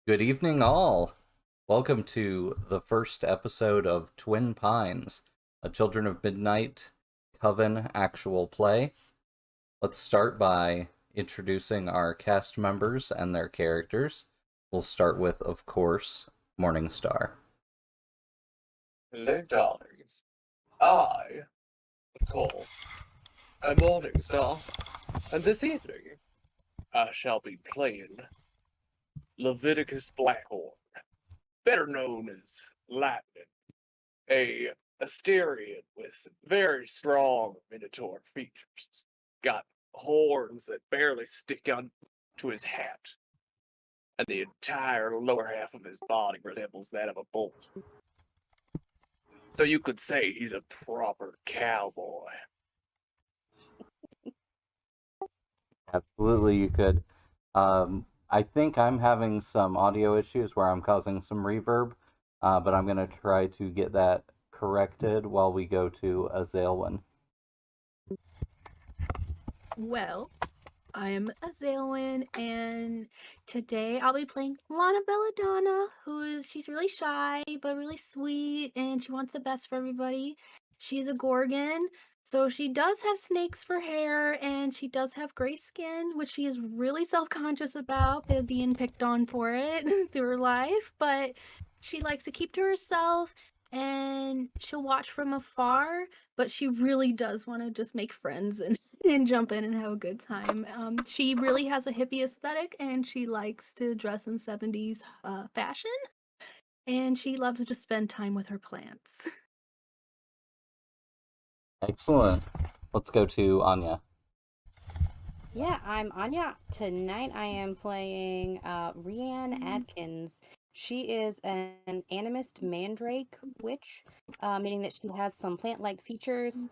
Good evening, all. Welcome to the first episode of Twin Pines, a Children of Midnight Coven actual play. Let's start by introducing our cast members and their characters. We'll start with, of course, Morningstar. Hello, darlings. I, of course, am Morningstar, and this evening I shall be playing Leviticus Blackhorn, better known as Lightning, a Asterian with very strong Minotaur features. Got horns that barely stick onto his hat, and the entire lower half of his body resembles that of a bull. So you could say he's a proper cowboy. Absolutely, you could. I think I'm having some audio issues where I'm causing some reverb, but I'm going to try to get that corrected while we go to Azalwyn. Well, I'm Azalwyn, and today I'll be playing Lana Belladonna, she's really shy, but really sweet, and she wants the best for everybody. She's a Gorgon, so she does have snakes for hair, and she does have gray skin, which she is really self-conscious about, being picked on for it through her life, but she likes to keep to herself, and she'll watch from afar, but she really does want to just make friends and jump in and have a good time. She really has a hippie aesthetic, and she likes to dress in 70s fashion, and she loves to spend time with her plants. Excellent. Let's go to Anya. Yeah, I'm Anya. Tonight I am playing Rianne Adkins. She is an animist mandrake witch, meaning that she has some plant-like features.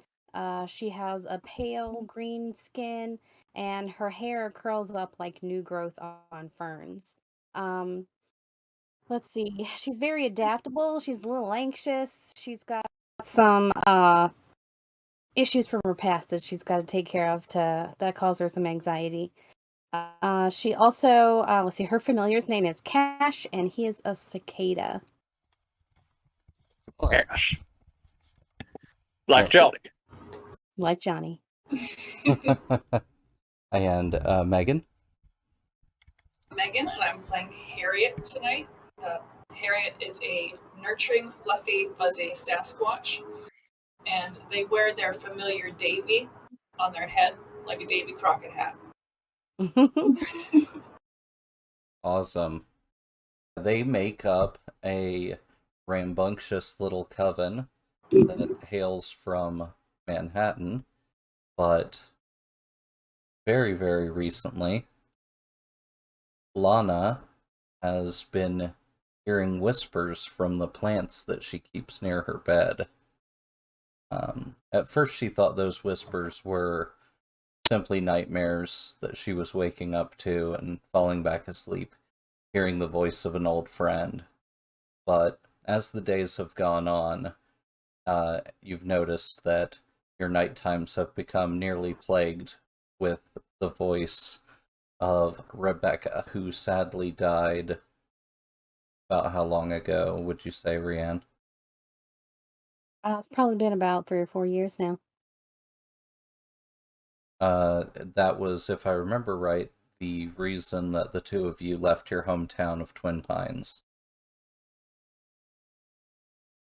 She has a pale green skin, and her hair curls up like new growth on ferns. Let's see. She's very adaptable. She's a little anxious. She's got some issues from her past that she's got to take care of that cause her some anxiety. She also, let's see, her familiar's name is Cash, and he is a cicada. Cash. Like Johnny. Like Johnny. And Megan. Megan, and I'm playing Harriet tonight. Harriet is a nurturing, fluffy, fuzzy Sasquatch, and they wear their familiar Davy on their head like a Davy Crockett hat. Awesome. They make up a rambunctious little coven that hails from Manhattan, but very, very recently, Lana has been hearing whispers from the plants that she keeps near her bed. At first, she thought those whispers were simply nightmares that she was waking up to and falling back asleep, hearing the voice of an old friend. But as the days have gone on, you've noticed that your night times have become nearly plagued with the voice of Rebecca, who sadly died about how long ago, would you say, Rianne? It's probably been about 3 or 4 years now. That was, if I remember right, the reason that the two of you left your hometown of Twin Pines.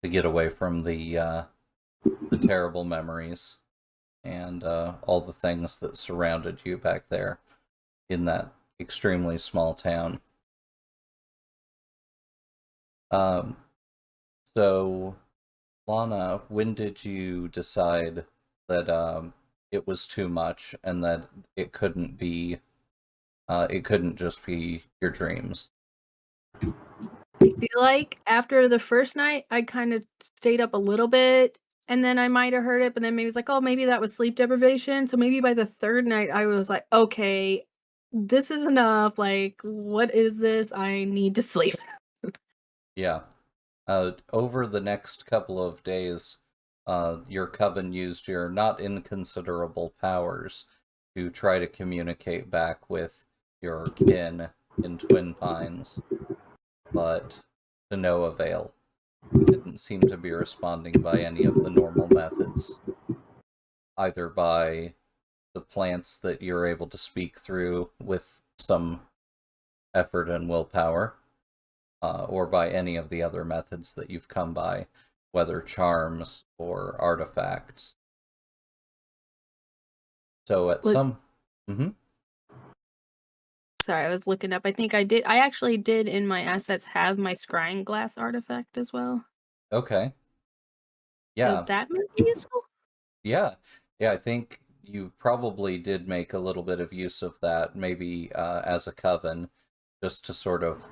To get away from the terrible memories and all the things that surrounded you back there in that extremely small town. So, Lana, when did you decide that it was too much and that it couldn't just be your dreams? I feel like after the first night, I kind of stayed up a little bit, and then I might have heard it, but then maybe it was like, oh, maybe that was sleep deprivation. So maybe by the third night, I was like, okay, this is enough. Like, what is this? I need to sleep. Yeah. Over the next couple of days, your coven used your not inconsiderable powers to try to communicate back with your kin in Twin Pines, but to no avail. Didn't seem to be responding by any of the normal methods, either by the plants that you're able to speak through with some effort and willpower, or by any of the other methods that you've come by, whether charms or artifacts. So at some... Mm-hmm. Sorry, I was looking up. I think I actually did in my assets have my scrying glass artifact as well. Okay. Yeah. So that might be useful. Yeah. Yeah, I think you probably did make a little bit of use of that, maybe as a coven, just to sort of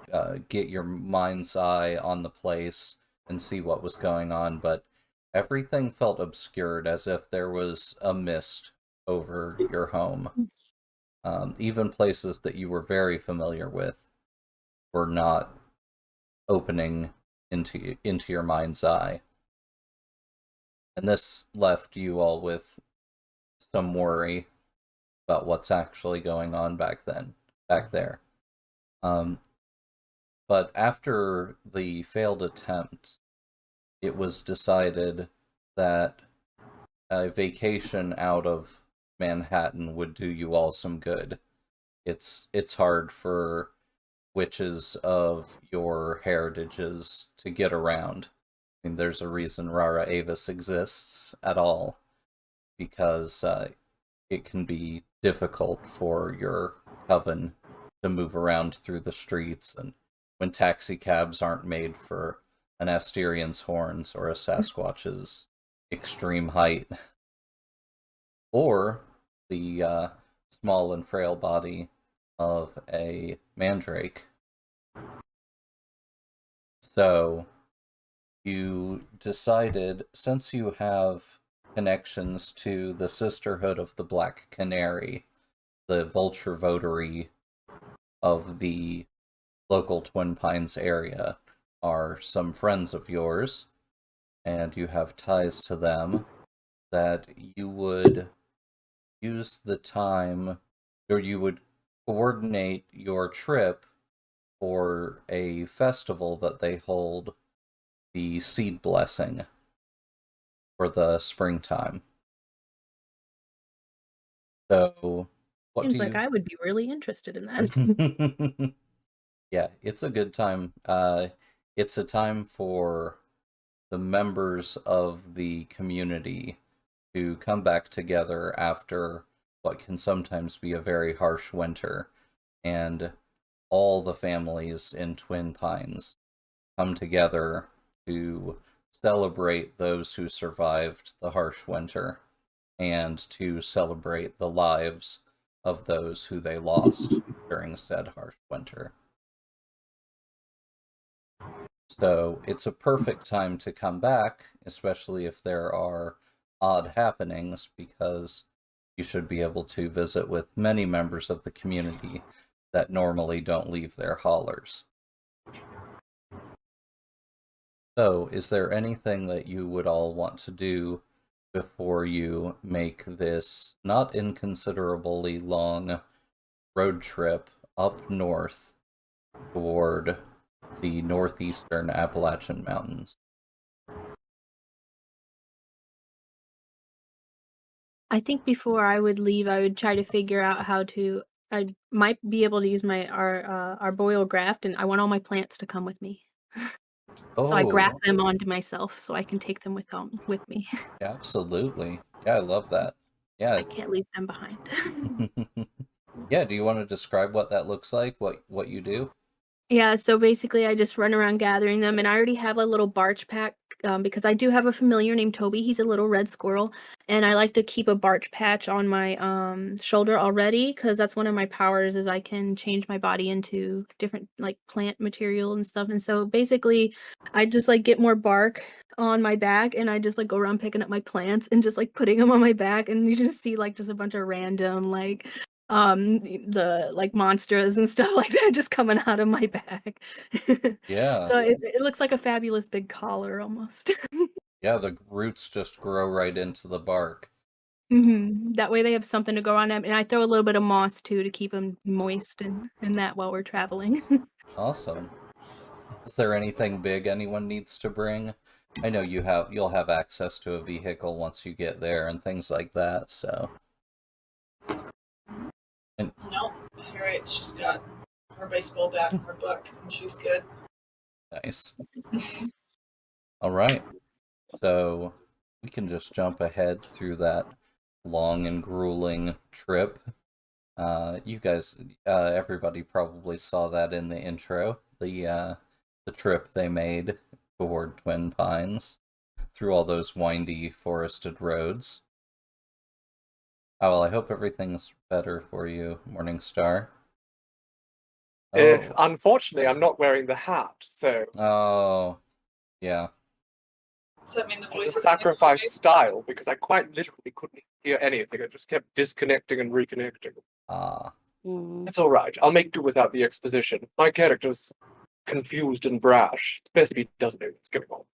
get your mind's eye on the place and see what was going on, but everything felt obscured, as if there was a mist over your home. Even places that you were very familiar with were not opening into your mind's eye. And this left you all with some worry about what's actually going on back there. But after the failed attempt, it was decided that a vacation out of Manhattan would do you all some good. It's hard for witches of your heritages to get around. I mean, there's a reason Rara Avis exists at all, because it can be difficult for your coven to move around through the streets, and when taxi cabs aren't made for an Asterian's horns or a Sasquatch's extreme height, or the small and frail body of a mandrake. So you decided, since you have connections to the Sisterhood of the Black Canary, the vulture votary of the local Twin Pines area, are some friends of yours, and you have ties to them, that you would use the time, or you would coordinate your trip for a festival that they hold, the Seed Blessing, for the springtime. So, what Seems do like you... I would be really interested in that. Yeah, it's a good time. It's a time for the members of the community to come back together after what can sometimes be a very harsh winter, and all the families in Twin Pines come together to celebrate those who survived the harsh winter, and to celebrate the lives of those who they lost during said harsh winter. So it's a perfect time to come back, especially if there are odd happenings, because you should be able to visit with many members of the community that normally don't leave their hollers. So, is there anything that you would all want to do before you make this not inconsiderably long road trip up north toward the northeastern Appalachian Mountains? I think before I would leave, I would try to figure out how to. I might be able to use my arboreal graft, and I want all my plants to come with me. So I graft Oh, them onto myself, so I can take them with me. absolutely. Yeah, I love that. Yeah. I can't leave them behind. Yeah, do you want to describe what that looks like? What you do? Yeah, so basically I just run around gathering them, and I already have a little barch pack, because I do have a familiar named Toby. He's a little red squirrel, and I like to keep a barch patch on my shoulder already, because that's one of my powers is I can change my body into different like plant material and stuff. And so basically I just like get more bark on my back, and I just like go around picking up my plants and just like putting them on my back, and you just see like just a bunch of random like the like monsters and stuff like that just coming out of my bag. Yeah. So it looks like a fabulous big collar almost. Yeah, the roots just grow right into the bark. That way they have something to go on them, and I throw a little bit of moss too to keep them moist and that while we're traveling. Awesome. Is there anything big anyone needs to bring? I know you'll have access to a vehicle once you get there and things like that, so. And No, Harriet's just got her baseball bat in her book, and she's good. nice. All right. So we can just jump ahead through that long and grueling trip. You guys, everybody probably saw that in the intro. The trip they made toward Twin Pines through all those windy forested roads. Oh, well, I hope everything's better for you, Morningstar. Unfortunately, I'm not wearing the hat, so Oh, yeah. Does that mean the I voice just is sacrificed style because I quite literally couldn't hear anything. I just kept disconnecting and reconnecting. Ah, It's all right. I'll make do without the exposition. My character's confused and brash. It's best if he doesn't know what's going on.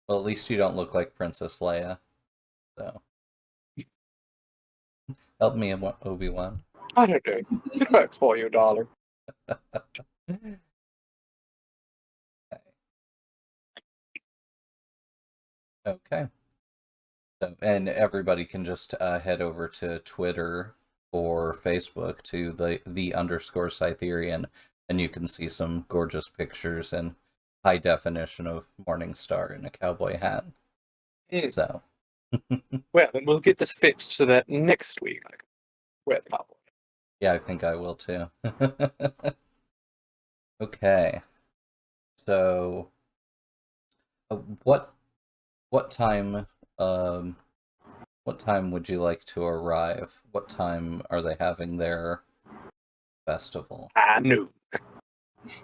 well, at least you don't look like Princess Leia, so. Help me, Obi-Wan. I don't know. It works for you, darling. Okay. So, and everybody can just head over to Twitter or Facebook to the underscore Cytherian, and you can see some gorgeous pictures in high definition of Morningstar in a cowboy hat. So, Well, then we'll get this fixed so that next week I can wear the cowboy. yeah, I think I will too. Okay. So, what time what time would you like to arrive? What time are they having their festival? Noon.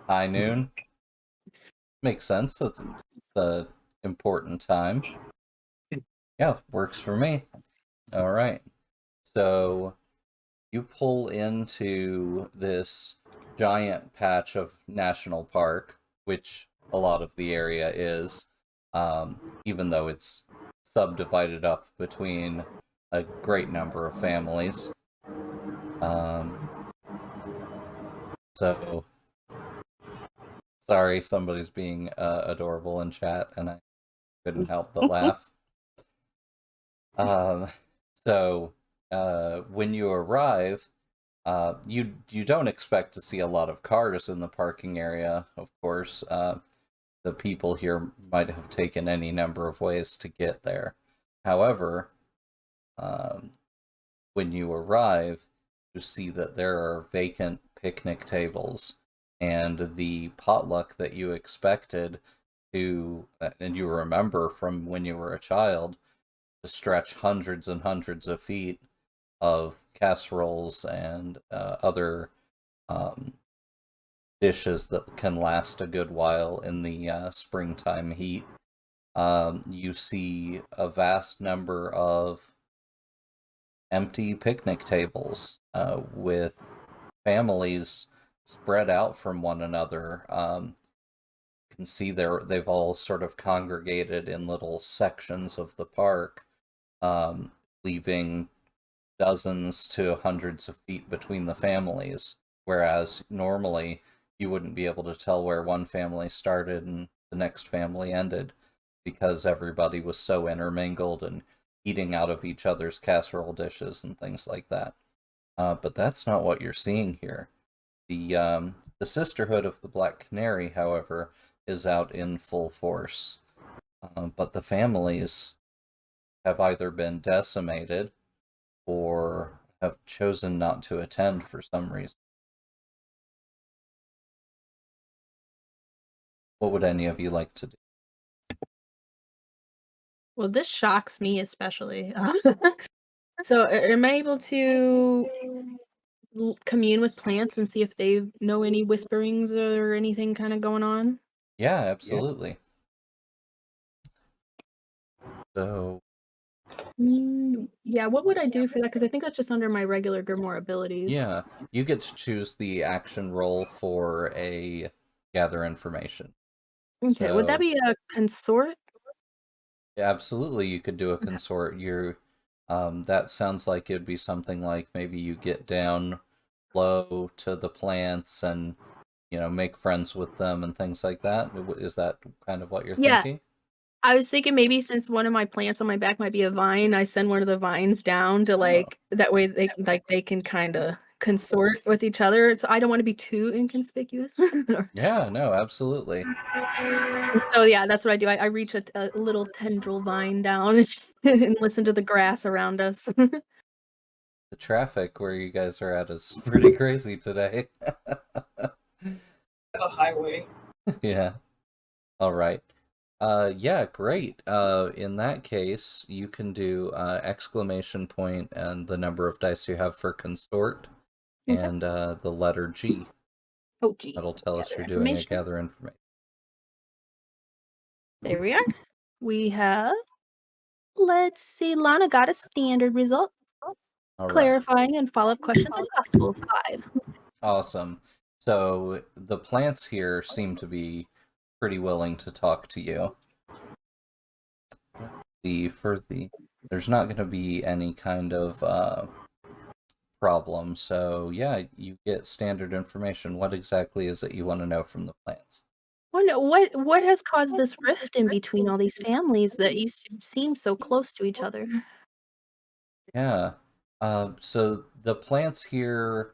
High noon? Makes sense. That's the important time. Yeah, works for me. All right. So you pull into this giant patch of national park, which a lot of the area is, even though it's subdivided up between a great number of families. So, sorry, somebody's being adorable in chat, and I couldn't help but laugh. So, when you arrive, you don't expect to see a lot of cars in the parking area, of course. The people here might have taken any number of ways to get there. However, when you arrive, you see that there are vacant picnic tables, and the potluck that you expected to, and you remember from when you were a child, to stretch hundreds and hundreds of feet of casseroles and other dishes that can last a good while in the springtime heat. You see a vast number of empty picnic tables with families spread out from one another. You can see they've all sort of congregated in little sections of the park, leaving dozens to hundreds of feet between the families, whereas normally you wouldn't be able to tell where one family started and the next family ended because everybody was so intermingled and eating out of each other's casserole dishes and things like that. But that's not what you're seeing here. The Sisterhood of the Black Canary, however, is out in full force. But the families have either been decimated or have chosen not to attend for some reason. What would any of you like to do? Well, this shocks me especially. So, am I able to commune with plants and see if they know any whisperings or anything kind of going on? Yeah, absolutely. So, Yeah, what would I do for that? Because I think that's just under my regular Grimoire abilities. yeah, you get to choose the action roll for a gather information. Okay, would that So, be a consort? absolutely, you could do a consort. That sounds like it'd be something like maybe you get down low to the plants and, make friends with them and things like that. Is that kind of what you're Yeah, thinking? I was thinking maybe since one of my plants on my back might be a vine, I send one of the vines down to that way they can kind of consort with each other. So I don't want to be too inconspicuous. Yeah, no, absolutely. So yeah, that's what I do. I reach a little tendril vine down and listen to the grass around us. The traffic where you guys are at is pretty crazy today. The highway. Yeah. All right. Yeah, great. In that case, you can do exclamation point and the number of dice you have for consort Okay. and the letter G. Oh, gee. That'll tell us Gather you're doing a information. gather information. There we are. We have, let's see, Lana got a standard result. All right. Clarifying and follow-up questions are possible. 5. Awesome. So the plants here seem to be pretty willing to talk to you. There's not going to be any kind of problem. So yeah, you get standard information. What exactly is it you want to know from the plants? What has caused this rift in between all these families that you seem so close to each other? Yeah. So the plants here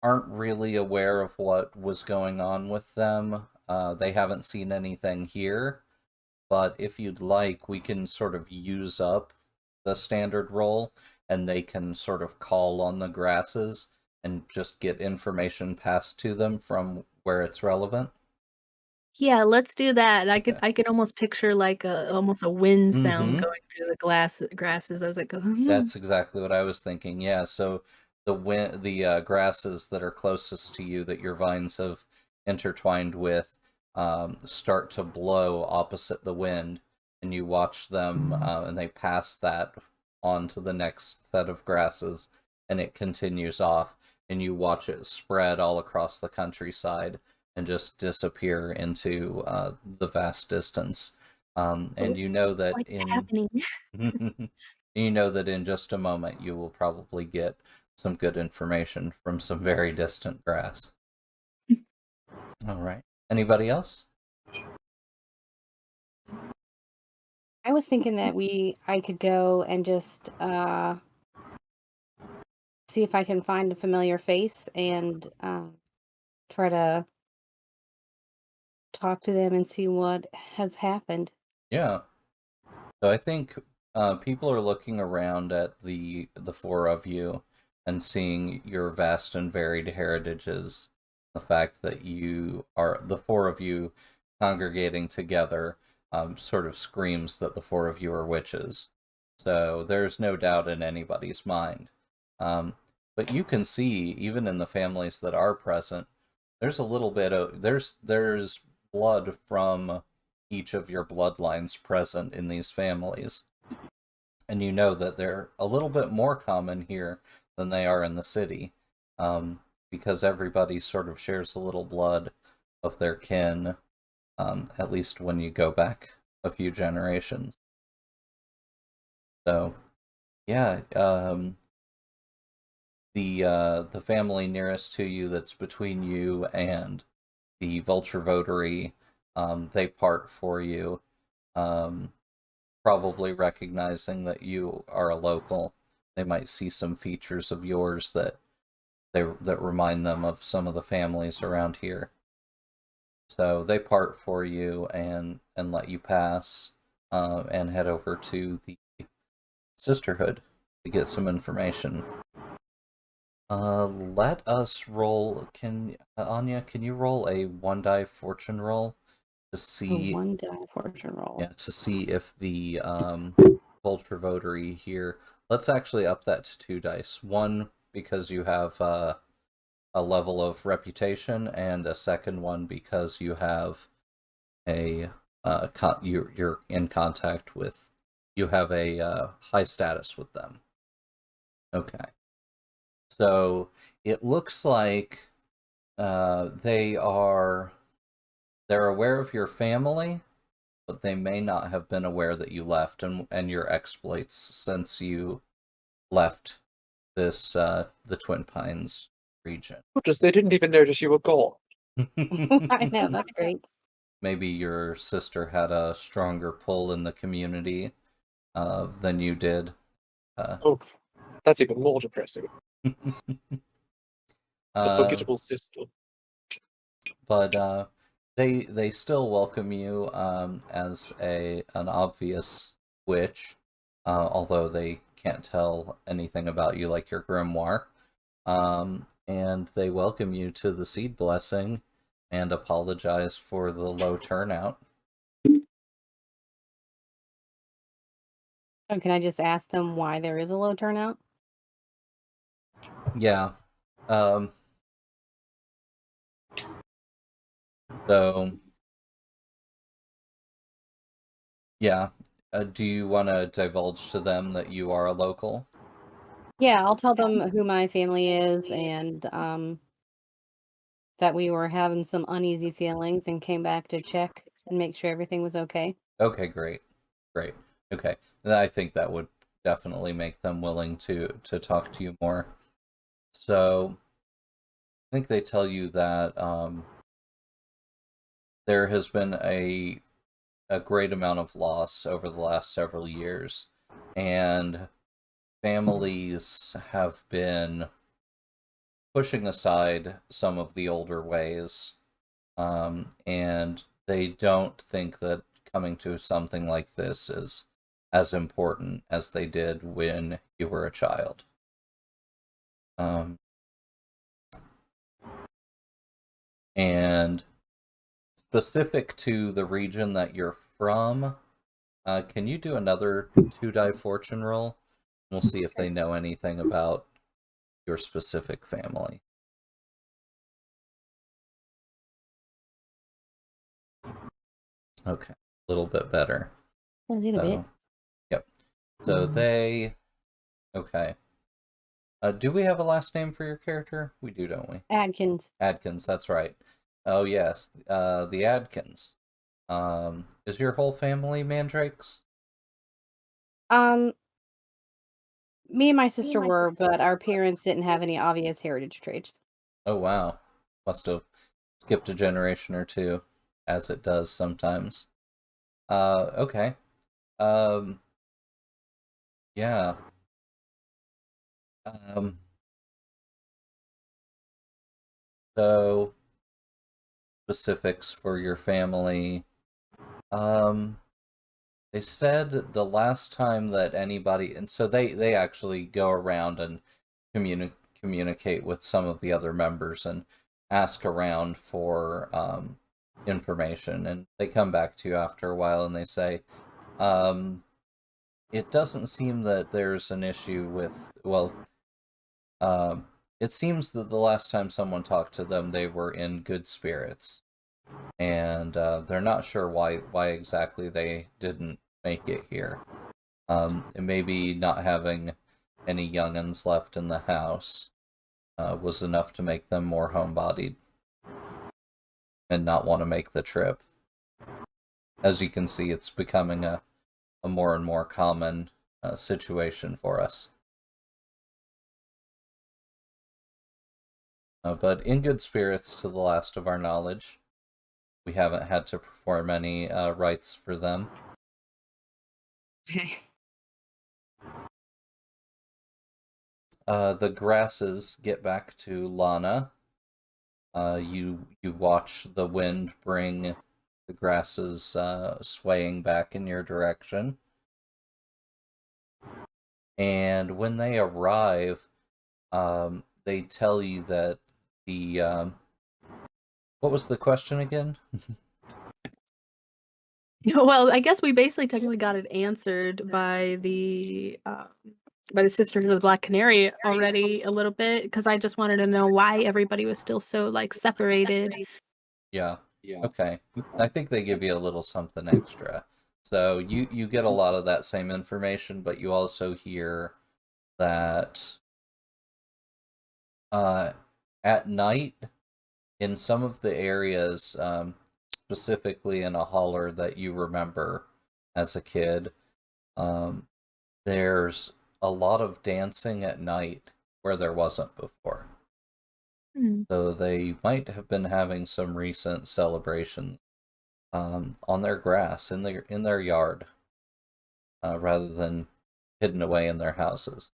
aren't really aware of what was going on with them. They haven't seen anything here. But if you'd like, we can sort of use up the standard roll, and they can sort of call on the grasses and just get information passed to them from where it's relevant. Yeah, let's do that. I could almost picture like almost a wind sound Mhm. going through the grasses as it goes. That's exactly what I was thinking. Yeah, so the grasses that are closest to you that your vines have intertwined with start to blow opposite the wind, and you watch them, and they pass that on to the next set of grasses, and it continues off, and you watch it spread all across the countryside and just disappear into the vast distance. And you know that What's in happening? you know that in just a moment you will probably get some good information from some very distant grass. All right. Anybody else? I was thinking that I could go and just see if I can find a familiar face and try to talk to them and see what has happened. Yeah. So I think people are looking around at the four of you and seeing your vast and varied heritages. The fact that you are the four of you congregating together sort of screams that the four of you are witches. So there's no doubt in anybody's mind. But you can see, even in the families that are present, there's a little bit of there's blood from each of your bloodlines present in these families, and you know that they're a little bit more common here than they are in the city, because everybody sort of shares a little blood of their kin, at least when you go back a few generations. So, yeah, the family nearest to you that's between you and the Vulture Votary, they part for you, probably recognizing that you are a local. They might see some features of yours that remind them of some of the families around here. So they part for you and let you pass, and head over to the Sisterhood to get some information. Let us roll. Anya, can you roll a 1 die fortune roll to see? 1 die fortune roll. Yeah, to see if the Vulture Votary here. Let's actually up that to 2 dice. One because you have a level of reputation, and a second one because you have a you're in contact with. You have a high status with them. Okay. So it looks like they're aware of your family, but they may not have been aware that you left and your exploits since you left this the Twin Pines region. Just they didn't even notice you were gone. I know, that's great. Maybe your sister had a stronger pull in the community than you did. Oh, that's even more depressing. A forgettable sister. But they still welcome you as an obvious witch, although they can't tell anything about you like your grimoire. And they welcome you to the Seed Blessing and apologize for the low turnout. Oh, can I just ask them why there is a low turnout? Yeah. So, yeah. Do you want to divulge to them that you are a local? Yeah, I'll tell them who my family is and that we were having some uneasy feelings and came back to check and make sure everything was okay. Okay, great. Great. Okay. And I think that would definitely make them willing to talk to you more. So, I think they tell you that there has been a great amount of loss over the last several years, and families have been pushing aside some of the older ways, and they don't think that coming to something like this is as important as they did when you were a child. And specific to the region that you're from, can you do another 2 die fortune roll? We'll see if they know anything about your specific family. Okay, a little bit better. A little bit. Yep. So they. Okay. Do we have a last name for your character? We do, don't we? Adkins. Adkins, that's right. Oh, yes. The Adkins. Is your whole family mandrakes? Me and my sister were, but our parents didn't have any obvious heritage traits. Oh, wow. Must have skipped a generation or two, as it does sometimes. Okay. Yeah. So, specifics for your family. They said the last time that anybody, and so they actually go around and communicate with some of the other members and ask around for information, and they come back to you after a while and they say, it doesn't seem that there's an issue with, well, it seems that the last time someone talked to them, they were in good spirits, and they're not sure why exactly they didn't make it here. And maybe not having any young'uns left in the house was enough to make them more homebodied and not want to make the trip. As you can see, it's becoming a more and more common situation for us. But in good spirits to the last of our knowledge. We haven't had to perform any rites for them. The grasses get back to Lana. You watch the wind bring the grasses swaying back in your direction. And when they arrive, they tell you that the what was the question again? Well, I guess we basically technically got it answered by the Sisters of the Black Canary already a little bit, because I just wanted to know why everybody was still so like separated. Yeah. Okay. I think they give you a little something extra. So you get a lot of that same information, but you also hear that at night in some of the areas, specifically in a holler that you remember as a kid, there's a lot of dancing at night where there wasn't before. So they might have been having some recent celebrations on their grass in their yard, rather than hidden away in their houses.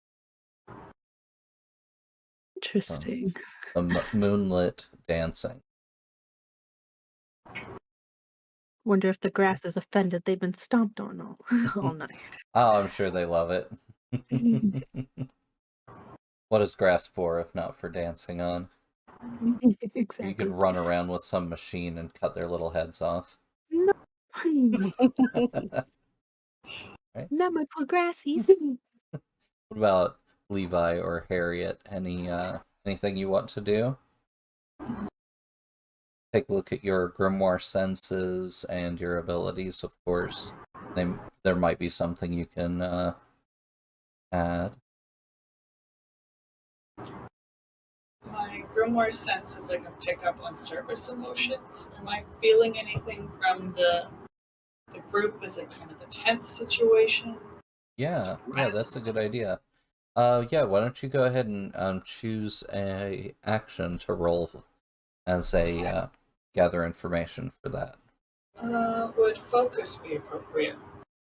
Interesting. The moonlit dancing. Wonder if the grass is offended they've been stomped on all night. Oh, I'm sure they love it. What is grass for if not for dancing on? Exactly. You could run around with some machine and cut their little heads off. No. Right? Not my poor grassies. What about Levi or Harriet? Anything you want to do? Take a look at your grimoire senses and your abilities, of course. There might be something you can add. My grimoire senses I can pick up on surface emotions. Am I feeling anything from the group? Is it kind of a tense situation? Yeah, that's a good idea. Yeah, why don't you go ahead and choose a action to roll as a gather information for that. Would focus be appropriate?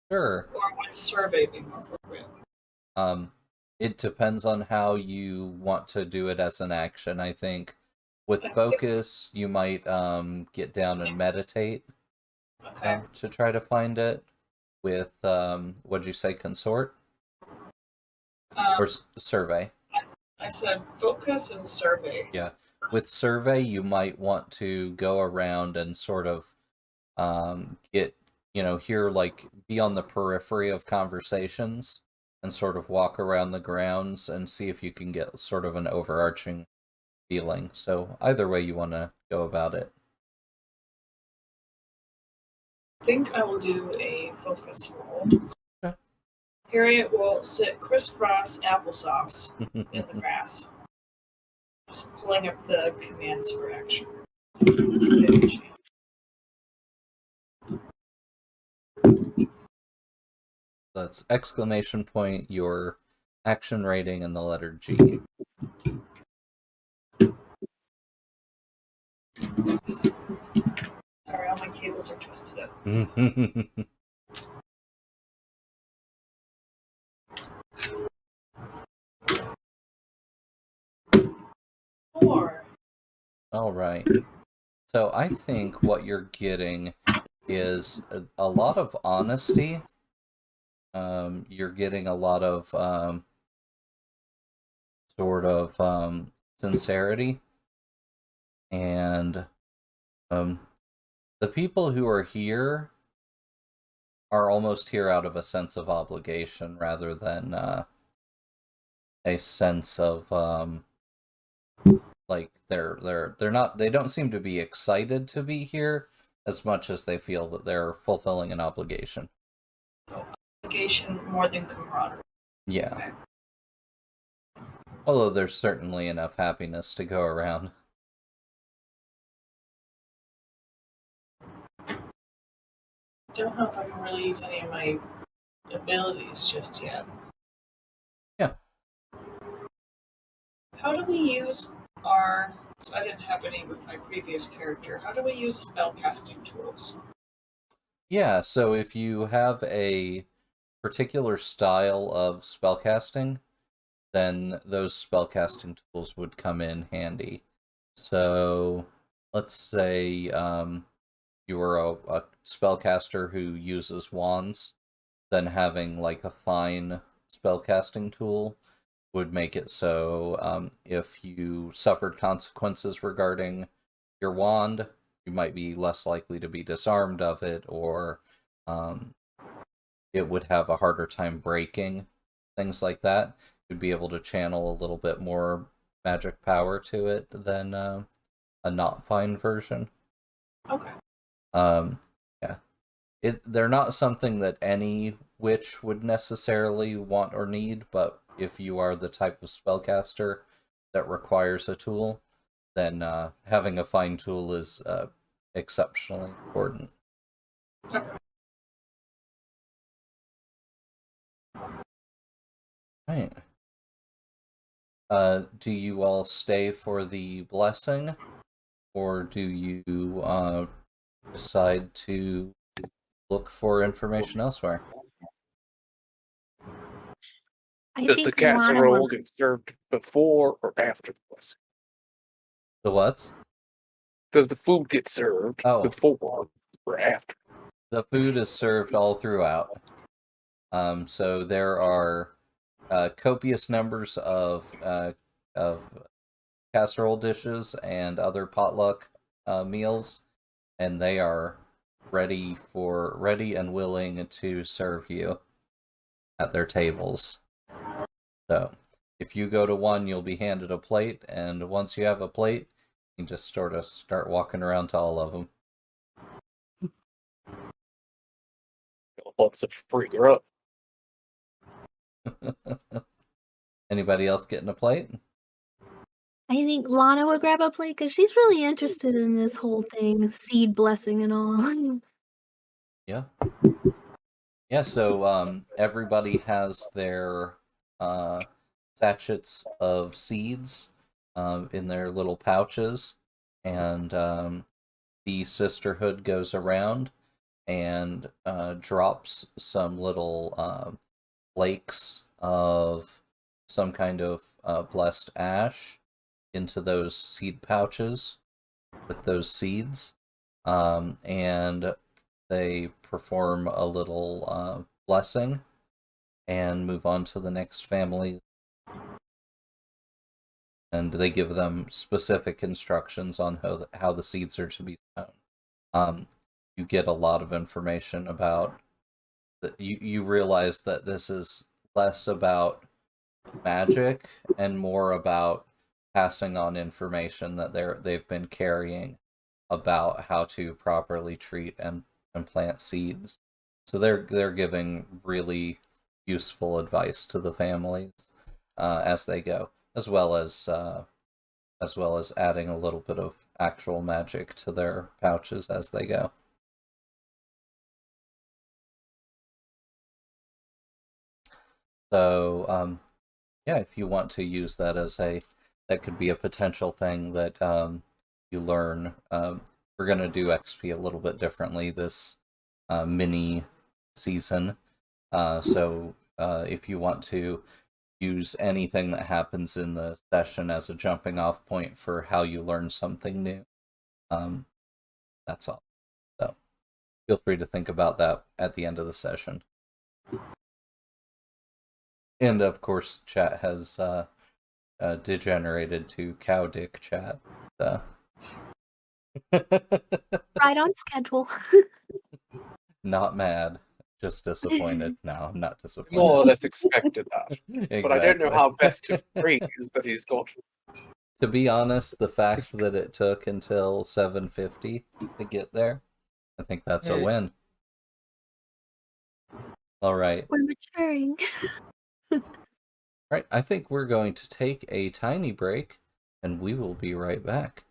Sure. Or would survey be more appropriate? It depends on how you want to do it as an action. I think with focus, you might get down and meditate to try to find it. With what'd you say, consort or survey? I said focus and survey. Yeah, with survey, you might want to go around and sort of get hear, like, be on the periphery of conversations and sort of walk around the grounds and see if you can get sort of an overarching feeling. So either way you want to go about it. I think I will do a focus roll. Okay. Harriet will sit crisscross applesauce in the grass. Just pulling up the commands for action. That's exclamation point, your action rating, and the letter G. Sorry, all my cables are twisted up. 4. All right. So I think what you're getting is a lot of honesty. You're getting a lot of sort of sincerity. And the people who are here are almost here out of a sense of obligation rather than a sense of Like they don't seem to be excited to be here as much as they feel that they're fulfilling an obligation. So obligation more than camaraderie. Yeah. Okay. Although there's certainly enough happiness to go around. Don't know if I can really use any of my abilities just yet. Yeah. How do we use our... So I didn't have any with my previous character. How do we use spellcasting tools? Yeah, so if you have a particular style of spellcasting, then those spellcasting tools would come in handy. So let's say you were a spellcaster who uses wands, then having like a fine spellcasting tool would make it so if you suffered consequences regarding your wand, you might be less likely to be disarmed of it, or it would have a harder time breaking, things like that. You'd be able to channel a little bit more magic power to it than a not fine version. Okay. Yeah. They're not something that any witch would necessarily want or need, but if you are the type of spellcaster that requires a tool, then having a fine tool is exceptionally important. Okay. Right. Do you all stay for the blessing, or do you decide to look for information elsewhere? I Does the think casserole get served before or after the blessing? The what? Does the food get served before or after? The food is served all throughout. So there are copious numbers of casserole dishes and other potluck meals, and they are ready and willing to serve you at their tables. So if you go to one, you'll be handed a plate, and once you have a plate, you can just sort of start walking around to all of them. Lots of free grub. Anybody else getting a plate? I think Lana would grab a plate because she's really interested in this whole thing, seed blessing and all. Yeah. Yeah, so everybody has their sachets of seeds in their little pouches, and the sisterhood goes around and drops some little flakes of some kind of blessed ash into those seed pouches with those seeds, and they perform a little blessing and move on to the next family. And they give them specific instructions on how the seeds are to be sown. You get a lot of information about that. You realize that this is less about magic and more about passing on information that they've been carrying about how to properly treat and plant seeds. So they're giving really useful advice to the families as they go, as well as adding a little bit of actual magic to their pouches as they go. So yeah, if you want to use that that could be a potential thing that you learn. We're going to do XP a little bit differently this mini season. So if you want to use anything that happens in the session as a jumping off point for how you learn something new, that's all. So feel free to think about that at the end of the session. And of course, chat has degenerated to cow dick chat. So. Right on schedule. Not mad, just disappointed. No, I'm not disappointed. More or less expected that. Exactly. But I don't know how best to phrase that he's got To be honest, the fact that it took until 7:50 to get there, I think that's a Hmm. win. All right. We're maturing. Right, I think we're going to take a tiny break, and we will be right back.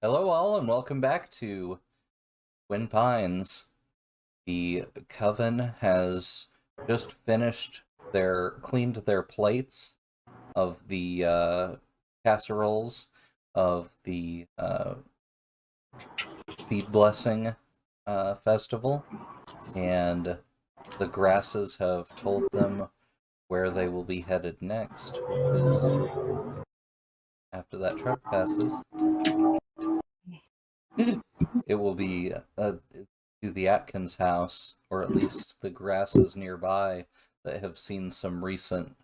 Hello, all, and welcome back to Twin Pines. The Coven has just cleaned their plates of the casseroles of the Seed Blessing Festival, and the grasses have told them where they will be headed next, which is after that truck passes. It will be to the Atkins house, or at least the grasses nearby that have seen some recent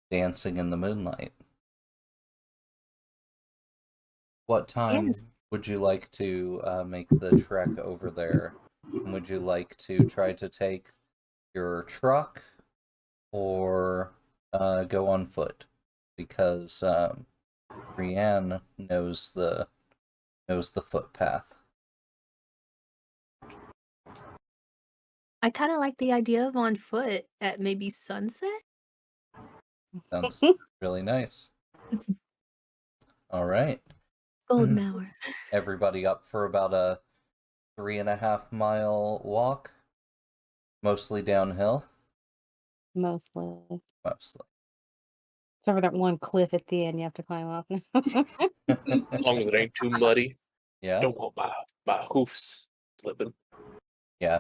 dancing in the moonlight. What time Yes. would you like to make the trek over there? And would you like to try to take your truck or go on foot? Because Brienne knows the footpath. I kind of like the idea of on foot at maybe sunset. Sounds really nice. All right. Golden hour. Everybody up for about a 3.5 mile walk, mostly downhill. Mostly. Mostly. Except for that one cliff at the end you have to climb up. As long as it ain't too muddy. Yeah. Don't want my hoofs slipping. Yeah.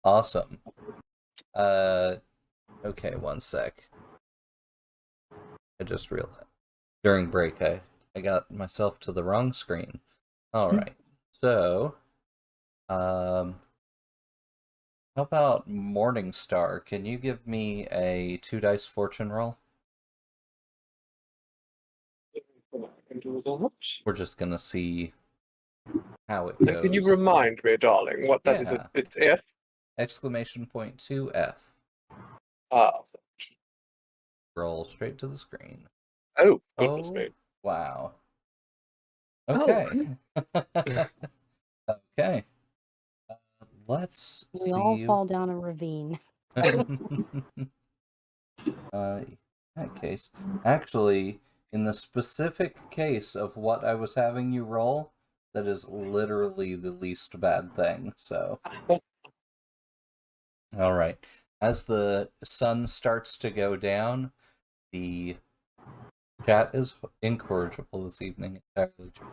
Awesome. Okay, one sec. I just realized during break I got myself to the wrong screen. All right. So, how about Morningstar? Can you give me a 2 dice fortune roll? We're just gonna see how it goes. Can you remind me, darling, what that is? Yeah. It's F? Exclamation point 2F. Ah. Roll straight to the screen. Oh, goodness me. Wow. Oh. Okay. Okay. Let's We see. all fall down a ravine. In that case, actually, in the specific case of what I was having you roll, that is literally the least bad thing, so. Alright. As the sun starts to go down, the chat is incorrigible this evening. Entirely true.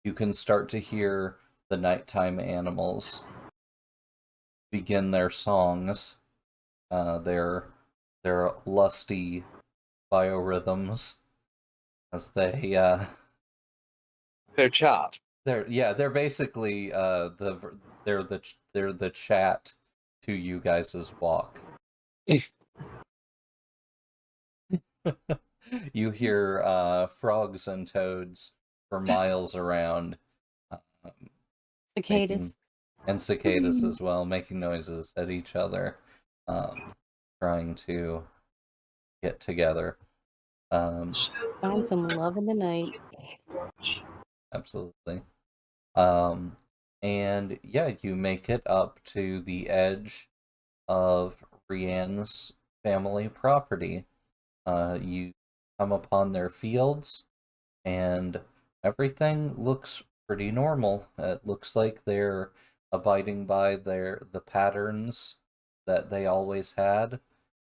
You can start to hear the nighttime animals begin their songs, their lusty biorhythms, as they Their chart. they're basically they're the chat to you guys' walk. You hear frogs and toads for miles around. Cicadas. And cicadas as well, making noises at each other, trying to get together. Find some love in the night. Absolutely. And yeah, you make it up to the edge of Rianne's family property. You come upon their fields, and everything looks pretty normal. It looks like they're abiding by the patterns that they always had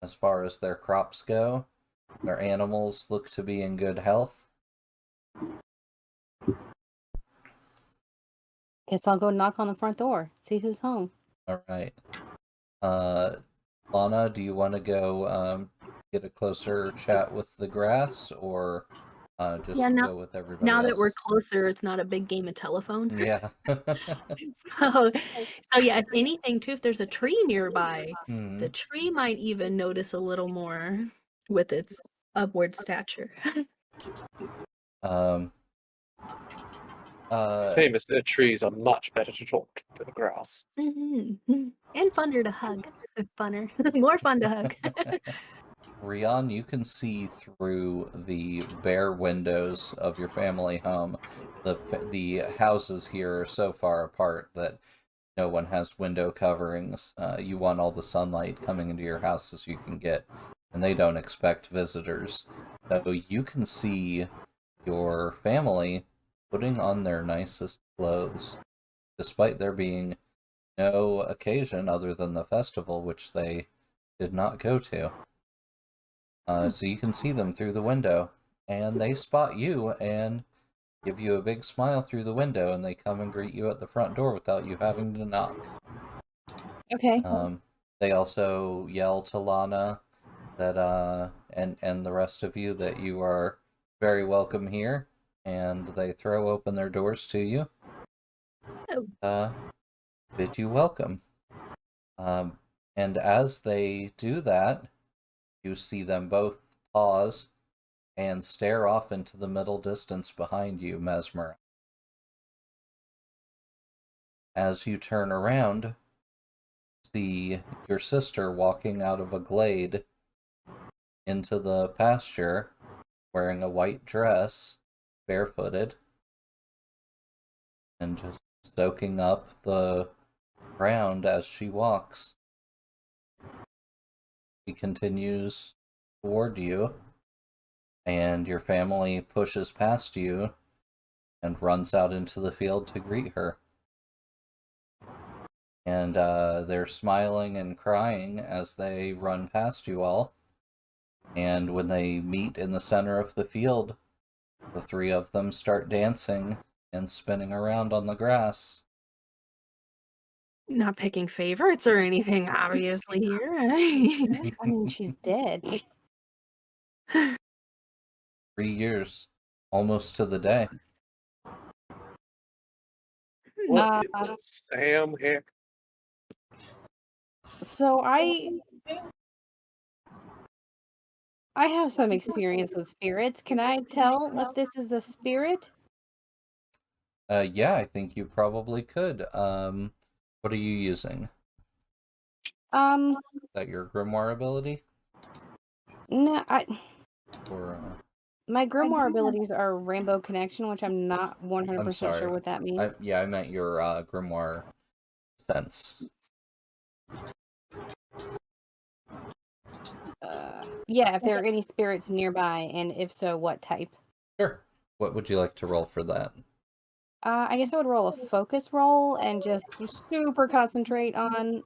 as far as their crops go. Their animals look to be in good health. Guess I'll go knock on the front door, see who's home. All right. Lana, do you want to go get a closer chat with the grass, or just go with everybody Now else? that we're closer, it's not a big game of telephone. Yeah. so yeah, if anything too, if there's a tree nearby, the tree might even notice a little more with its upward stature. Famous that trees are much better to talk to than grass. And funner to hug. Funner. More fun to hug. Rian, you can see through the bare windows of your family home. The houses here are so far apart that no one has window coverings. You want all the sunlight coming into your house as you can get, and they don't expect visitors. So you can see your family putting on their nicest clothes, despite there being no occasion other than the festival, which they did not go to. So you can see them through the window, and they spot you and give you a big smile through the window, and they come and greet you at the front door without you having to knock. Okay. They also yell to Lana that and the rest of you that you are very welcome here, and they throw open their doors to you. Bid you welcome. And as they do that, you see them both pause and stare off into the middle distance behind you, mesmerized. As you turn around, see your sister walking out of a glade into the pasture, wearing a white dress, barefooted, and just soaking up the ground as she walks. She continues toward you, and your family pushes past you and runs out into the field to greet her. And they're smiling and crying as they run past you all. And when they meet in the center of the field, the three of them start dancing and spinning around on the grass. Not picking favorites or anything, obviously, here. I mean, she's dead. 3 years, almost to the day. What in the Sam here? So I have some experience with spirits. Can I tell if this is a spirit? Yeah, I think you probably could. What are you using? Is that your grimoire ability? No, Or my grimoire abilities are Rainbow Connection, which I'm not 100% I'm sorry. sure what that means. I meant your grimoire sense. Yeah, if there are any spirits nearby, and if so, what type? Sure. What would you like to roll for that? I guess I would roll a focus roll and just super concentrate on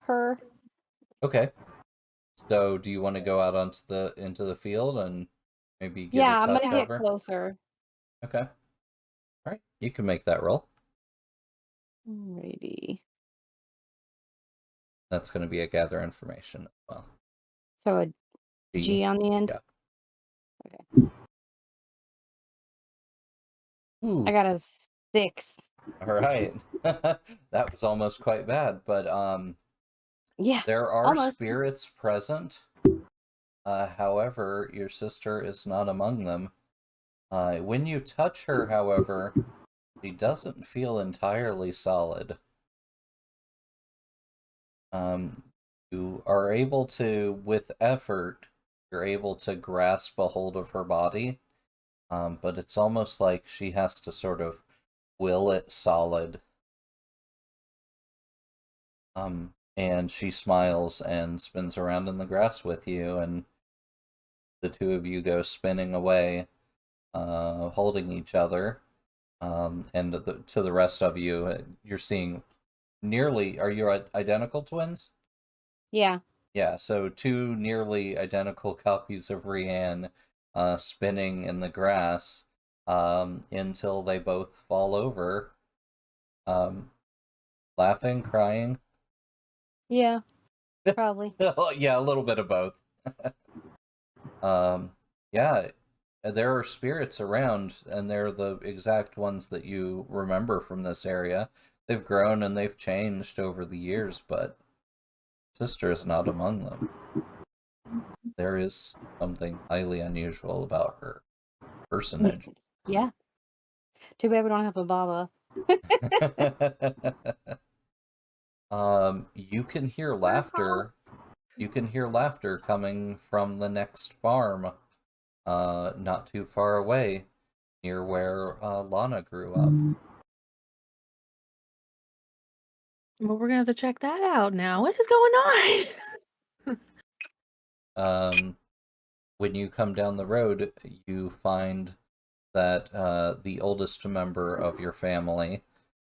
her. Okay. So, do you want to go out into the field and maybe get Yeah, a I'm touch gonna of get her? closer. Okay. All right. You can make that roll. Alrighty. That's going to be a gather information as well. So a G on the end? Yeah. Okay. Ooh. I got a 6. All right. That was almost quite bad, but yeah, there are almost. spirits present. However, your sister is not among them. When you touch her, however, she doesn't feel entirely solid. You are able to, with effort, you're able to grasp a hold of her body, but it's almost like she has to sort of will it solid. And she smiles and spins around in the grass with you, and the two of you go spinning away, holding each other. And to the rest of you, you're seeing nearly, are you identical twins? Yeah. Yeah, so two nearly identical copies of Rianne spinning in the grass until they both fall over, laughing, crying. Yeah, probably. Yeah, a little bit of both. Yeah, there are spirits around, and they're the exact ones that you remember from this area. They've grown and they've changed over the years, but Sister is not among them. There is something highly unusual about her personage. Yeah. Too bad we don't have a Baba. You can hear laughter. You can hear laughter coming from the next farm, not too far away, near where Lana grew up. Well, we're gonna have to check that out now. What is going on? when you come down the road, you find that the oldest member of your family,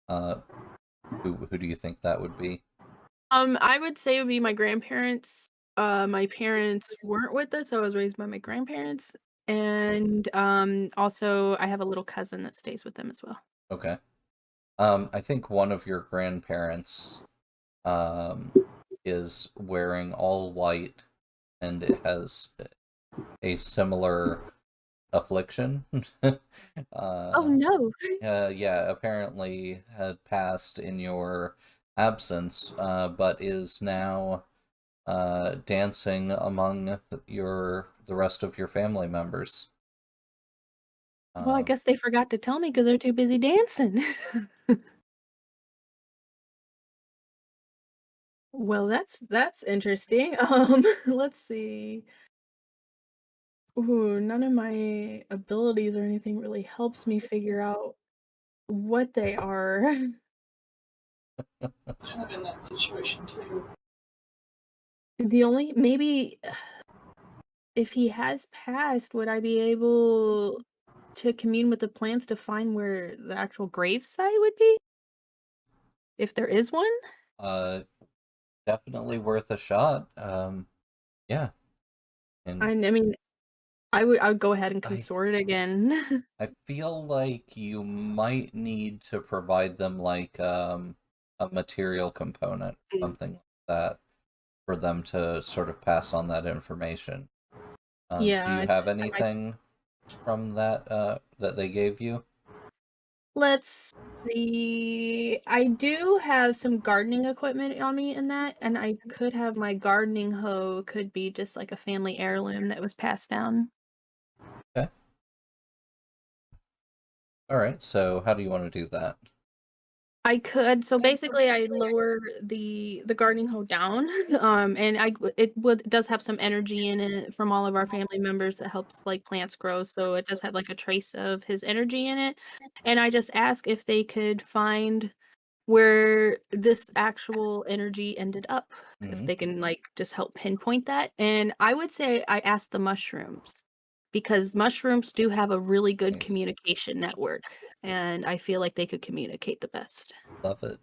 who do you think that would be? I would say it would be my grandparents. My parents weren't with us. I was raised by my grandparents. And also I have a little cousin that stays with them as well. Okay. I think one of your grandparents is wearing all white, and it has a similar affliction. Oh no. Yeah, apparently had passed in your absence, but is now dancing among the rest of your family members. Well, I guess they forgot to tell me because they're too busy dancing. Well, that's interesting. Let's see. Ooh, none of my abilities or anything really helps me figure out what they are. Kind of in that situation too. The only maybe if he has passed, would I be able to commune with the plants to find where the actual grave site would be? If there is one? uh, Definitely worth a shot. Yeah, and I mean, I would go ahead and I consort it again. I feel like you might need to provide them like a material component, Mm. something like that, for them to sort of pass on that information. Do Yeah, you have I might. anything from that that they gave you? Let's see. I do have some gardening equipment on me in that, and I could have my gardening hoe could be just like a family heirloom that was passed down. Okay. All right. So how do you want to do that? I could. So basically, I lower the gardening hoe down, and it does have some energy in it from all of our family members that helps like plants grow. So it does have like a trace of his energy in it, and I just ask if they could find where this actual energy ended up, if Hmm. they can like just help pinpoint that. And I would say I asked the mushrooms because mushrooms do have a really good Nice. communication network, and I feel like they could communicate the best. Love it.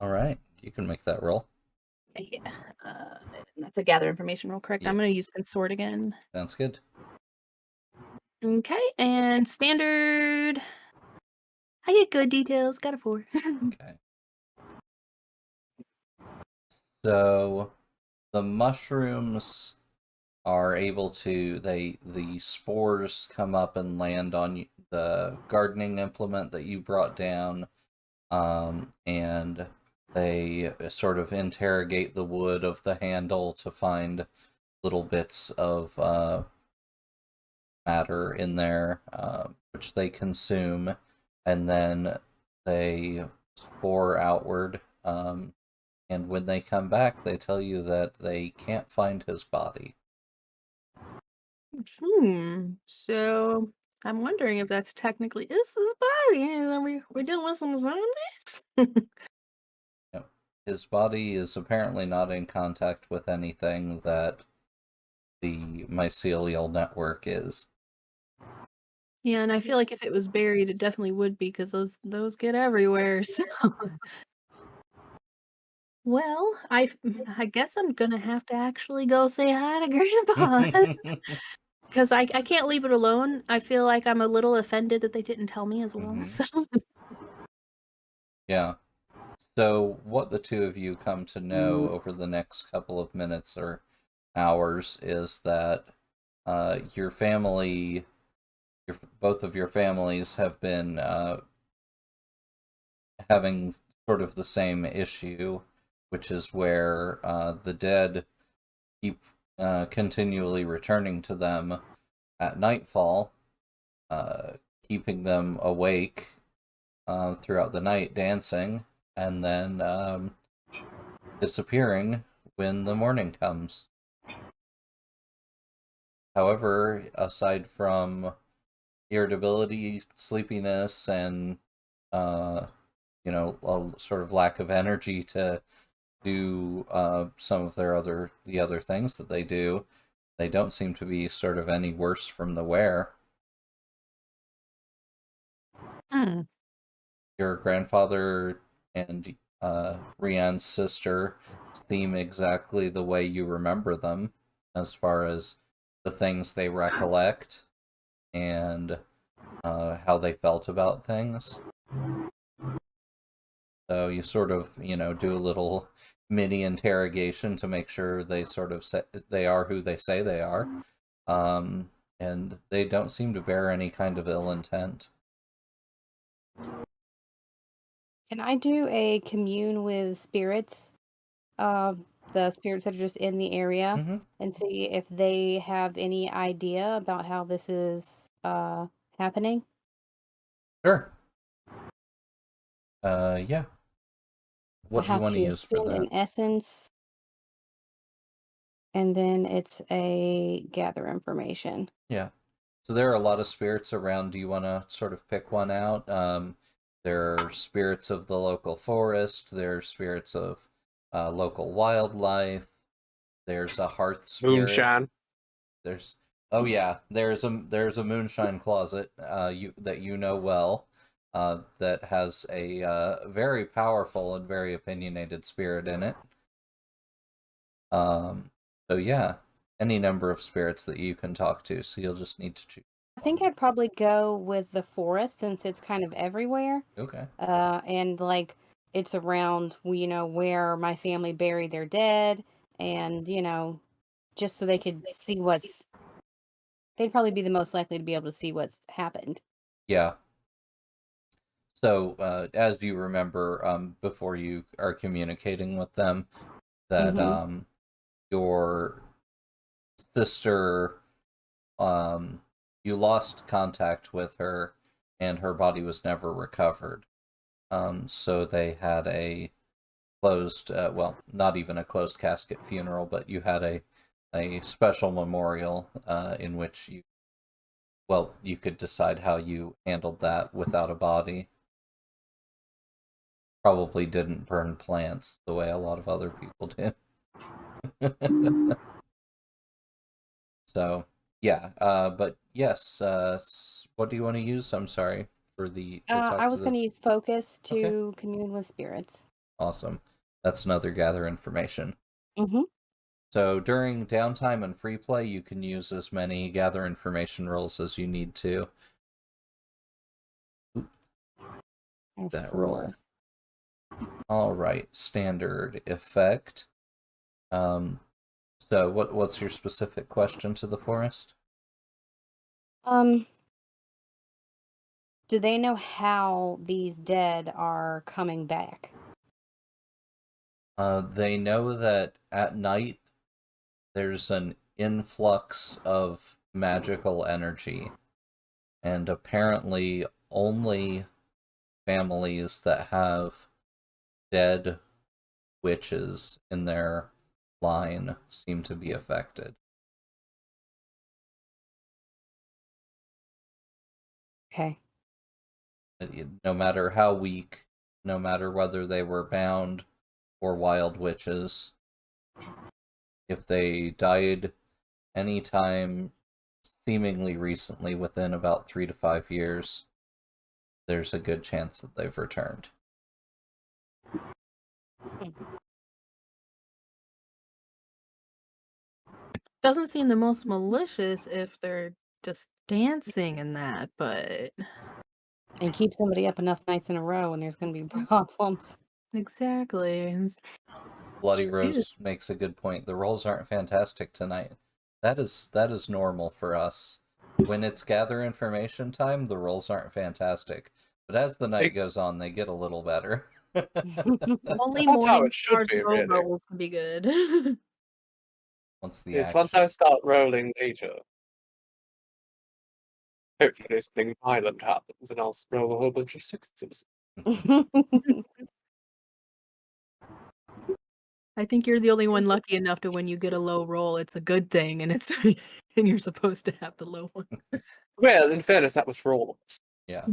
All right. You can make that roll. Yeah, that's a gather information roll, correct? I'm going to Yes. use consort again. Sounds good. Okay, and standard. I get good details. Got a 4. Okay. So the mushrooms are able to the spores come up and land on the gardening implement that you brought down, and they sort of interrogate the wood of the handle to find little bits of matter in there, which they consume, and then they spore outward. And when they come back, they tell you that they can't find his body. So I'm wondering if that's technically is his body. Are we're dealing with some zombies? Yep. His body is apparently not in contact with anything that the mycelial network is. Yeah, and I feel like if it was buried, it definitely would be because those get everywhere. So, well, I guess I'm gonna have to actually go say hi to Grandpa because I can't leave it alone. I feel like I'm a little offended that they didn't tell me as well. Mhm. So, Yeah. So, what the two of you come to know over the next couple of minutes or hours is that your family, both of your families have been having sort of the same issue, which is where the dead keep continually returning to them at nightfall, keeping them awake throughout the night dancing, and then disappearing when the morning comes. However, aside from irritability, sleepiness, and a sort of lack of energy to do some of the other things that they do, they don't seem to be sort of any worse from the wear. Hmm. Your grandfather and Rianne's sister seem exactly the way you remember them, as far as the things they recollect and how they felt about things. So you sort of, do a little mini interrogation to make sure they sort of they are who they say they are. And they don't seem to bear any kind of ill intent. Can I do a commune with spirits? The spirits that are just in the area, Mm-hmm. and see if they have any idea about how this is happening? Sure. Yeah. What I do you have want to to use for spend that? an essence, and then it's a gather information. Yeah. So there are a lot of spirits around. Do you want to sort of pick one out? There are spirits of the local forest. There are spirits of local wildlife. There's a hearth spirit. Moonshine. There's there's a moonshine closet that you know well that has a very powerful and very opinionated spirit in it. So yeah, any number of spirits that you can talk to. So you'll just need to choose. I think I'd probably go with the forest since it's kind of everywhere. Okay. And like it's around, where my family buried their dead, and just so they could see they'd probably be the most likely to be able to see what's happened. Yeah. So as you remember, before you are communicating with them, that Mm-hmm. your sister, you lost contact with her, and her body was never recovered. So they had a closed, well, not even a closed casket funeral, but you had a special memorial in which you could decide how you handled that without a body. Probably didn't burn plants the way a lot of other people do. So, yeah, but yes, what do you want to use? I'm sorry for to I talk to was going the. to use focus Okay, to commune with spirits. awesome. That's another gather information. Mm-hmm. So during downtime and free play, you can use as many gather information rolls as you need to. Oop, that roll. 4. All right, standard effect. Um, so what's your specific question to the forest? Do they know how these dead are coming back? They know that at night there's an influx of magical energy, and apparently only families that have dead witches in their line seem to be affected. Okay. No matter how weak, no matter whether they were bound or wild witches, if they died anytime seemingly recently within about 3 to 5 years, there's a good chance that they've returned. Doesn't seem the most malicious if they're just dancing and that, but And keep somebody up enough nights in a row and there's going to be problems. exactly. Bloody True. Rose makes a good point. The rolls aren't fantastic tonight. That is normal for us. When it's gather information time, the rolls aren't fantastic. But as the night goes on, they get a little better. Only That's how morning it should stars be, low really. rolls can be good. Once the Yes, once action. I start rolling later, hopefully something violent happens and I'll roll a whole bunch of sixes. I think you're the only one lucky enough to when you get a low roll, it's a good thing, and it's and you're supposed to have the low one. Well, in fairness, that was for all of us. Yeah.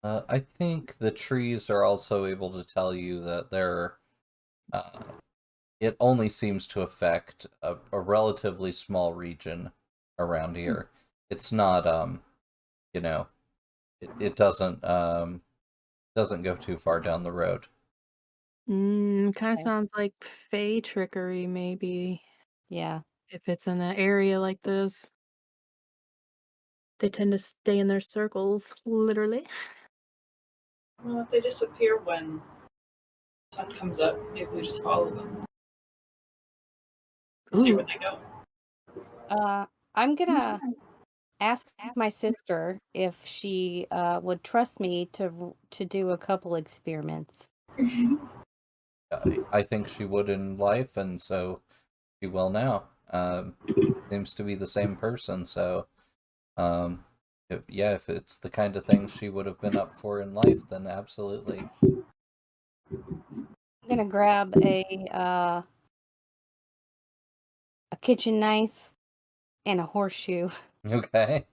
I think the trees are also able to tell you that it only seems to affect a relatively small region around here. It's not, you know, it doesn't go too far down the road. Kind of Okay. sounds like fey trickery, maybe. Yeah. If it's in an area like this, they tend to stay in their circles, literally. Well, if they disappear when the sun comes up, maybe we just follow them. See where Ooh. they go. I'm gonna ask my sister if she would trust me to do a couple experiments. I think she would in life, and so she will now. Seems to be the same person, so if it's the kind of thing she would have been up for in life, then absolutely. I'm gonna grab a kitchen knife and a horseshoe. Okay.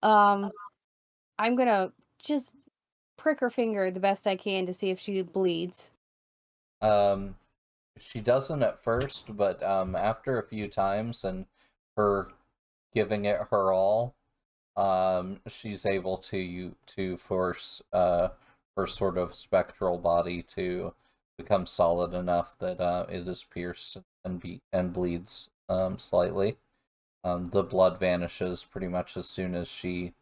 I'm gonna just prick her finger the best I can to see if she bleeds. She doesn't at first, but after a few times and her giving it her all, she's able to force her sort of spectral body to become solid enough that it is pierced and bleeds slightly. The blood vanishes pretty much as soon as she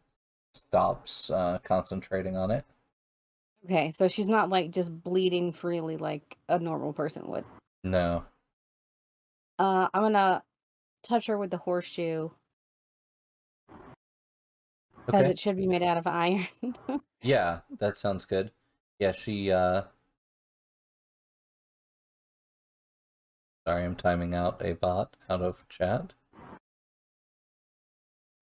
stops concentrating on it. Okay, so she's not like just bleeding freely like a normal person would. No. I'm gonna touch her with the horseshoe because Okay. it should be made out of iron. Yeah, that sounds good. Yeah, she sorry, I'm timing out a bot out of chat.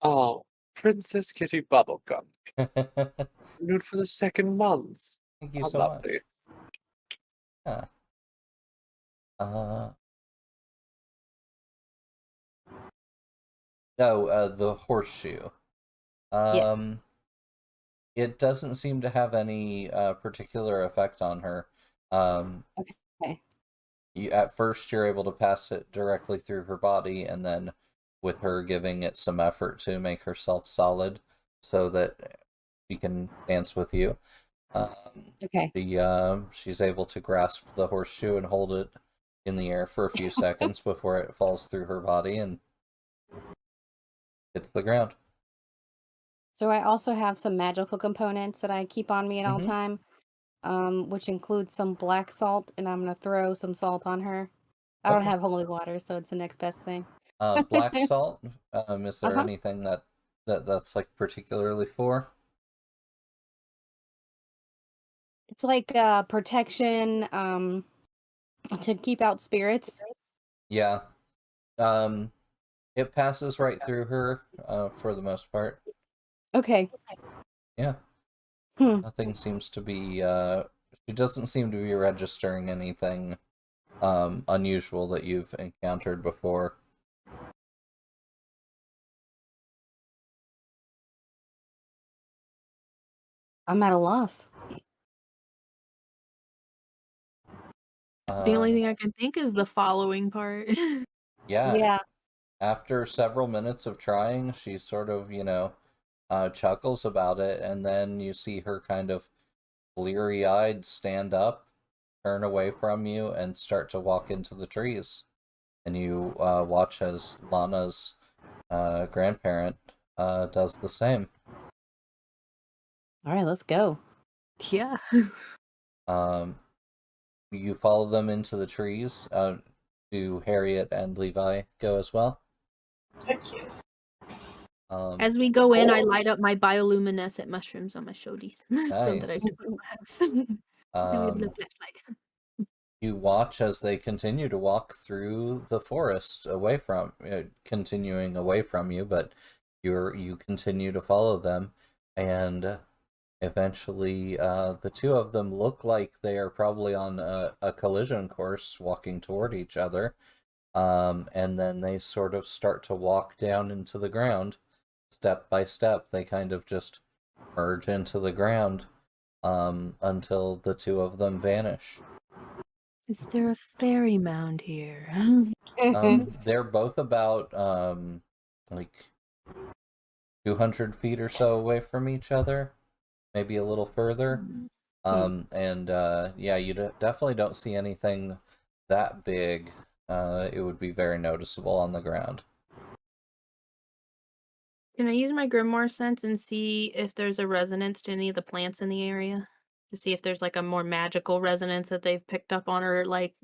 Oh, Princess Kitty Bubblegum. Thank Renewed for the second month. you How so lovely. much. Yeah. Uh the horseshoe. Yeah. It doesn't seem to have any particular effect on her. Um, Okay. at first, you're able to pass it directly through her body, and then with her giving it some effort to make herself solid so that she can dance with you, Okay. she's able to grasp the horseshoe and hold it in the air for a few seconds before it falls through her body and hits the ground. So I also have some magical components that I keep on me at all Mm-hmm. time, which includes some black salt, and I'm gonna throw some salt on her. I don't Okay. have holy water, so it's the next best thing. Black salt. Is there Uh-huh. anything that's like particularly for? It's like protection, to keep out spirits. Yeah. Um, it passes right through her, for the most part. Okay. Yeah. Hmm. Nothing seems to be, she doesn't seem to be registering anything, unusual that you've encountered before. I'm at a loss. The only Um, thing I can think is the following part. yeah. Yeah. After several minutes of trying, she sort of, chuckles about it, and then you see her kind of bleary-eyed stand up, turn away from you, and start to walk into the trees. And you watch as Lana's grandparent does the same. All right, let's go. Yeah. Um, you follow them into the trees. Do Harriet and Levi go as well? Heck yes. As we go in, I light up my bioluminescent mushrooms on my shoulders from that I Nice. took from my house. And we have a little Um, flashlight. you watch as they continue to walk through the forest away from, continuing away from you, but you continue to follow them, and eventually the two of them look like they are probably on a collision course, walking toward each other, and then they sort of start to walk down into the ground, step by step. They kind of just merge into the ground until the two of them vanish. Is there a fairy mound here? They're both about like 200 feet or so away from each other, maybe a little further. Yeah, you definitely don't see anything that big. It would be very noticeable on the ground. Can I use my Grimoire sense and see if there's a resonance to any of the plants in the area? To see if there's like a more magical resonance that they've picked up on or like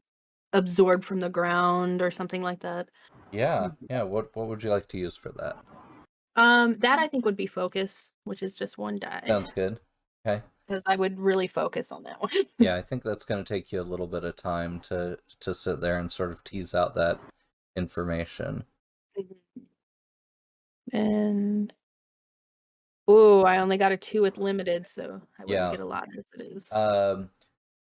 absorbed from the ground or something like that. Yeah. What would you like to use for that? That I think would be focus, which is just one die. Sounds good. Okay. Because I would really focus on that one. Yeah, I think that's going to take you a little bit of time to sit there and sort of tease out that information. And oh, I only got a 2 with limited, so I wouldn't Yeah. get a lot as it is.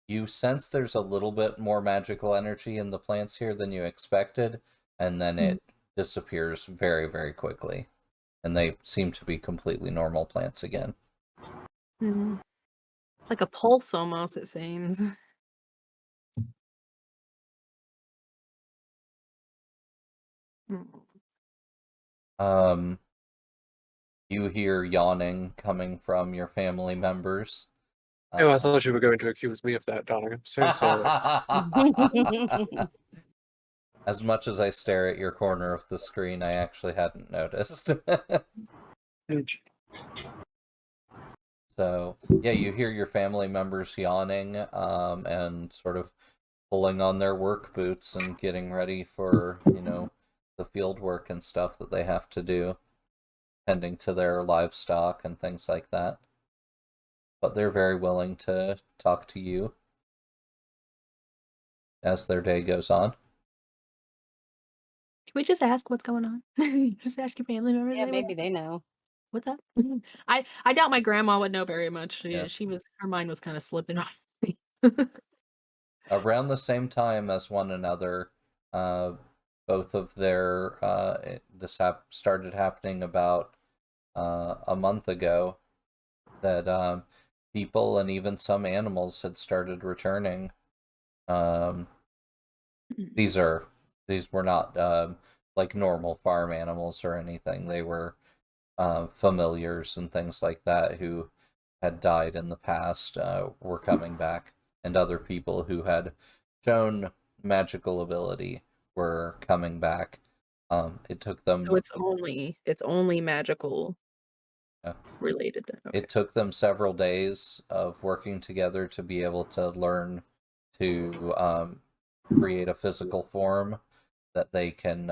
You sense there's a little bit more magical energy in the plants here than you expected, and then it disappears very, very quickly. And they seem to be completely normal plants again. It's like a pulse almost, it seems. You hear yawning coming from your family members. Oh, I thought you were going to accuse me of that, darling. I'm so sorry. As much as I stare at your corner of the screen, I actually hadn't noticed. So, yeah, you hear your family members yawning and sort of pulling on their work boots and getting ready for, the field work and stuff that they have to do, tending to their livestock and things like that. But they're very willing to talk to you as their day goes on. Can we just ask what's going on? Just ask your family members. Yeah, maybe they know. What's up? I doubt my grandma would know very much. Yeah. Her mind was kind of slipping off. Around the same time as one another, both of their started happening about a month ago, that people and even some animals had started returning. These were not like normal farm animals or anything. They were familiars and things like that who had died in the past were coming back, and other people who had shown magical ability were coming back. It took them. So it's only magical related then. Okay. It took them several days of working together to be able to learn to create a physical form that they can,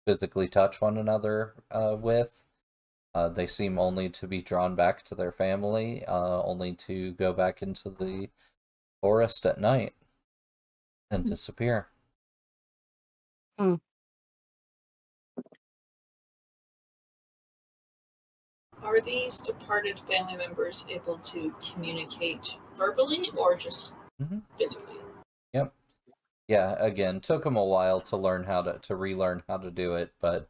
physically touch one another with. They seem only to be drawn back to their family, only to go back into the forest at night and disappear. Are these departed family members able to communicate verbally or just physically? Yep. Yeah, again, took them a while to learn to relearn how to do it, but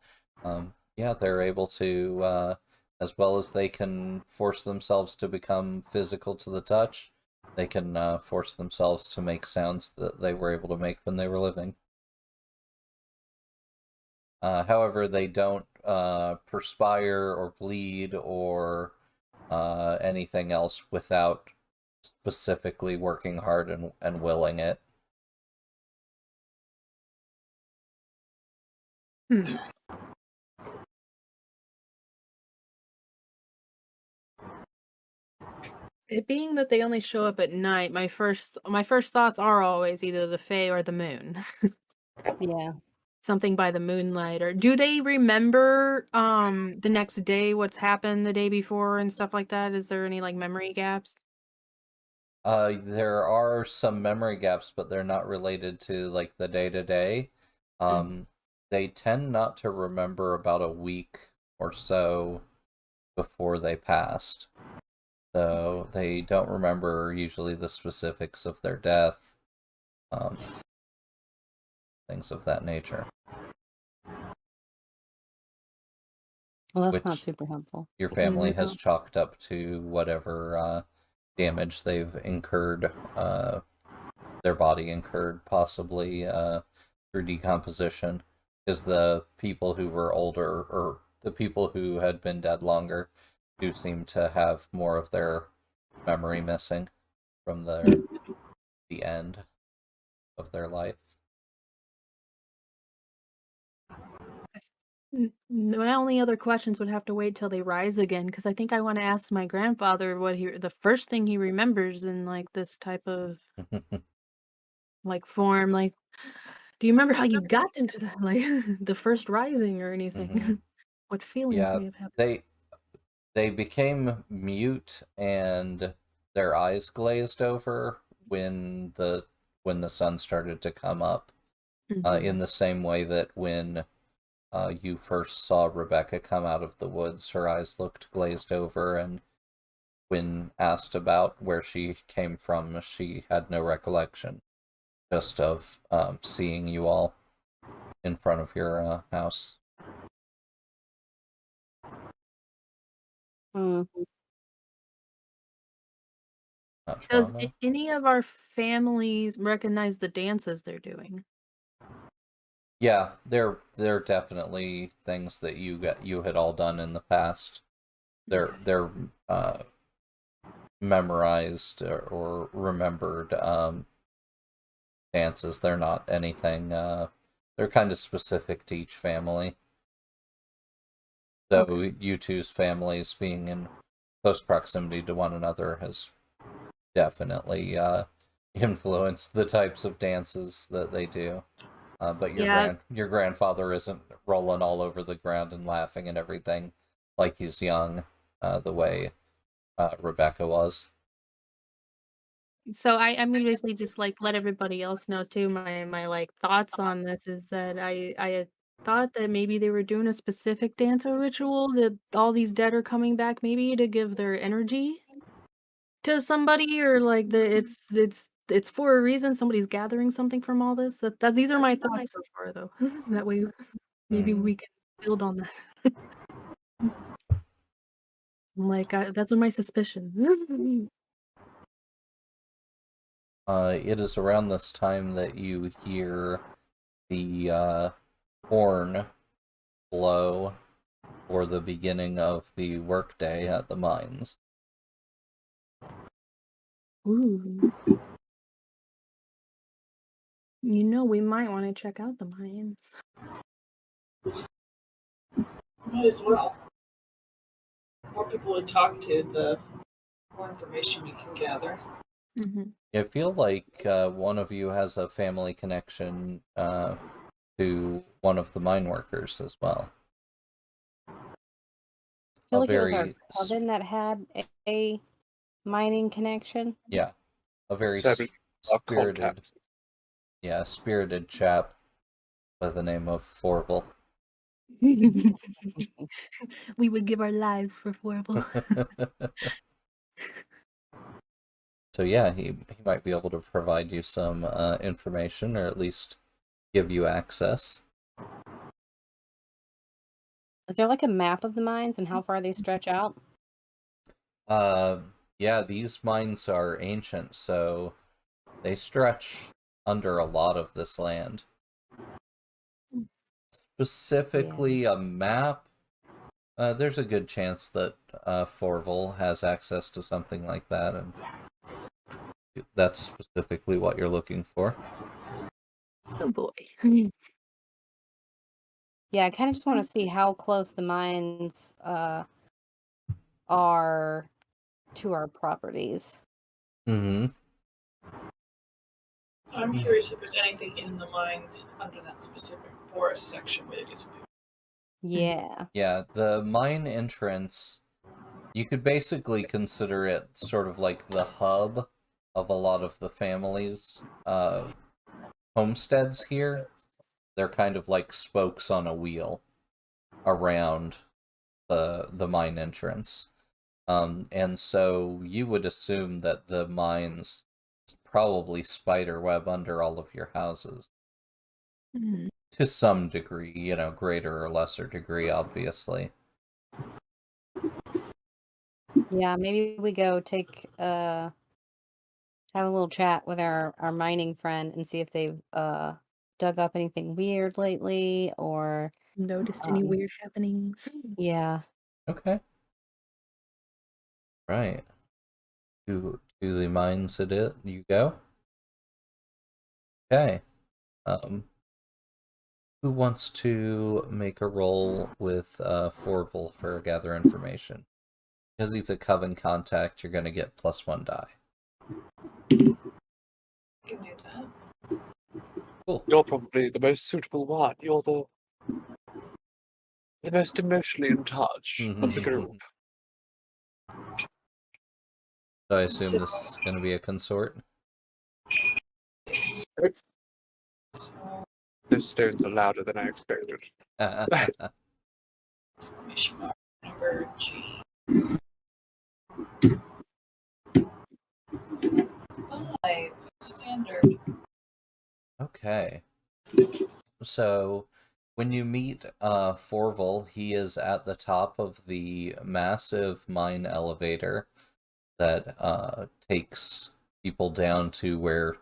yeah, they're able to, as well as they can force themselves to become physical to the touch, they can force themselves to make sounds that they were able to make when they were living. However, they don't perspire or bleed or anything else without specifically working hard and willing it. It being that they only show up at night, my first thoughts are always either the Fae or the moon. Yeah. Something by the moonlight. Or do they remember the next day what's happened the day before and stuff like that? Is there any like memory gaps? There are some memory gaps, but they're not related to like the day-to-day. They tend not to remember about a week or so before they passed. So they don't remember usually the specifics of their death, things of that nature. Well, that's not which super helpful. your family No. has chalked up to whatever damage they've incurred, their body incurred, possibly through decomposition. Because the people who were older, or the people who had been dead longer, do seem to have more of their memory missing from the end of their life. My only other questions would have to wait till they rise again, because I think I want to ask my grandfather what the first thing he remembers in like this type of like form. Like, do you remember how you got into the like the first rising or anything? Mhm. What feelings Yeah, may have happened? they became mute and their eyes glazed over when the sun started to come up. In the same way that when you first saw Rebecca come out of the woods, her eyes looked glazed over, and when asked about where she came from, she had no recollection, just of seeing you all in front of your house. Mm. Not Does trauma. any of our families recognize the dances they're doing? Yeah, they're definitely things that you had all done in the past. They're memorized or remembered dances. They're not anything. They're kind of specific to each family. Though Okay. you two's families being in close proximity to one another has definitely influenced the types of dances that they do. But Yeah, your grandfather isn't rolling all over the ground and laughing and everything like he's young, the way Rebecca was. so I'm gonna basically just like let everybody else know too. My like thoughts on this is that I had thought that maybe they were doing a specific dance or ritual that all these dead are coming back, maybe to give their energy to somebody, or like it's for a reason. Somebody's gathering something from all this. That these are my thoughts so far, though. So that way, maybe Hmm. we can build on that. Like that's what my suspicion. It is around this time that you hear the horn blow for the beginning of the workday at the mines. Ooh. We might want to check out the Mayans. Might as well. The more people we talk to, the more information we can gather. Mm-hmm. I feel like one of you has a family connection to one of the mine workers as well. I feel A like it was our very, Coven that had a mining connection. yeah, a very Seven spirited, contacts. spirited chap by the name of Forval. We would give our lives for Horrible. So yeah, he might be able to provide you some information, or at least give you access. Is there like a map of the mines and how far they stretch out? Yeah, these mines are ancient, so they stretch under a lot of this land. Specifically, a map. There's a good chance that Forval has access to something like that, and that's specifically what you're looking for. Oh boy. Yeah, I kind of just want to see how close the mines are to our properties. Mm-hmm. I'm curious if there's anything in the mines under that specific forest section where they disappear. Yeah. Yeah, the mine entrance, you could basically consider it sort of like the hub of a lot of the families' homesteads here. They're kind of like spokes on a wheel around the mine entrance. And so you would assume that the mines probably spider web under all of your houses. Mhm. To some degree, greater or lesser degree, obviously. Yeah, maybe we go have a little chat with our mining friend and see if they've dug up anything weird lately or Noticed any weird happenings? yeah. Okay. Right. To the mines you go. Okay. Who wants to make a roll with Forval for gather information? Because he's a Coven contact, you're gonna get +1 die. Can do that. Cool. You're probably the most suitable one. You're the most emotionally in touch of the group. So I assume this is gonna be a consort. So, Those stones are louder than I expected. exclamation mark number G. 5 standard. Okay. So when you meet Forval, he is at the top of the massive mine elevator that takes people down to where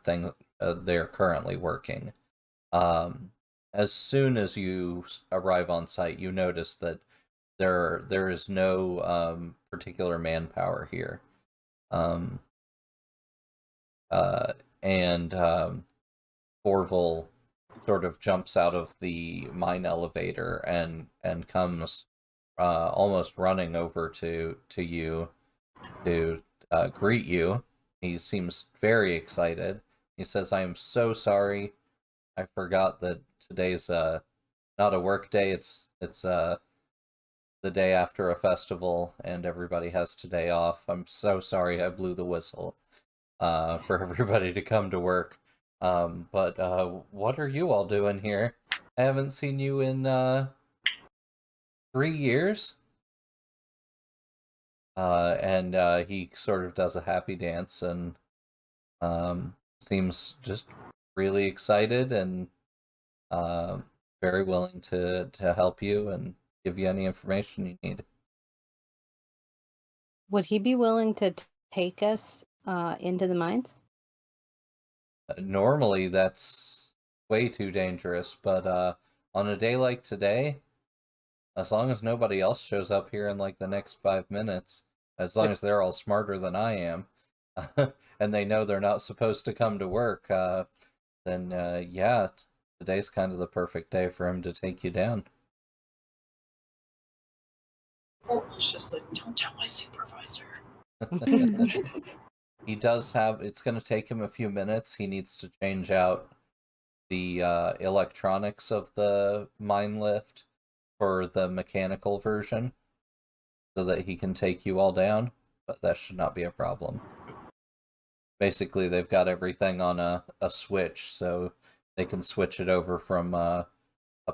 they're currently working. As soon as you arrive on site, you notice that there is no particular manpower here. And Orville sort of jumps out of the mine elevator and comes almost running over to you to greet you. He seems very excited. He says, "I am so sorry. I forgot that today's not a work day. It's the day after a festival, and everybody has today off. I'm so sorry I blew the whistle for everybody to come to work. But what are you all doing here? I haven't seen you in 3 years." And he sort of does a happy dance and seems just really excited and very willing to help you and give you any information you need. Would he be willing to take us into the mines? Normally, that's way too dangerous, but on a day like today, as long as nobody else shows up here in like the next 5 minutes, as long as they're all smarter than I am, and they know they're not supposed to come to work, then yeah, today's kind of the perfect day for him to take you down. Oracle's just like, don't tell my supervisor. He does have, it's going to take him a few minutes. He needs to change out the electronics of the mine lift for the mechanical version so that he can take you all down, but that should not be a problem. Basically, they've got everything on a switch, so they can switch it over from a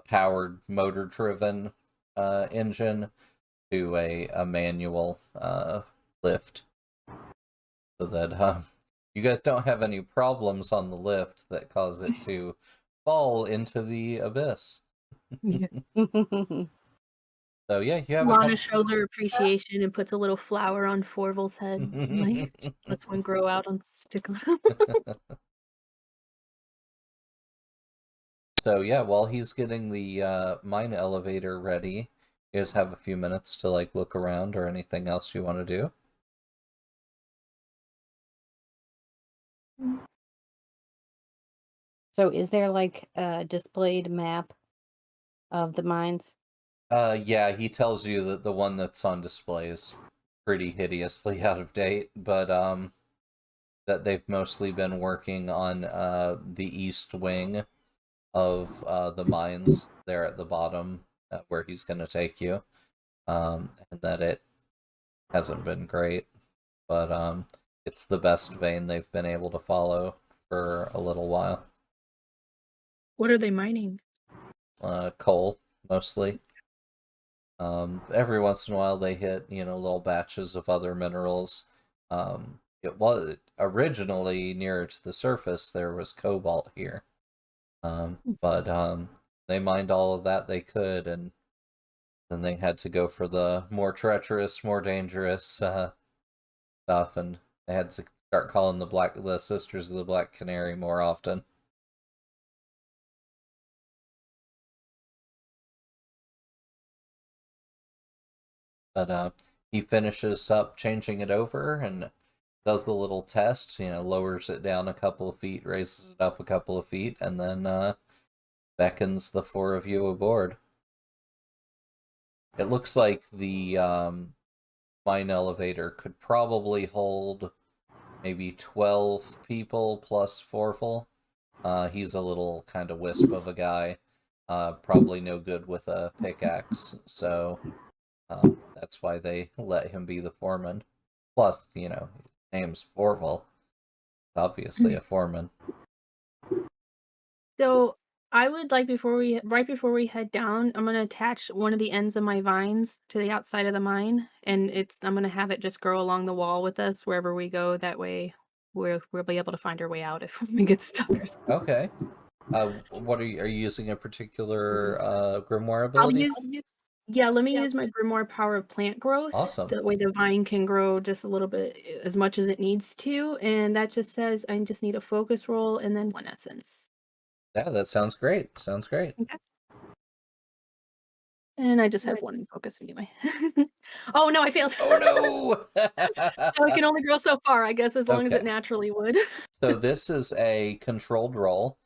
powered motor-driven engine to a manual lift, so that you guys don't have any problems on the lift that cause it to fall into the abyss. So yeah, you have Lana shows her appreciation and puts a little flower on Forval's head. Like, lets one grow out and stick on him. So yeah, while he's getting the mine elevator ready, you guys have a few minutes to like look around or anything else you want to do. So is there like a displayed map of the mines? Yeah, he tells you that the one that's on display is pretty hideously out of date, but that they've mostly been working on the east wing of the mines there at the bottom where he's going to take you, and that it hasn't been great, but it's the best vein they've been able to follow for a little while. What are they mining? Coal, mostly. Every once in a while they hit, little batches of other minerals. It was originally nearer to the surface, there was cobalt here. But they mined all of that they could, and then they had to go for the more treacherous, more dangerous stuff, and they had to start calling the Sisters of the Black Canary more often. But he finishes up changing it over and does the little test, lowers it down a couple of feet, raises it up a couple of feet, and then beckons the four of you aboard. It looks like the mine elevator could probably hold maybe 12 people plus Forful. He's a little kind of wisp of a guy. Probably no good with a pickaxe, so that's why they let him be the foreman. Plus, his name's Forful. Obviously a foreman. So I would like right before we head down, I'm gonna attach one of the ends of my vines to the outside of the mine, and I'm gonna have it just grow along the wall with us wherever we go. That way, we'll be able to find our way out if we get stuck or something. Okay. What are you using a particular grimoire I'll ability? let me use my grimoire power of plant growth. Awesome. That way the vine can grow just a little bit as much as it needs to, and that just says I just need a focus roll and then 1 essence. Yeah, that sounds great. Sounds great. Okay. And I just have 1 focus anyway. Oh no, I failed. Oh no! So it can only grow so far, I guess, as long as it Okay. naturally would. So this is a controlled roll,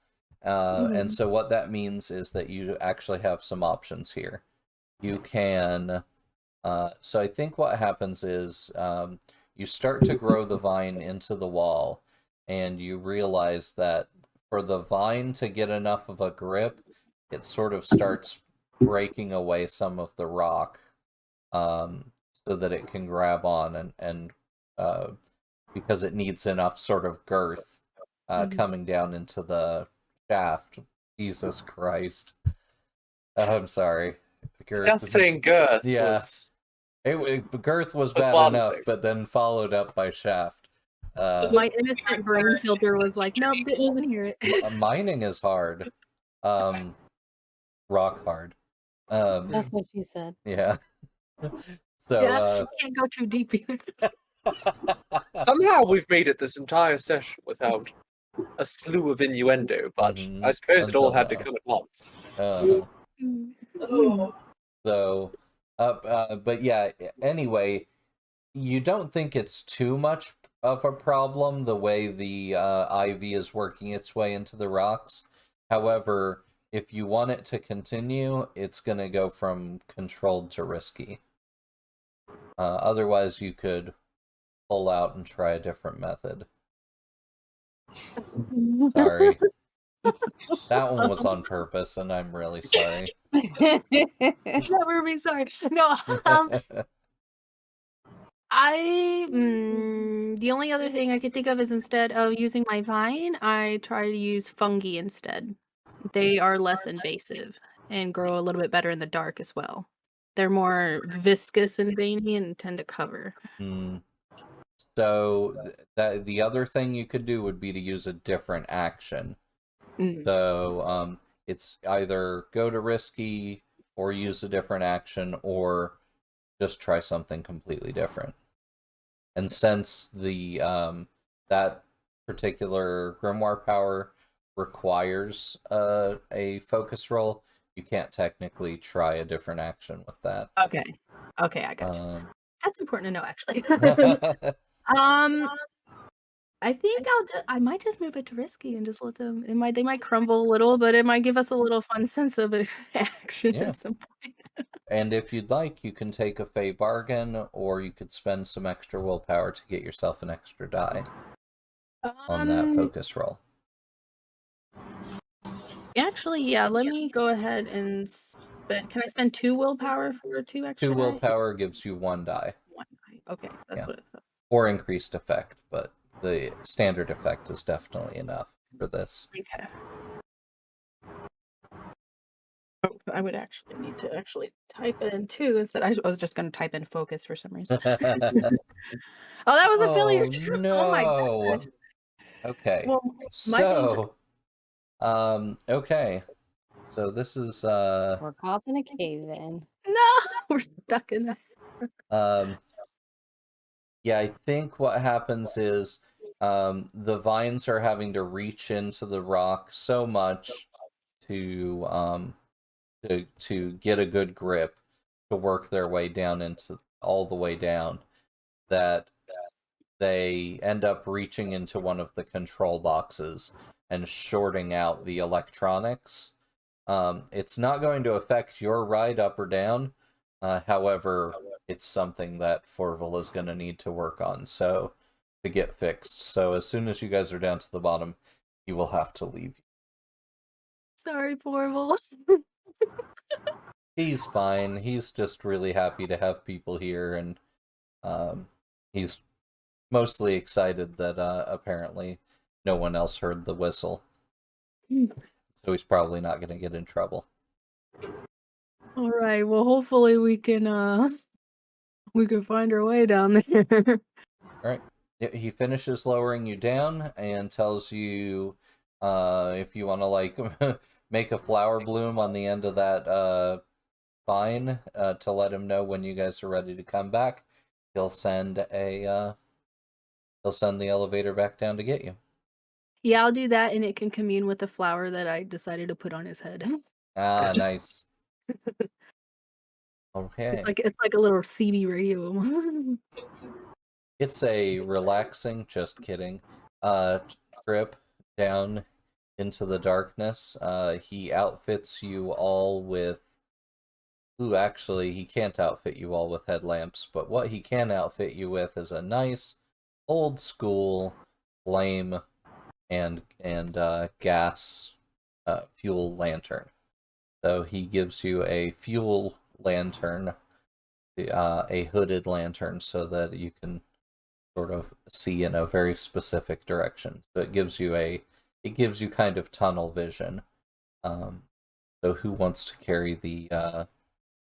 and so what that means is that you actually have some options here. You can, so I think what happens is you start to grow the vine into the wall, and you realize that for the vine to get enough of a grip, it sort of starts breaking away some of the rock, so that it can grab on, and because it needs enough sort of girth coming down into the shaft. Jesus Christ. I'm sorry. Girth. Just saying girth Yeah. was... Girth was was bad one enough, thing. but then followed up by shaft. My innocent brain filter was like, nope, didn't even hear it. Mining is hard. Rock hard. That's what she said. Yeah. So, Yeah, can't go too deep either. Somehow we've made it this entire session without a slew of innuendo, but I suppose it all had to Until come at once. Oh, So, but yeah, anyway, you don't think it's too much of a problem the way the ivy is working its way into the rocks. However, if you want it to continue, it's going to go from controlled to risky. Otherwise, you could pull out and try a different method. Sorry. That one was on purpose, and I'm really sorry. Never be sorry. No, the only other thing I could think of is instead of using my vine, I try to use fungi instead. They are less invasive and grow a little bit better in the dark as well. They're more viscous and veiny and tend to cover. So the other thing you could do would be to use a different action. So it's either go to risky or use a different action, or just try something completely different. And since the that particular grimoire power requires a focus roll, you can't technically try a different action with that. Okay, I got you. That's important to know, actually. I think I might just move it to risky and just let them. They might crumble a little, but it might give us a little fun sense of action at some point. And if you'd like, you can take a Fey bargain, or you could spend some extra willpower to get yourself an extra die on that focus roll. Actually, yeah. Let me go ahead and spend. Can I spend 2 willpower for 2 extra? 2 willpower gives you 1 die. 1 die. Okay, that's what it felt. Or increased effect, but the standard effect is definitely enough for this. Okay. Oh, I would actually need to type it in too instead. I was just going to type in focus for some reason. Oh, that was a failure too. No. Oh my gosh. Okay. Well, so, okay. So this is We're caught in a cave in. No, we're stuck in that. Yeah, I think what happens is the vines are having to reach into the rock so much to to get a good grip to work their way down into all the way down that they end up reaching into one of the control boxes and shorting out the electronics. It's not going to affect your ride up or down. However, it's something that Forval is going to need to work on to get fixed. So as soon as you guys are down to the bottom, he will have to leave. Sorry, Forval. He's fine. He's just really happy to have people here, and he's mostly excited that apparently no one else heard the whistle. So he's probably not going to get in trouble. All right. Well, hopefully we can find our way down there. All right. He finishes lowering you down and tells you if you want to like make a flower bloom on the end of that vine to let him know when you guys are ready to come back. He'll send the elevator back down to get you. Yeah, I'll do that, and it can commune with the flower that I decided to put on his head. Ah, nice. Okay. It's like a little CB radio almost. It's a relaxing, just kidding, trip down into the darkness. He outfits you all with... Ooh, actually, he can't outfit you all with headlamps, but what he can outfit you with is a nice, old-school flame and gas fuel lantern. So he gives you a fuel lantern, a hooded lantern, so that you can sort of see in a very specific direction. So it gives you kind of tunnel vision. So who wants to carry the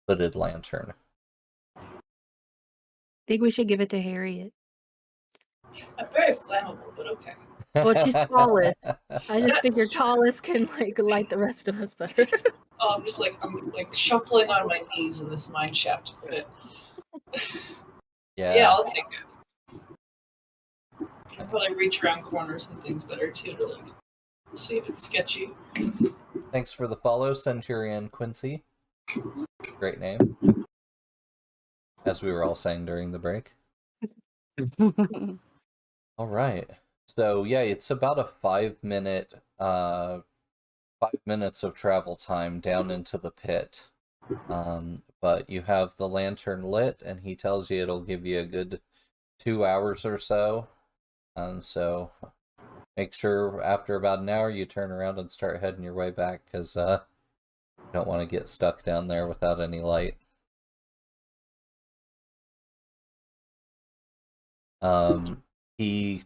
hooded lantern? I think we should give it to Harriet. I'm very flammable, but okay. Well, she's tallest. I just figure tallest can like light the rest of us better. Oh, I'm shuffling on my knees in this mine shaft to fit. Yeah. Yeah, I'll take it. I'll probably reach around corners and things better too to like see if it's sketchy. Thanks for the follow, Centurion Quincy. Great name. As we were all saying during the break. All right. So yeah, it's about a 5-minute 5 minutes of travel time down into the pit. But you have the lantern lit, and he tells you it'll give you a good 2 hours or so. So make sure after about an hour you turn around and start heading your way back, because you don't want to get stuck down there without any light. He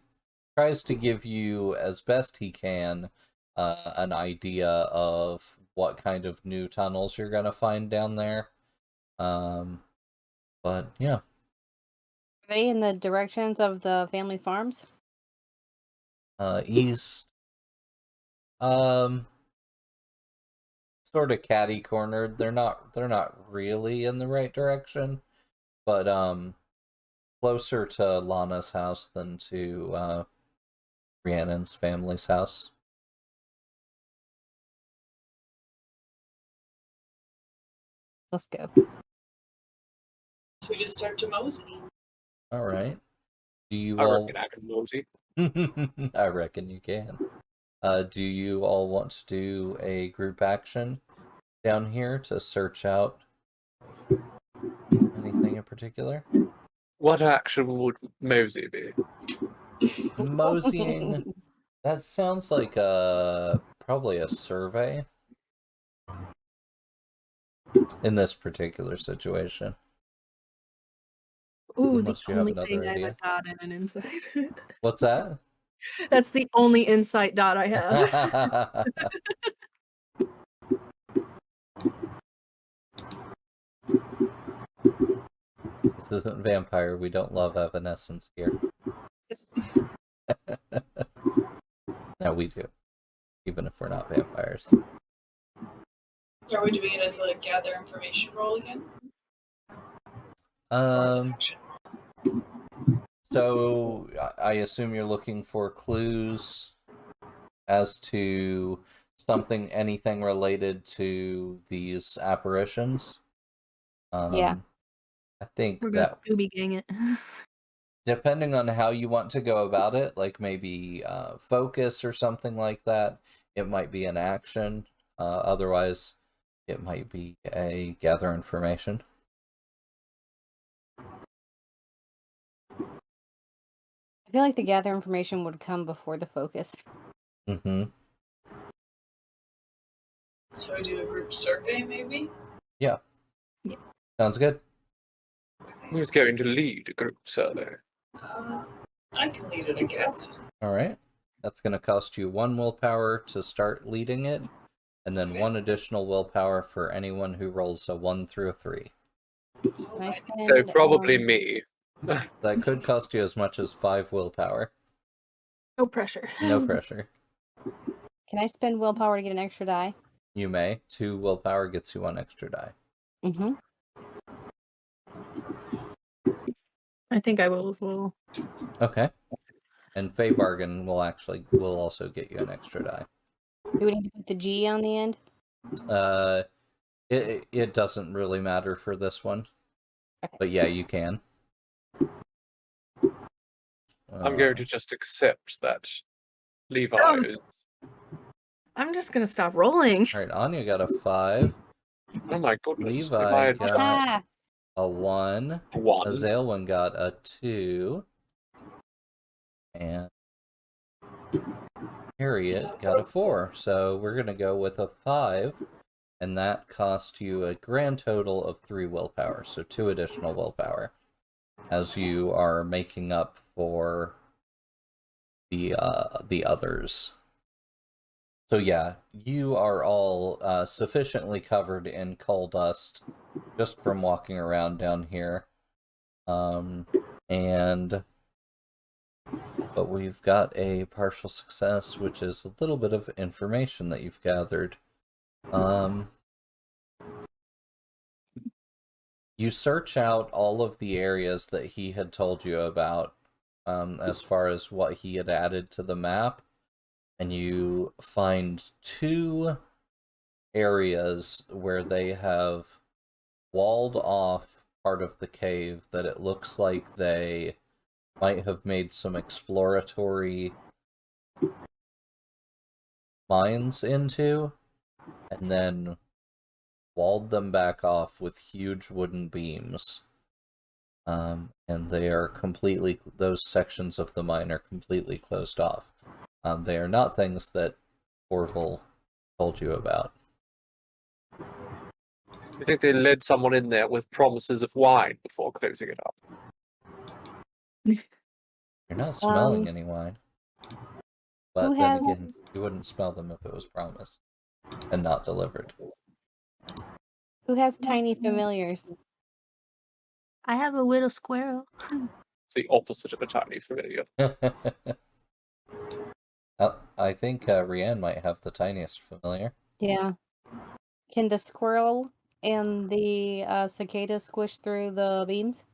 tries to give you, as best he can, an idea of what kind of new tunnels you're gonna find down there. But yeah. Are they in the directions of the family farms? East. Sort of catty cornered. They're not really in the right direction, but closer to Lana's house than to Rhiannon's family's house. Let's go. So we just start to mosey. All right. Do you I all? reckon I can mosey. I reckon you can. Do you all want to do a group action down here to search out anything in particular? What action would mosey be? Moseying. That sounds like probably a survey in this particular situation. Ooh, Unless the you have only another thing I idea. have a dot and an insight. What's that? That's the only insight dot I have. This isn't vampire. We don't love evanescence here. No, we do. Even if we're not vampires. Are we doing it as a gather information roll again? Or as an action? So I assume you're looking for clues as to anything related to these apparitions. Yeah. I think We're gonna that Scooby Gang it. depending on how you want to go about it, like maybe focus or something like that, it might be an action. Otherwise, it might be a gather information. I feel like the gather information would come before the focus. Mm-hmm. So I do a group survey, maybe? Yeah. Yeah. Sounds good. Who's going to lead a group survey? I can lead it, I guess. All right. That's going to cost you 1 willpower to start leading it, and then Okay. 1 additional willpower for anyone who rolls a 1 through a 3. I Alright. So spend, probably me. That could cost you as much as 5 willpower. No pressure. No pressure. Can I spend willpower to get an extra die? You may. 2 willpower gets you 1 extra die. Mm-hmm. I think I will as well. Okay. And Fey Bargain will also get you an extra die. Do we need to put the G on the end? It doesn't really matter for this one. Okay. But yeah, you can. I'm going to just accept that Levi is. I'm just gonna stop rolling. Alright, Anya got a 5. Oh my goodness. If Levi I had got- just Ah! A 1. one. Azalewin got a 2. And Harriet got a 4. So we're going to go with a 5. And that cost you a grand total of 3 willpower. So 2 additional willpower. As you are making up for the others. So yeah, you are all sufficiently covered in coal dust just from walking around down here. But we've got a partial success, which is a little bit of information that you've gathered. You search out all of the areas that he had told you about, as far as what he had added to the map, and you find 2 areas where they have walled off part of the cave that it looks like they might have made some exploratory mines into, and then walled them back off with huge wooden beams. And they are those sections of the mine are completely closed off. They are not things that Orville told you about. You think they led someone in there with promises of wine before closing it up? You're not smelling any wine. But who then has- again, you wouldn't smell them if it was promised and not delivered. Who has tiny familiars? I have a little squirrel. It's the opposite of a tiny familiar. I think Rianne might have the tiniest familiar. Yeah. Can the squirrel and the cicada squish through the beams?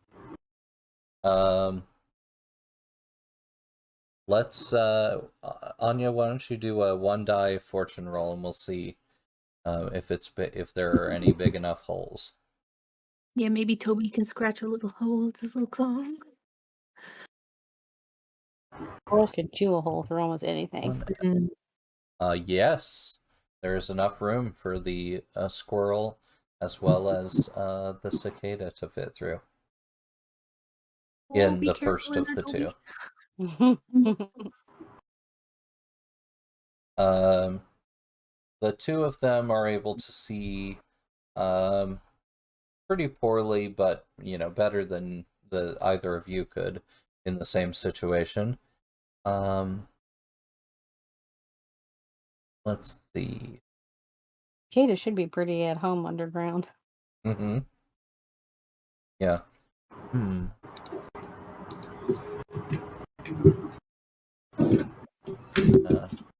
Let's Anya, why don't you do a 1 die fortune roll, and we'll see if there are any big enough holes. Yeah, maybe Toby can scratch a little hole with his little claws. Squirrels can chew a hole for almost anything. Yes, there's enough room for the squirrel as well as the cicada to fit through. In Be the careful first in of there, the Toby. 2. The 2 of them are able to see pretty poorly, but better than either of you could in the same situation. Let's see. Cicada should be pretty at home underground. Mm-hmm. Yeah.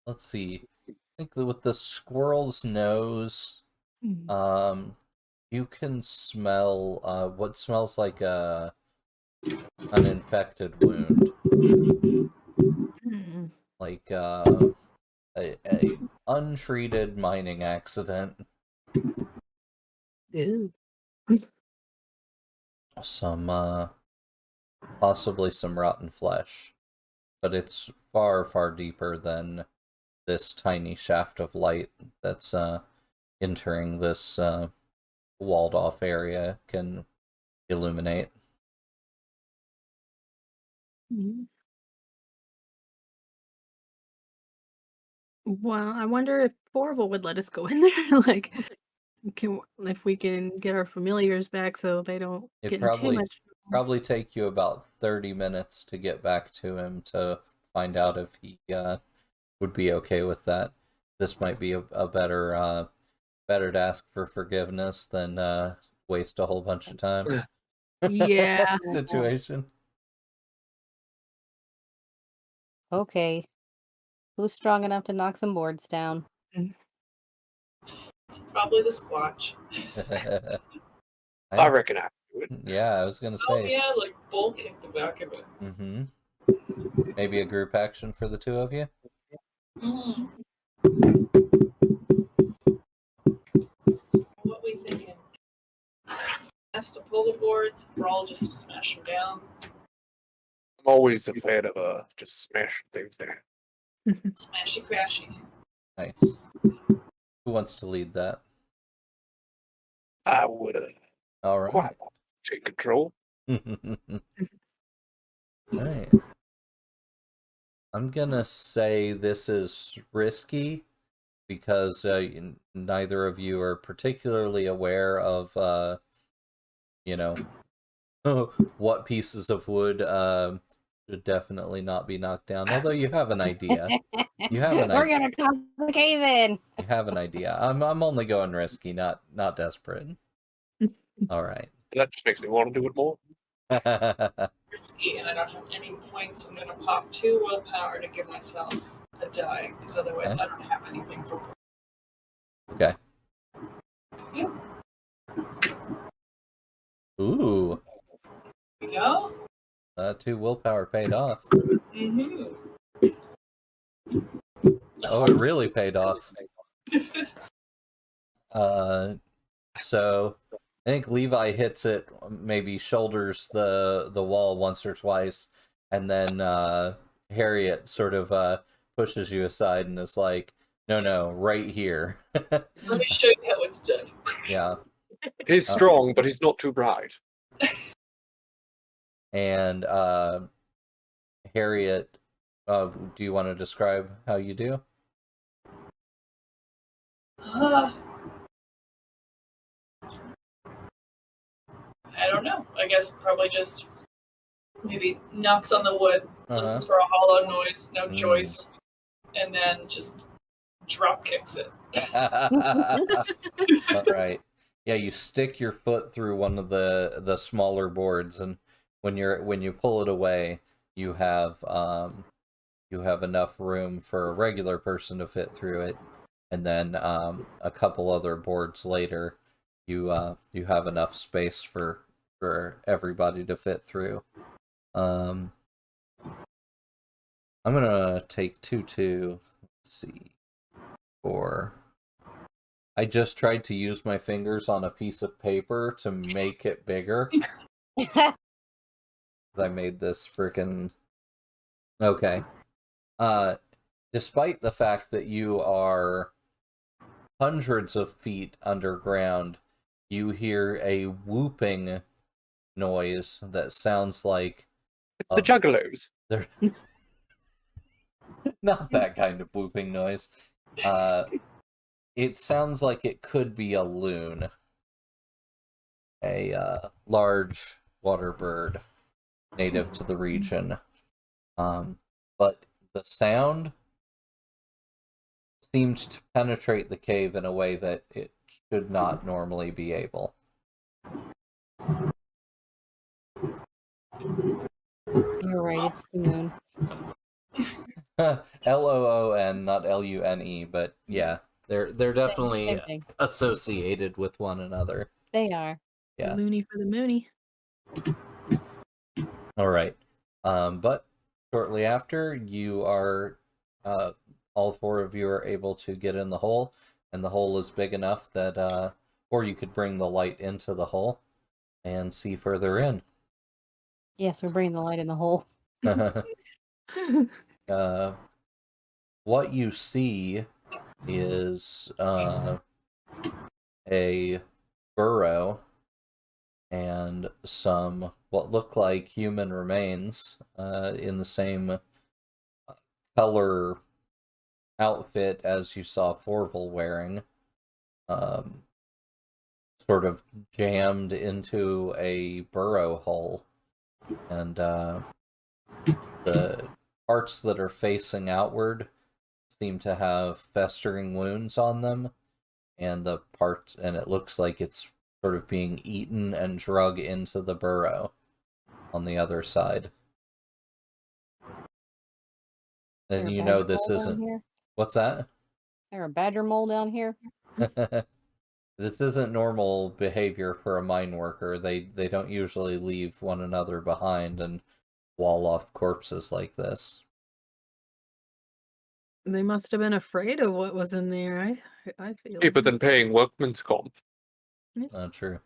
Let's see. I think that with the squirrel's nose, you can smell what smells like a an infected wound, Hmm. like a untreated mining accident. Ew. Some possibly some rotten flesh, but it's far, far deeper than this tiny shaft of light that's entering this walled off area can illuminate. Mhm. Well, I wonder if Orville would let us go in there. Like, if we can get our familiars back so they don't It'd get in too much trouble. probably take you about 30 minutes to get back to him to find out if he would be okay with that. This might be a better better to ask for forgiveness than waste a whole bunch of time Yeah. situation. Okay. Who's strong enough to knock some boards down? It's probably the Squatch. I reckon I can do it. Yeah, I was gonna Oh say. yeah, like bull kick the back of it. Mm-hmm. Maybe a group action for the two of you? Mm. What we thinking? Has to pull the boards, brawl just to smash them down. I'm always a fan of just smashing things down. Smashy crashy. Nice. Who wants to lead that? I would All right. quite want to take control. Alright. I'm gonna say this is risky because neither of you are particularly aware of, you know, what pieces of wood should definitely not be knocked down. Although you have an idea. You have an We're idea. gonna toss the cave in. You have an idea. I'm only going risky, not desperate. All right. That just makes me want to do it more. Risky, and I don't have any points. I'm gonna pop 2 willpower to give myself a die, because otherwise I don't have anything for. Okay. Yep. Ooh. We go. 2 willpower paid off. Mm-hmm. Oh, it really paid off. So I think Levi hits it, maybe shoulders the wall once or twice, and then Harriet sort of pushes you aside and is like, "No, right here." Let me show you how it's done. Yeah. He's strong, but he's not too bright. And Harriet, do you want to describe how you do? I don't know. I guess probably just maybe knocks on the wood, listens for a hollow noise, no choice, and then just drop kicks it. All right. Yeah, you stick your foot through one of the smaller boards, and when you pull it away, you have enough room for a regular person to fit through it, and then a couple other boards later, you have enough space for everybody to fit through. I'm gonna take 2-2. Let's see. 4. I just tried to use my fingers on a piece of paper to make it bigger. I made this freaking... Okay. Despite the fact that you are hundreds of feet underground, you hear a whooping noise that sounds like... It's the Juggalos. They're... Not that kind of whooping noise. It sounds like it could be a loon. A large water bird native to the region. But the sound seemed to penetrate the cave in a way that it should not normally be able. You're right, it's the moon. Loon, not Lune, but yeah, they're definitely Same thing. associated with one another. They are. Yeah. Loony for the moony. All right. But shortly after, you are, all four of you are able to get in the hole, and the hole is big enough that, or you could bring the light into the hole and see further in. Yes, we're bringing the light in the hole. What you see is a burrow and some what look like human remains in the same color outfit as you saw Forval wearing, um, sort of jammed into a burrow hole. And the parts that are facing outward seem to have festering wounds on them, and it looks like it's sort of being eaten and drug into the burrow on the other side. And you know this isn't. Here? What's that? Is there a badger mole down here? This isn't normal behavior for a mine worker. They don't usually leave one another behind and wall off corpses like this. They must have been afraid of what was in there. I feel. Cheaper than paying workman's comp. Not true.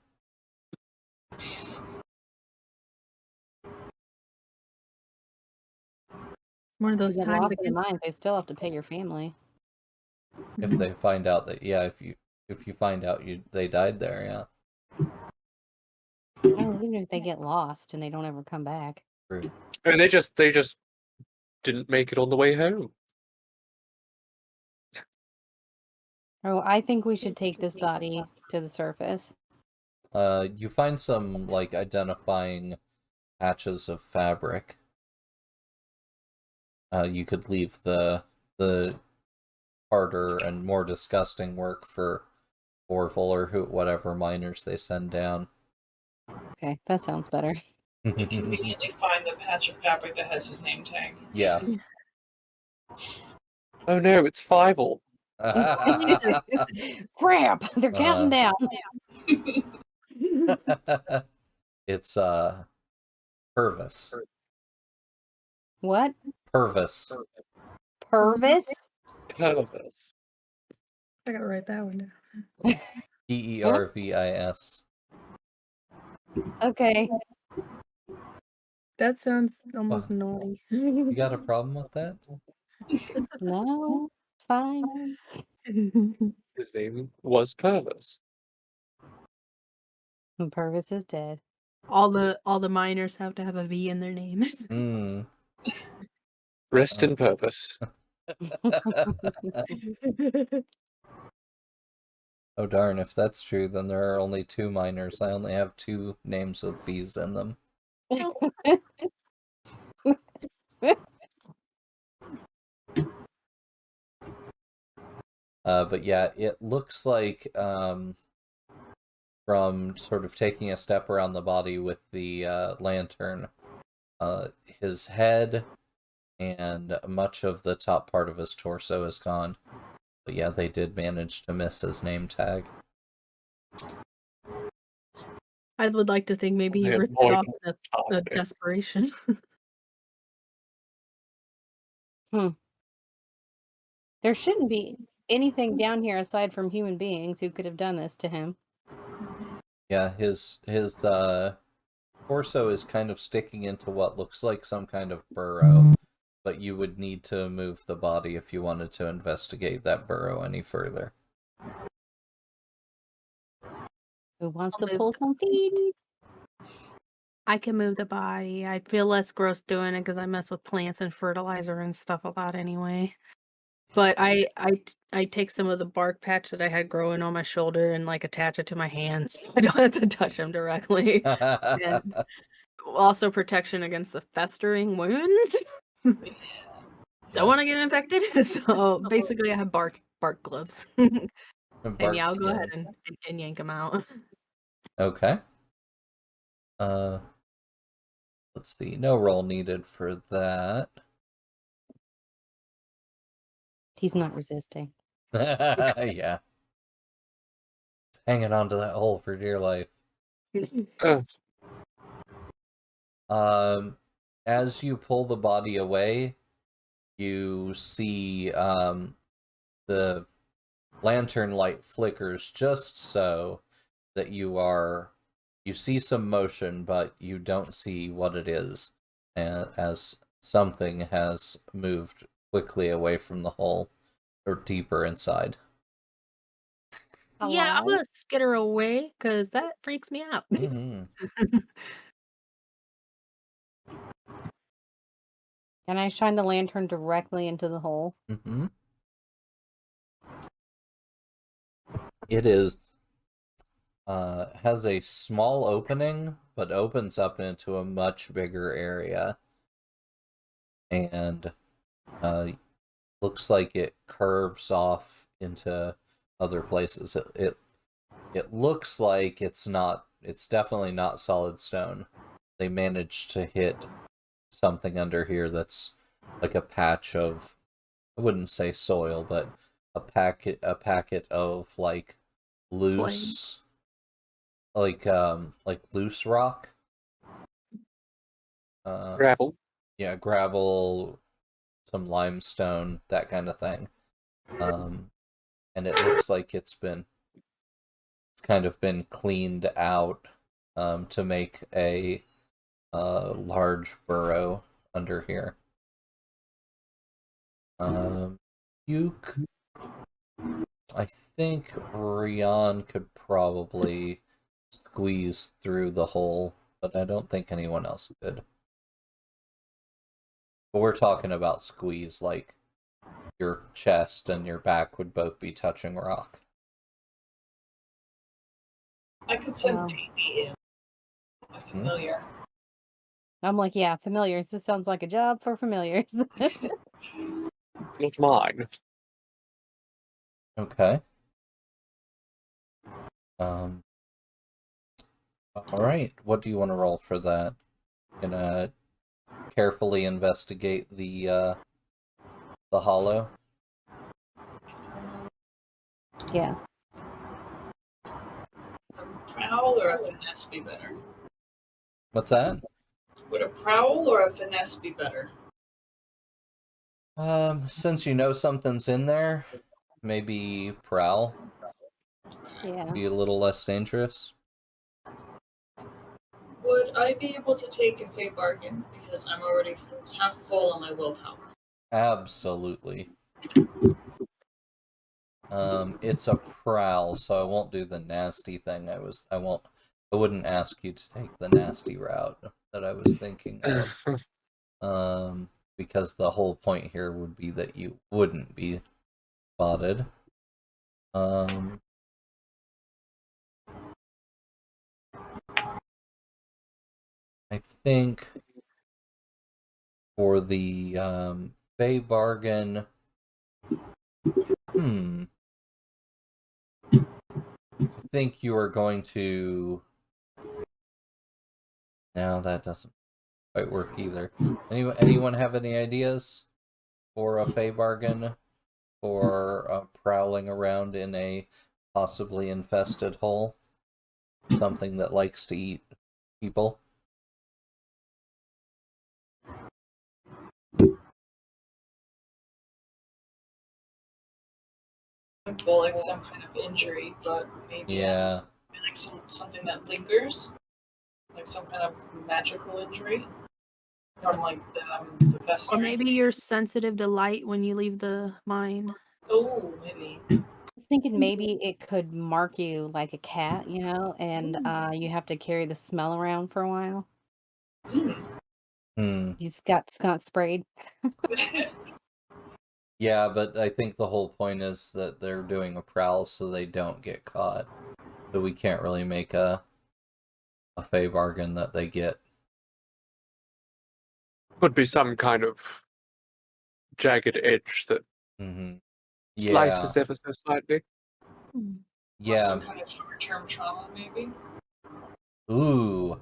One of those Those times lost in again. the mines, they still have to pay your family. If they find out that, yeah, if you find out they died there, yeah. Oh, even if they get lost and they don't ever come back. True. I mean, they just didn't make it on the way home. Oh, I think we should take this body to the surface. You find some like identifying patches of fabric. You could leave the harder and more disgusting work for Orville or whatever miners they send down. Okay, that sounds better. We conveniently find the patch of fabric that has his name tag. Yeah. Oh no, it's Fievel. Crap! They're counting down. It's Purvis. What? Purvis. Purvis? Purvis. I gotta write that one down. Pervis. Okay. That sounds almost naughty. You got a problem with that? No, it's fine. His name was Purvis. Purvis is dead. all the miners have to have a V in their name. Hmm. Rest in purpose. Oh darn, if that's true, then there are only 2 miners. I only have 2 names with V's in them. But yeah, it looks like from sort of taking a step around the body with the lantern, his head and much of the top part of his torso is gone. But yeah, they did manage to miss his name tag. I would like to think maybe he Yeah, ripped more it off than the topic. desperation. There shouldn't be anything down here aside from human beings who could have done this to him. Yeah, his torso is kind of sticking into what looks like some kind of burrow, but you would need to move the body if you wanted to investigate that burrow any further. Who wants to pull some feet? I can move the body. I feel less gross doing it because I mess with plants and fertilizer and stuff a lot anyway. But I take some of the bark patch that I had growing on my shoulder and like attach it to my hands. I don't have to touch them directly. And also protection against the festering wounds. Don't want to get infected. So basically I have bark gloves. And yeah, I'll go ahead and yank them out. Okay. Let's see. No roll needed for that. He's not resisting. Yeah. He's hanging on to that hole for dear life. As you pull the body away, you see the lantern light flickers just so that you see some motion, but you don't see what it is, as something has moved quickly away from the hole, or deeper inside. Yeah, I'm Alive? gonna skitter away because that freaks me out. Mm-hmm. Can I shine the lantern directly into the hole? Mm-hmm. It is has a small opening, but opens up into a much bigger area, and looks like it curves off into other places. It looks like it's definitely not solid stone. They managed to hit something under here that's like a patch of, I wouldn't say soil, but a packet of like loose like loose rock. Gravel. Yeah, gravel, some limestone, that kind of thing. And it looks like it's kind of been cleaned out to make a large burrow under here. I think Rion could probably squeeze through the hole, but I don't think anyone else could. But we're talking about squeeze, like your chest and your back would both be touching rock. I could send Wow. Davey in, a familiar. I'm like, yeah, familiars. This sounds like a job for familiars. Not mine. Okay. Alright, what do you want to roll for that? Gonna carefully investigate the hollow? Yeah. A prowl or a finesse be better? What's that? Would a prowl or a finesse be better? Since you know something's in there, maybe prowl. Yeah. Be a little less dangerous. Would I be able to take a fey bargain because I'm already half full on my willpower? Absolutely. It's a prowl, so I won't do the nasty thing. I wouldn't ask you to take the nasty route that I was thinking of. Because the whole point here would be that you wouldn't be spotted. I think for the Fey bargain, I think you are going to. No, that doesn't quite work either. Anyone have any ideas for a Fey bargain for prowling around in a possibly infested hole? Something that likes to eat people? Well, like some kind of injury, but maybe Yeah. like something that lingers, like some kind of magical injury from like the Or festering. maybe you're sensitive to light when you leave the mine. Oh, maybe. I was thinking maybe it could mark you like a cat, you know, and you have to carry the smell around for a while. He's got skunk sprayed. Yeah, but I think the whole point is that they're doing a prowl so they don't get caught. So we can't really make a Fey bargain that they get. Could be some kind of jagged edge that Yeah. slices ever so slightly. Or Yeah. some kind of short-term trauma, maybe. Ooh.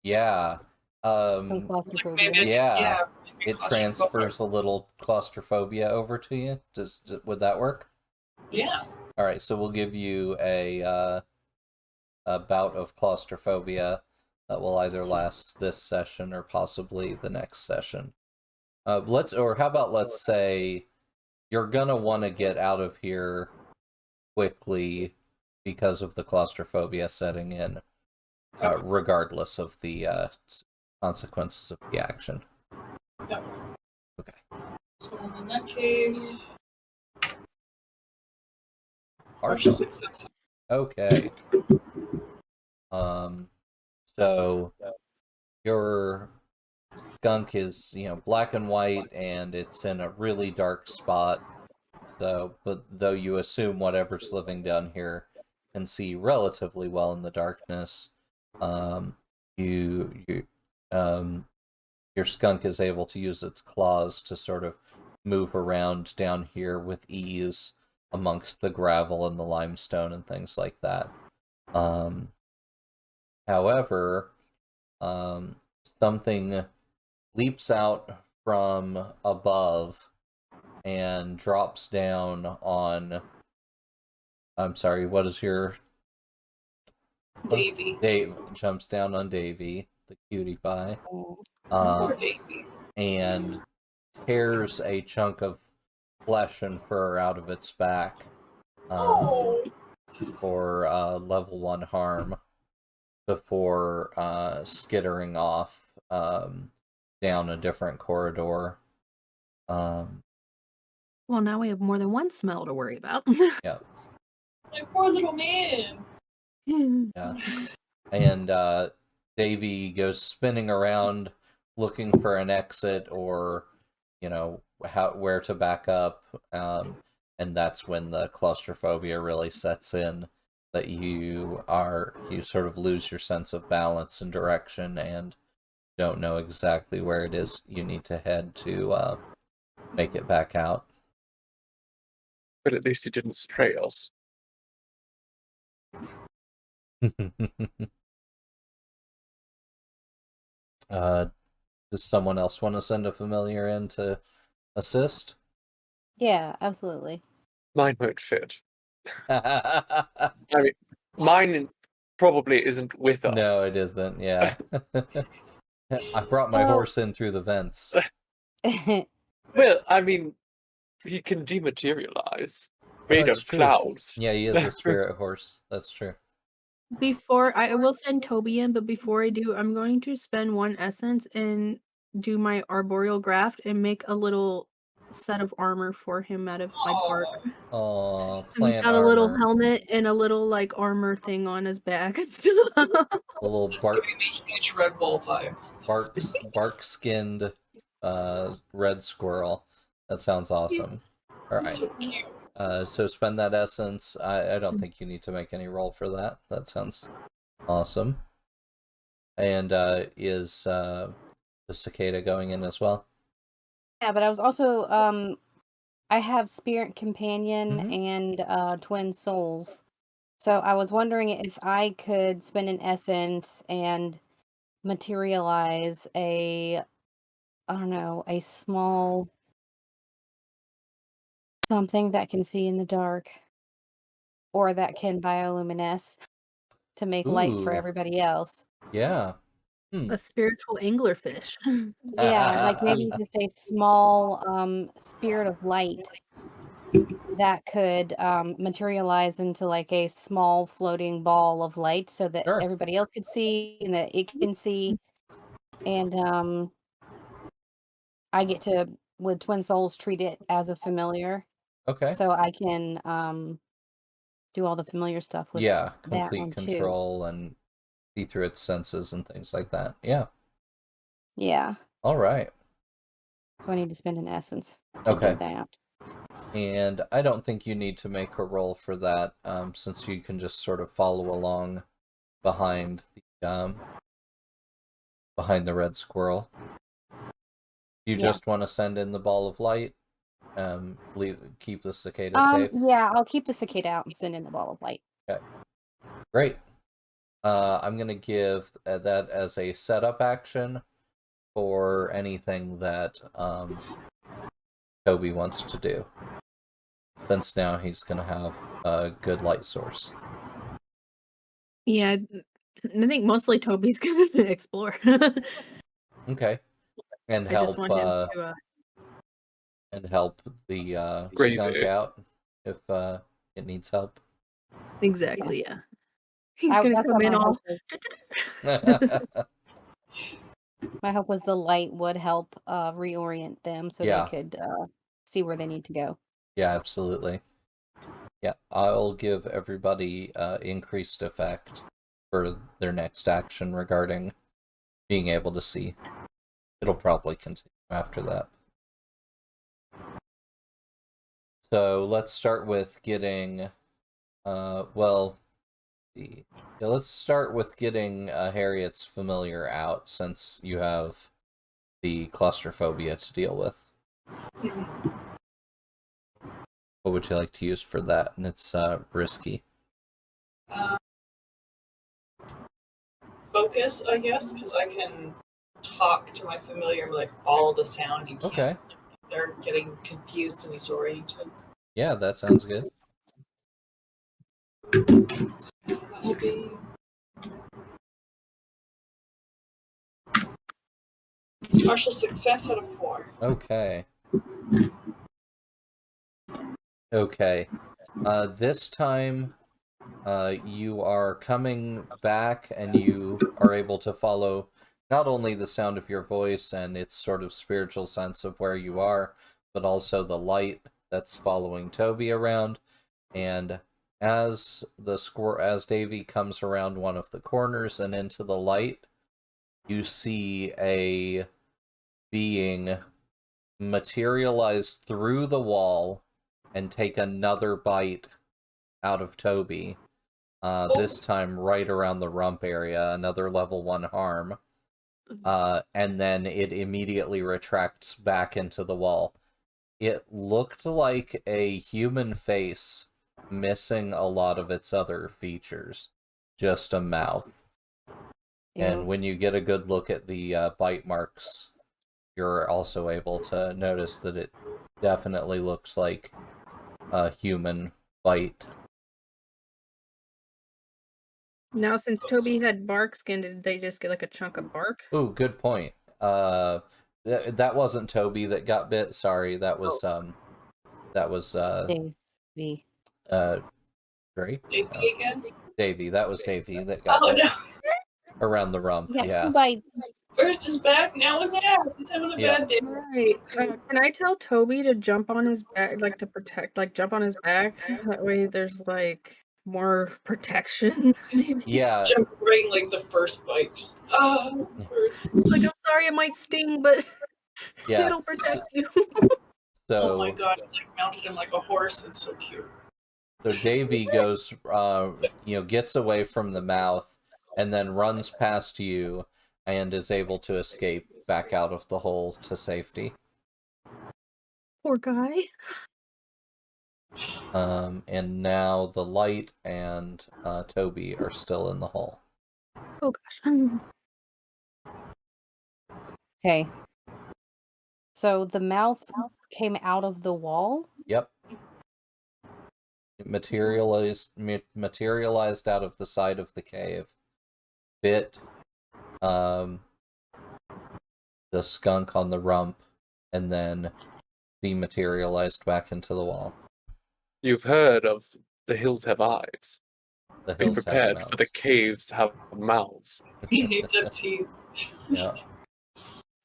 Yeah. Some claustrophobia. Maybe Yeah. maybe It claustrophobic. transfers a little claustrophobia over to you. Would that work? Yeah. All right, so we'll give you a bout of claustrophobia that will either last this session or possibly the next session. Let's say you're gonna want to get out of here quickly because of the claustrophobia setting in, regardless of the consequences of the action. Yep. Okay. So in that case, Partial. success. Okay. So your skunk is, black and white, and it's in a really dark spot. So, but though you assume whatever's living down here can see relatively well in the darkness, your skunk is able to use its claws to sort of move around down here with ease amongst the gravel and the limestone and things like that. However, something leaps out from above and drops down on... I'm sorry, what is your... Davy. Dave jumps down on Davy, the cutie pie, Poor Davy. and tears a chunk of flesh and fur out of its back for level 1 harm before skittering off down a different corridor. Well, now we have more than one smell to worry about. Yeah. My poor little man. Yeah. And Davy goes spinning around looking for an exit or, where to back up. And that's when the claustrophobia really sets in, that you sort of lose your sense of balance and direction and don't know exactly where it is you need to head to make it back out. But at least he didn't spray us. Does someone else want to send a familiar in to assist? Yeah, absolutely. Mine won't fit. No, I mean, mine probably isn't with us. it isn't. Yeah. I brought my horse in through the vents. Well, I mean, he can dematerialize. Made That's of true. clouds. Yeah, he is a spirit horse. That's true. Before I will send Toby in, but before I do, I'm going to spend 1 essence and do my arboreal graft and make a little set of armor for him out of my bark. Oh, So he's plant got a little armor. helmet and a little armor thing on his back. A little It's giving me huge Red Bull vibes. bark skinned red squirrel. That sounds awesome. All right. So cute. So spend that essence. I don't think you need to make any roll for that. That sounds awesome. And is the cicada going in as well? Yeah, but I was also I have Spirit Companion and Twin Souls. So I was wondering if I could spend an essence and materialize a small something that can see in the dark or that can bioluminesce to make light for Ooh. everybody else. Yeah. A spiritual anglerfish. Yeah, like maybe just a small spirit of light that could materialize into a small floating ball of light so that Sure. everybody else could see and that it can see. And I get to, with Twin Souls, treat it as a familiar. Okay. So I can do all the familiar stuff with Yeah, that complete one too. control and see through its senses and things like that. Yeah. Yeah. All right. So I need to spend an essence to Okay. do that. And I don't think you need to make a roll for that, since you can just sort of follow along behind the red squirrel. You just want to send in the ball of light. Keep the cicada safe. Yeah, I'll keep the cicada out and send in the ball of light. Okay. Great. I'm gonna give that as a setup action for anything that Toby wants to do, since now he's gonna have a good light source. Yeah, I think mostly Toby's gonna explore. Okay. And I just help want him to. the Gravy. skunk out if it needs help. Exactly, yeah. He's That's gonna what come in my all. hope was. My hope was the light would help reorient them so Yeah. they could see where they need to go. Yeah, absolutely. Yeah, I'll give everybody increased effect for their next action regarding being able to see. It'll probably continue after that. So let's start with getting, let's start with getting Harriet's familiar out since you have the claustrophobia to deal with. What would you like to use for that? And it's risky. Focus, I guess, because I can talk to my familiar and like follow the sound. You can't. Okay. If they're getting confused and disoriented. Yeah, that sounds good. That'll be partial success out of 4. Okay. Okay. This time, you are coming back and you are able to follow not only the sound of your voice and its sort of spiritual sense of where you are, but also the light that's following Toby around. And as Davy comes around one of the corners and into the light, you see a being materialize through the wall and take another bite out of Toby. This time right around the rump area, another level 1 harm. And then it immediately retracts back into the wall. It looked like a human face, missing a lot of its other features. Just a mouth. Ew. And when you get a good look at the bite marks, you're also able to notice that it definitely looks like a human bite. Now, since Toby had bark skin, did they just get like a chunk of bark? Ooh, good point. That wasn't Toby that got bit. Sorry, that was Davey. Drake. Davy No, again? Davy. That was Davy that got Oh bit no! around the rump. Yeah, Yeah. 2 bites. First his back, now his ass. He's having a Yeah. bad day. Right. Can I tell Toby to jump on his back, like to protect, like jump on his back? That way there's like more protection. Maybe. Yeah. Jump right in, like the first bite. Just hurts. It's like, I'm sorry, it might sting, but Yeah. it'll protect you. Oh my So god, he's like mounted him like a horse. It's so cute. Davy goes, gets away from the mouth and then runs past you and is able to escape back out of the hole to safety. Poor guy. And now the light and Toby are still in the hole. Oh gosh. Okay. So the mouth came out of the wall? Yep. It materialized out of the side of the cave. Bit the skunk on the rump and then dematerialized back into the wall. You've heard of the hills have eyes. The Be hills have prepared mouths. for the caves have mouths. He needs have teeth. Yeah.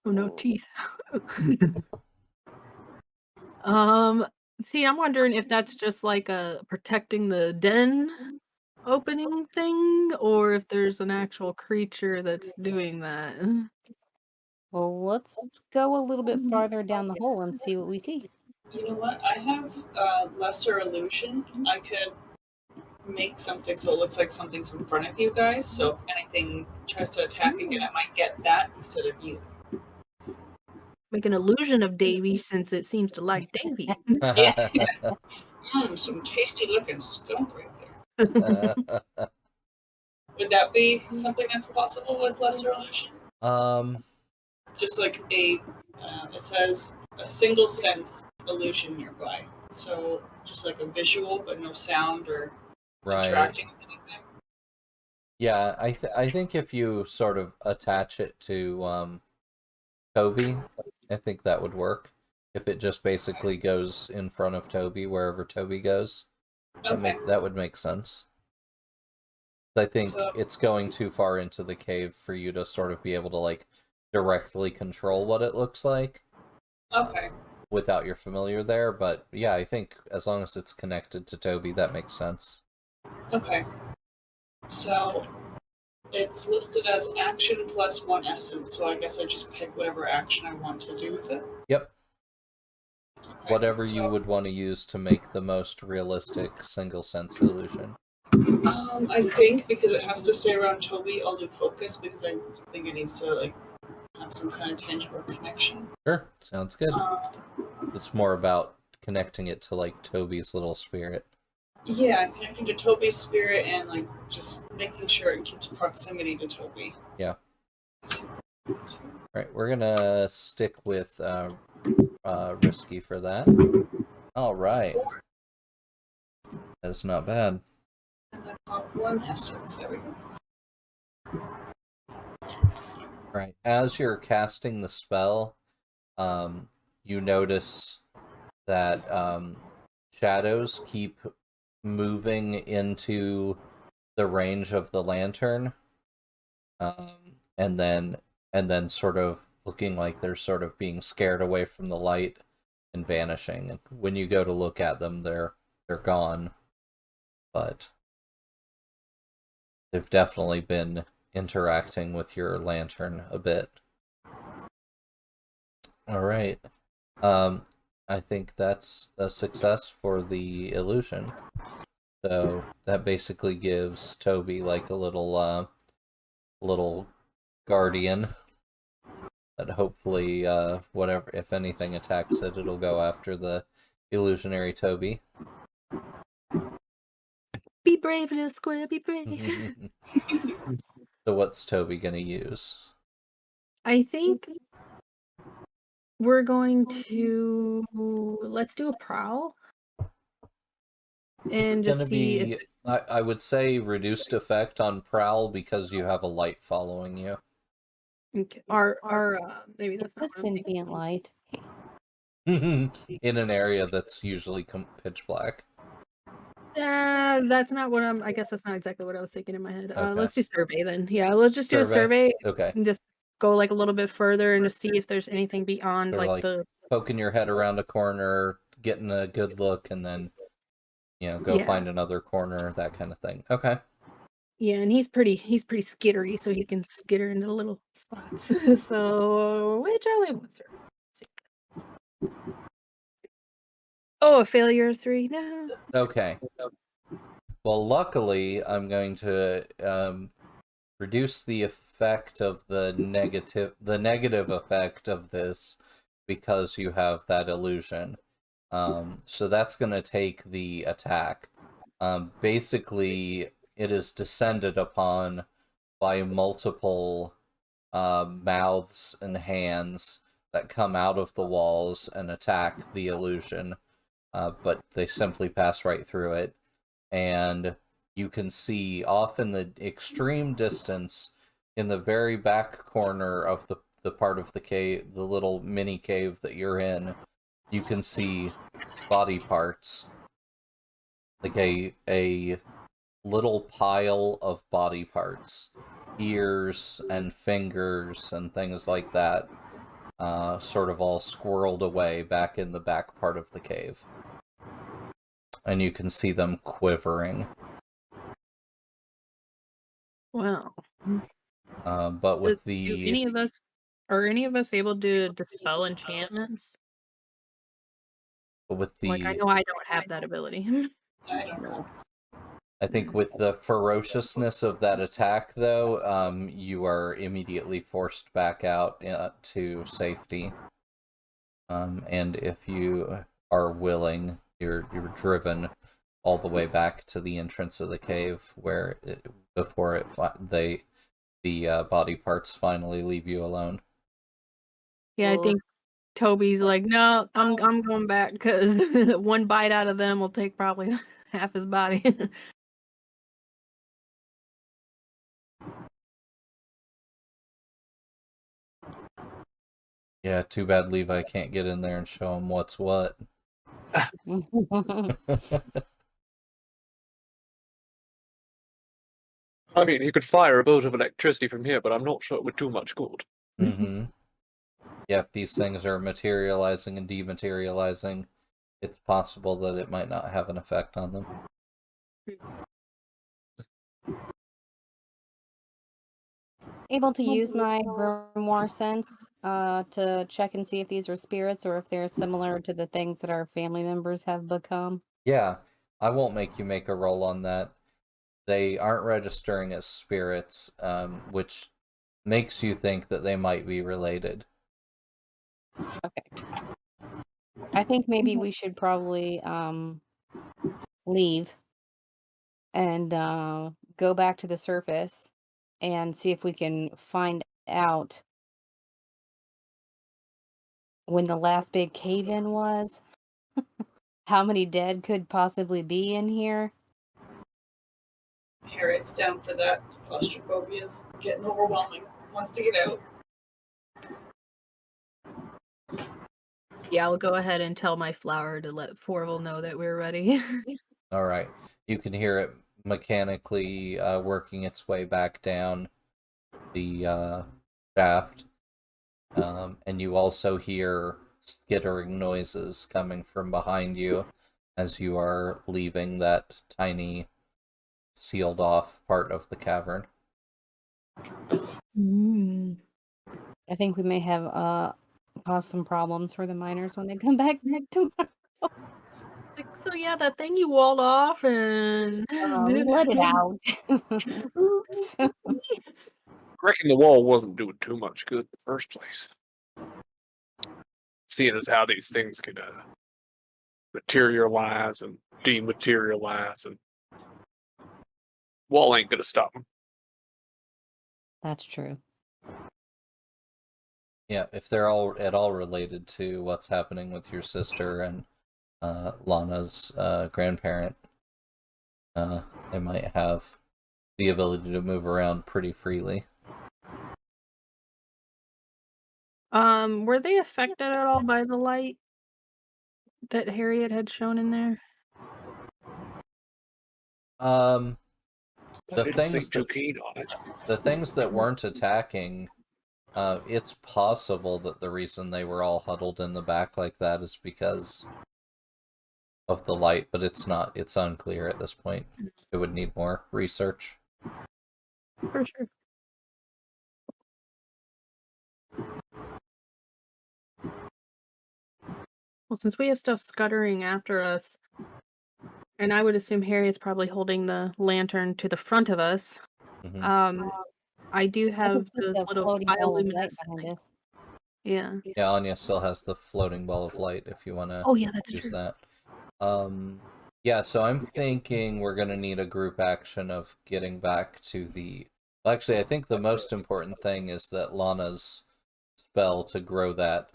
Oh, no teeth. See, I'm wondering if that's just like a protecting the den opening thing, or if there's an actual creature that's doing that. Well, let's go a little bit farther down the hole and see what we see. You know what? I have lesser illusion. I could make something so it looks like something's in front of you guys. So if anything tries to attack again, I might get that instead of you. Make an illusion of Davy since it seems to like Davy. Some tasty looking skunk right there. Would that be something that's possible with lesser illusion? Just like it says a single sense illusion nearby. So just like a visual, but no sound or right. interacting with anything. Yeah, I think if you sort of attach it to Toby, I think that would work. If it just basically goes in front of Toby wherever Toby goes, Okay. that would make sense. I think So it's going too far into the cave for you to sort of be able to like directly control what it looks like okay. without your familiar there. But yeah, I think as long as it's connected to Toby, that makes sense. Okay. So it's listed as action plus 1 essence, so I guess I just pick whatever action I want to do with it. Yep. Okay. Whatever you So, would want to use to make the most realistic single sense illusion. I think because it has to stay around Toby, I'll do focus because I think it needs to like have some kind of tangible connection. Sure, sounds good. Um, It's more about connecting it to like Toby's little spirit. Yeah, connecting to Toby's spirit and like just making sure it keeps proximity to Toby. Yeah. Right, we're gonna stick with risky for that. All right, that's not bad. And I pop 1 essence. There we go. Right, as you're casting the spell, you notice that shadows keep moving into the range of the lantern, and then sort of looking like they're sort of being scared away from the light and vanishing. And when you go to look at them, they're gone, but they've definitely been interacting with your lantern a bit. All right. I think that's a success for the illusion. So that basically gives Toby like a little guardian that hopefully, whatever, if anything attacks it, it'll go after the illusionary Toby. Be brave, little squirrel, be brave. So what's Toby gonna use? I think we're going to let's do a prowl It's and gonna just see if be, I would say, reduced effect on Prowl because you have a light following you. our maybe It's that's not the what I'm thinking. sentient light. In an area that's usually pitch black. That's not what I guess that's not exactly what I was thinking in my head. Okay. Let's do survey then. Yeah, let's just do a Survey? survey Okay. and just go like a little bit further and just see if there's anything beyond Sort of like the poking your head around a corner, getting a good look, and then, go Yeah. find another corner, that kind of thing. Okay. Yeah, and he's pretty skittery, so he can skitter into little spots. So which only one survey. Oh, a failure 3. No. Okay. Well, luckily, I'm going to reduce the effect of the negative effect of this because you have that illusion. So that's going to take the attack. Basically, it is descended upon by multiple mouths and hands that come out of the walls and attack the illusion, but they simply pass right through it. And you can see off in the extreme distance, in the very back corner of the part of the cave, the little mini cave that you're in, you can see body parts. Like a little pile of body parts. Ears and fingers and things like that, sort of all squirreled away back in the back part of the cave. And you can see them quivering. Wow. But with Do any of us are any of us able to dispel enchantments? with Like I the know I don't have that ability. I don't know. I think with the ferociousness of that attack, though, you are immediately forced back out to safety. And if you are willing, you're driven all the way back to the entrance of the cave, where the body parts finally leave you alone. Yeah, I think Toby's like, no, I'm going back because one bite out of them will take probably half his body. Yeah, too bad Levi can't get in there and show him what's what. I mean, he could fire a bolt of electricity from here, but I'm not sure it would do much good. Mm-hmm. Yeah, if these things are materializing and dematerializing, it's possible that it might not have an effect on them. Able to use my grimoire sense to check and see if these are spirits or if they're similar to the things that our family members have become. Yeah, I won't make you make a roll on that. They aren't registering as spirits, which makes you think that they might be related. Okay. I think maybe we should probably leave and go back to the surface and see if we can find out when the last big cave-in was. How many dead could possibly be in here? Harriet's down for that. Claustrophobia is getting overwhelming. Wants to get out. Yeah, I'll go ahead and tell my flower to let Forval know that we're ready. All right. You can hear it mechanically working its way back down the shaft. And you also hear skittering noises coming from behind you as you are leaving that tiny sealed off part of the cavern. I think we may have caused some problems for the miners when they come back tomorrow. Like, so yeah, that thing you walled off and Let it out. Oops. I reckon the wall wasn't doing too much good in the first place. Seeing as how these things can materialize and dematerialize, and wall ain't gonna stop them. That's true. Yeah, if they're all at all related to what's happening with your sister and Lana's grandparent, they might have the ability to move around pretty freely. Were they affected at all by the light that Harriet had shown in there? The I didn't seem things too that keen on it. the things that weren't attacking, it's possible that the reason they were all huddled in the back like that is because of the light, but it's unclear at this point. It would need more research. For sure. Well, since we have stuff scuttering after us, and I would assume Harriet's probably holding the lantern to the front of us, Mm-hmm. I do I have could put those the little floating ball of light bioluminescent behind things. us. Yeah. Yeah, Anya still has the floating ball of light if you want to Oh yeah, that's use true. that. Yeah, so I'm thinking we're going to need a group action of getting back to the... Well, actually, I think the most important thing is that Lana's spell to grow that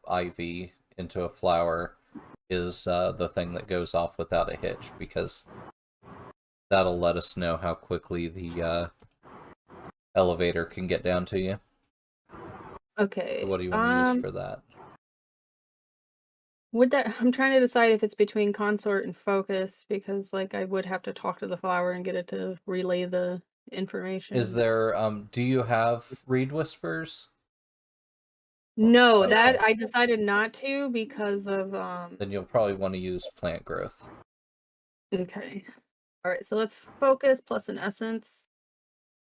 ivy into a flower is the thing that goes off without a hitch, because that'll let us know how quickly the elevator can get down to you. Okay. What do you want to use for that? Would that I'm trying to decide if it's between consort and focus, because like I would have to talk to the flower and get it to relay the information. Is there do you have reed whispers? No, Okay. that I decided not to because of Then you'll probably want to use plant growth. Okay. All right, so let's focus plus an essence.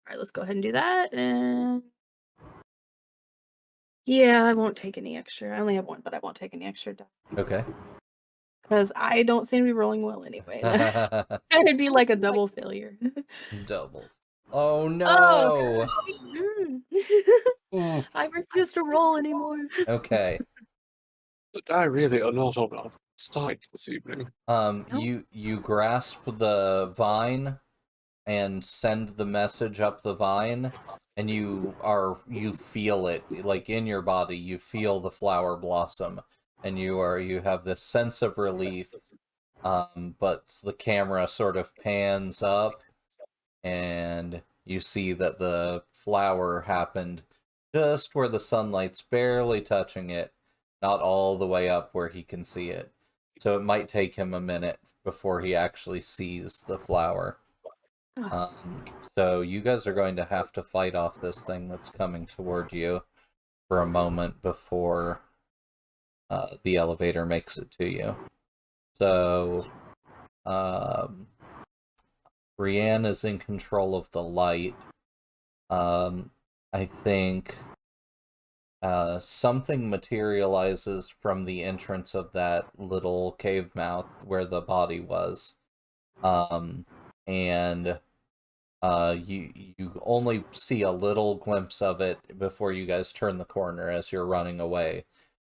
All right, let's go ahead and do that. And yeah, I won't take any extra. I only have one, but I won't take any extra Okay. because I don't seem to be rolling well anyway. It'd be like a double failure. Double. Oh Oh, no! gosh. I refuse to roll anymore. Okay. But I really are not on our side this evening. You grasp the vine and send the message up the vine, and you feel it, like in your body, you feel the flower blossom, and you have this sense of relief, but the camera sort of pans up, and you see that the flower happened just where the sunlight's barely touching it, not all the way up where he can see it. So it might take him a minute before he actually sees the flower. So you guys are going to have to fight off this thing that's coming toward you for a moment before the elevator makes it to you. So, Brienne is in control of the light. I think something materializes from the entrance of that little cave mouth where the body was. And you only see a little glimpse of it before you guys turn the corner as you're running away.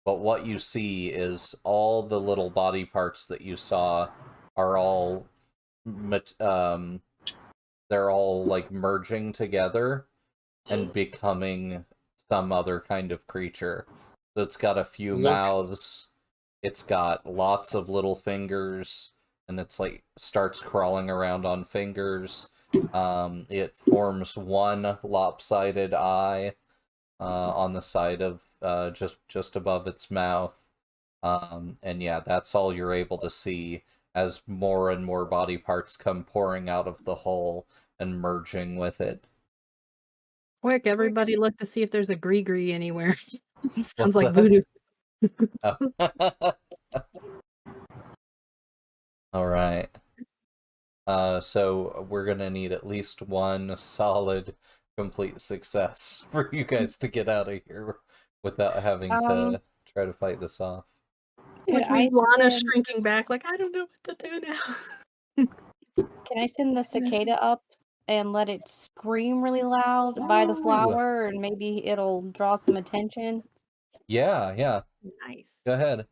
But what you see is all the little body parts that you saw are all they're all like merging together and becoming some other kind of creature. So it's got a few mouths, it's got lots of little fingers, and it's like starts crawling around on fingers. It forms one lopsided eye on the side of just above its mouth. And yeah, that's all you're able to see as more and more body parts come pouring out of the hole and merging with it. Quick, everybody look to see if there's a gree anywhere. Sounds What's like that? voodoo. Oh. All right. So we're gonna need at least one solid, complete success for you guys to get out of here without having to try to fight this off. Like Lana shrinking back, like, I don't know what to do now. Can I send the cicada up and let it scream really loud by the flower, and maybe it'll draw some attention? Yeah. Nice. Go ahead.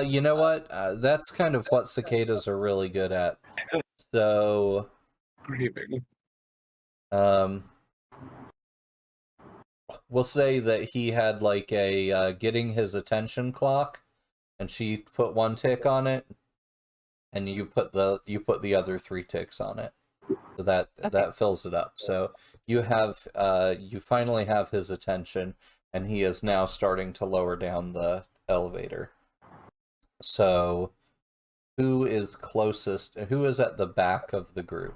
You know what? That's kind of what cicadas are really good at. So, Screaming. We'll say that he had like a getting his attention clock, and she put one tick on it, and you put the other 3 ticks on it, so that fills it up. So you finally have his attention, and he is now starting to lower down the elevator. So who is closest? Who is at the back of the group?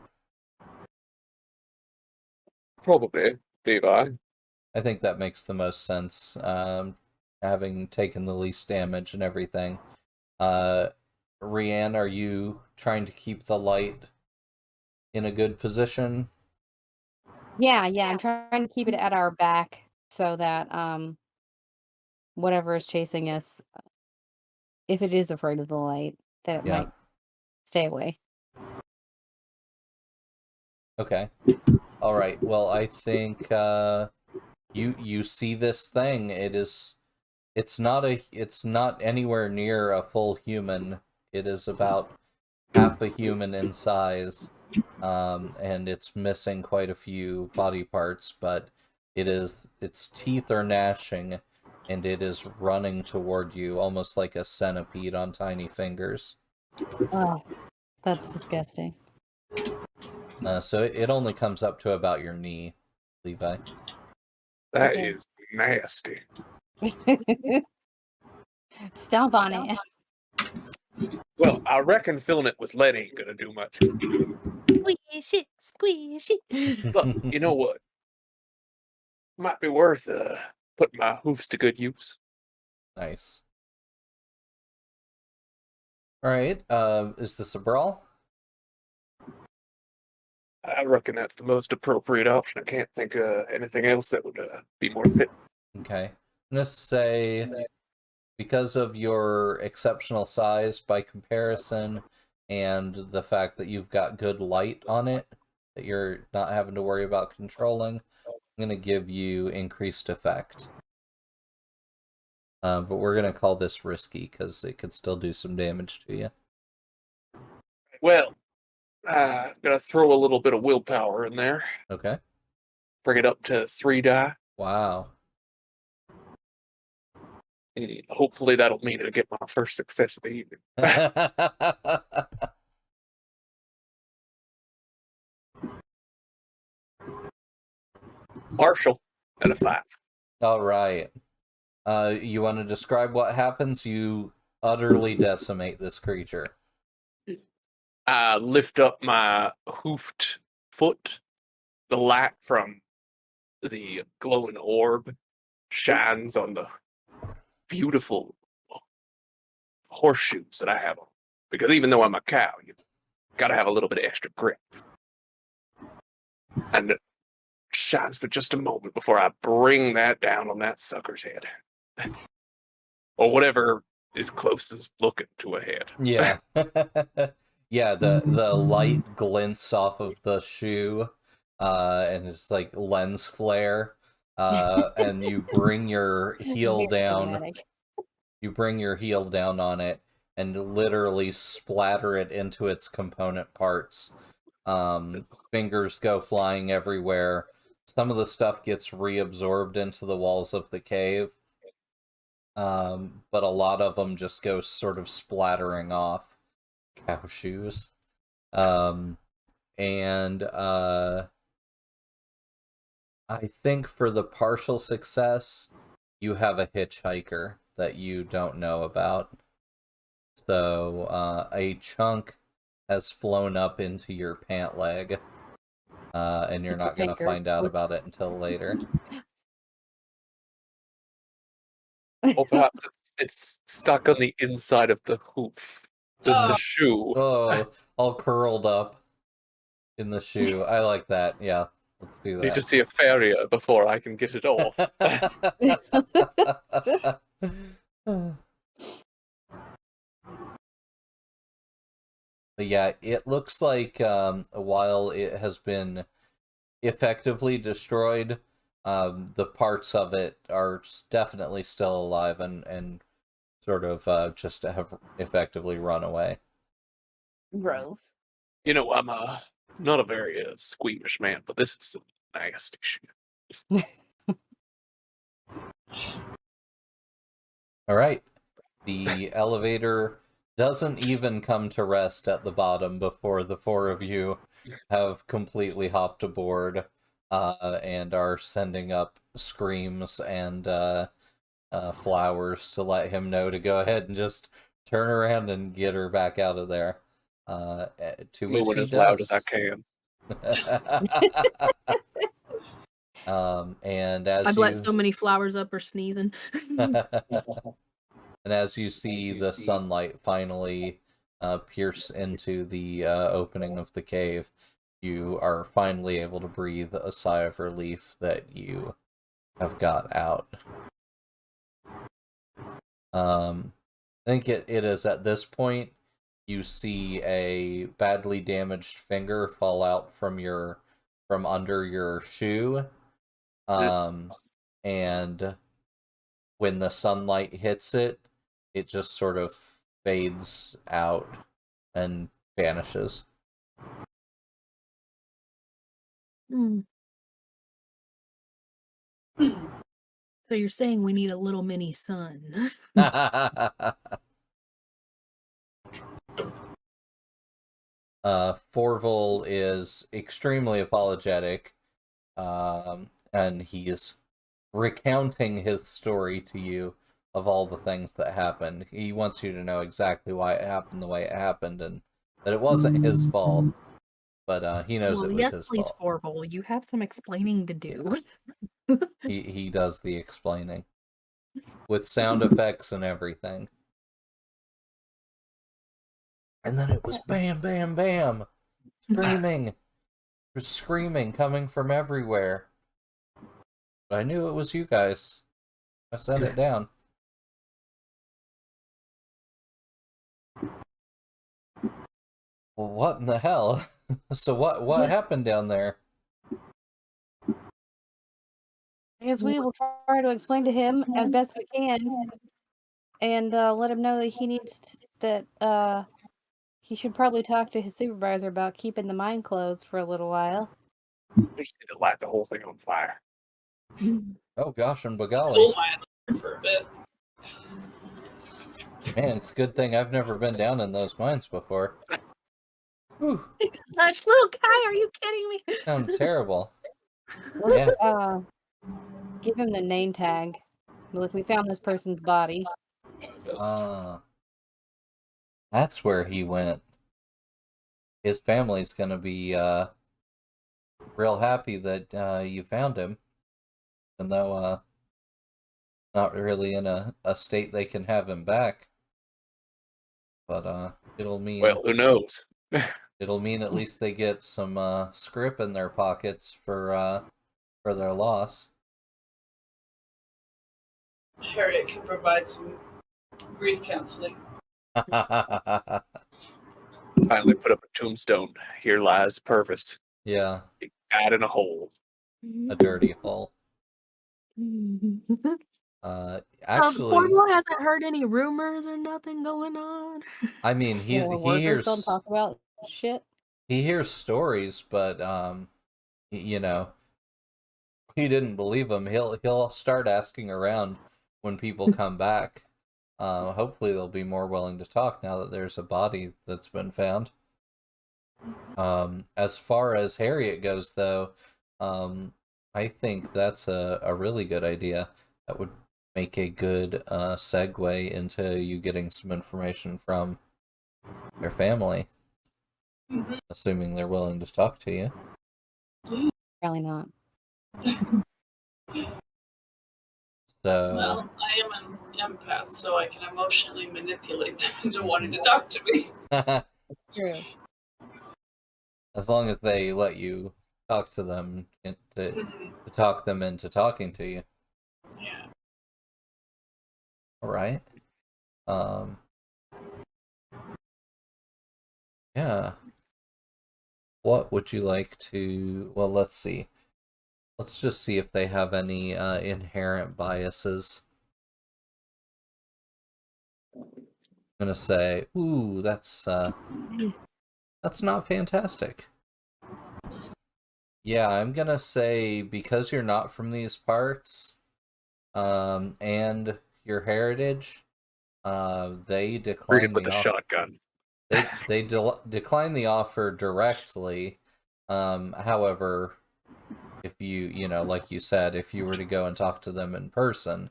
Probably Levi. I think that makes the most sense, having taken the least damage and everything. Rianne, are you trying to keep the light in a good position? Yeah, I'm trying to keep it at our back so that whatever is chasing us, if it is afraid of the light, that it might stay away. Okay. All right. Well, I think you see this thing. It's not anywhere near a full human. It is about half a human in size, and it's missing quite a few body parts, but its teeth are gnashing, and it is running toward you almost like a centipede on tiny fingers. Oh, that's disgusting. So it only comes up to about your knee, Levi. That is nasty. Stomp on it. Well, I reckon filling it with lead ain't gonna do much. Squish it. But you know what? Might be worth putting my hoofs to good use. Nice. All right. Is this a brawl? I reckon that's the most appropriate option. I can't think of anything else that would be more fit. Okay. I'm gonna say, because of your exceptional size by comparison and the fact that you've got good light on it, that you're not having to worry about controlling, I'm gonna give you increased effect. But we're gonna call this risky because it could still do some damage to you. Well, I'm gonna throw a little bit of willpower in there. Okay. Bring it up to 3 die. Wow. And hopefully that'll mean I get my first success of the evening. Partial at a 5. All right. You want to describe what happens? You utterly decimate this creature. I lift up my hoofed foot. The light from the glowing orb shines on the beautiful horseshoes that I have on. Because even though I'm a cow, you gotta have a little bit of extra grip. And it shines for just a moment before I bring that down on that sucker's head. Or whatever is closest looking to a head. Yeah. Yeah, the light glints off of the shoe, and it's like lens flare. And you bring your heel Very down. cinematic. You bring your heel down on it and literally splatter it into its component parts. Fingers go flying everywhere. Some of the stuff gets reabsorbed into the walls of the cave. But a lot of them just go sort of splattering off. Cow shoes. And I think for the partial success, you have a hitchhiker that you don't know about. So a chunk has flown up into your pant leg, and you're It's a not going to anchor. find out about it until later. Or perhaps it's stuck on the inside of the hoof. The shoe. Oh, all curled up in the shoe. I like that. Yeah, let's do Need to that. see a farrier before I can get it off. But yeah, it looks like while it has been effectively destroyed, the parts of it are definitely still alive and sort of just have effectively run away. Growth. You know, I'm not a very squeamish man, but this is some nasty shit. All right. The elevator doesn't even come to rest at the bottom before the four of you have completely hopped aboard and are sending up screams and flowers to let him know to go ahead and just turn around and get her back out of there. To which Moving he as loud does. as I can. And as I've you... let so many flowers up or sneezing. And as you see the sunlight finally pierce into the opening of the cave, you are finally able to breathe a sigh of relief that you have got out. I think it is at this point you see a badly damaged finger fall out from under your shoe. And when the sunlight hits it, it just sort of fades out and vanishes. Hmm. So you're saying we need a little mini sun? Forval is extremely apologetic, and he is recounting his story to you of all the things that happened. He wants you to know exactly why it happened the way it happened, and that it wasn't his fault, but he knows Well, it was yes, his please, fault. Forval. You have some explaining to do. He does the explaining with sound effects and everything. And then it was bam, bam, bam, screaming. There's screaming coming from everywhere. But I knew it was you guys. I set it down. Well, what in the hell? So what happened down there? I guess we will try to explain to him as best we can, and let him know that he needs that he should probably talk to his supervisor about keeping the mine closed for a little while. We just need to light the whole thing on fire. Oh gosh, and Coal Bagali. mine for a bit. Man, it's a good thing I've never been down in those mines before. Whew, Gosh, little guy, are you kidding me? sounds terrible. Yeah. Give him the name tag. Look, we found this person's body. That's where he went. His family's gonna be real happy that you found him, even though not really in a state they can have him back. But it'll mean Well, who knows? it'll mean at least they get some scrip in their pockets for their loss. Harriet can provide some grief counseling. Finally put up a tombstone. Here lies Purvis. Yeah, Out in a hole. a dirty hole. Actually, Cornwall hasn't heard any rumors or nothing going on. I mean, he Workers hears don't talk about shit. he hears stories, but you know, he didn't believe them. He'll start asking around when people come back. Hopefully they'll be more willing to talk now that there's a body that's been found. As far as Harriet goes, though, I think that's a really good idea. That would make a good segue into you getting some information from their family, assuming they're willing to talk to you. Probably not. So, Well, I am an empath, so I can emotionally manipulate them into wanting to talk to me. True. as long as they let you talk to them and to talk them into talking to you. Yeah. All right. Yeah. What would you like to... Well, let's see. Let's just see if they have any inherent biases. I'm gonna say, ooh, that's not fantastic. Yeah, I'm gonna say because you're not from these parts, and your heritage, they decline Greeted with the a shotgun. They decline the offer directly. However, if you know, like you said, if you were to go and talk to them in person,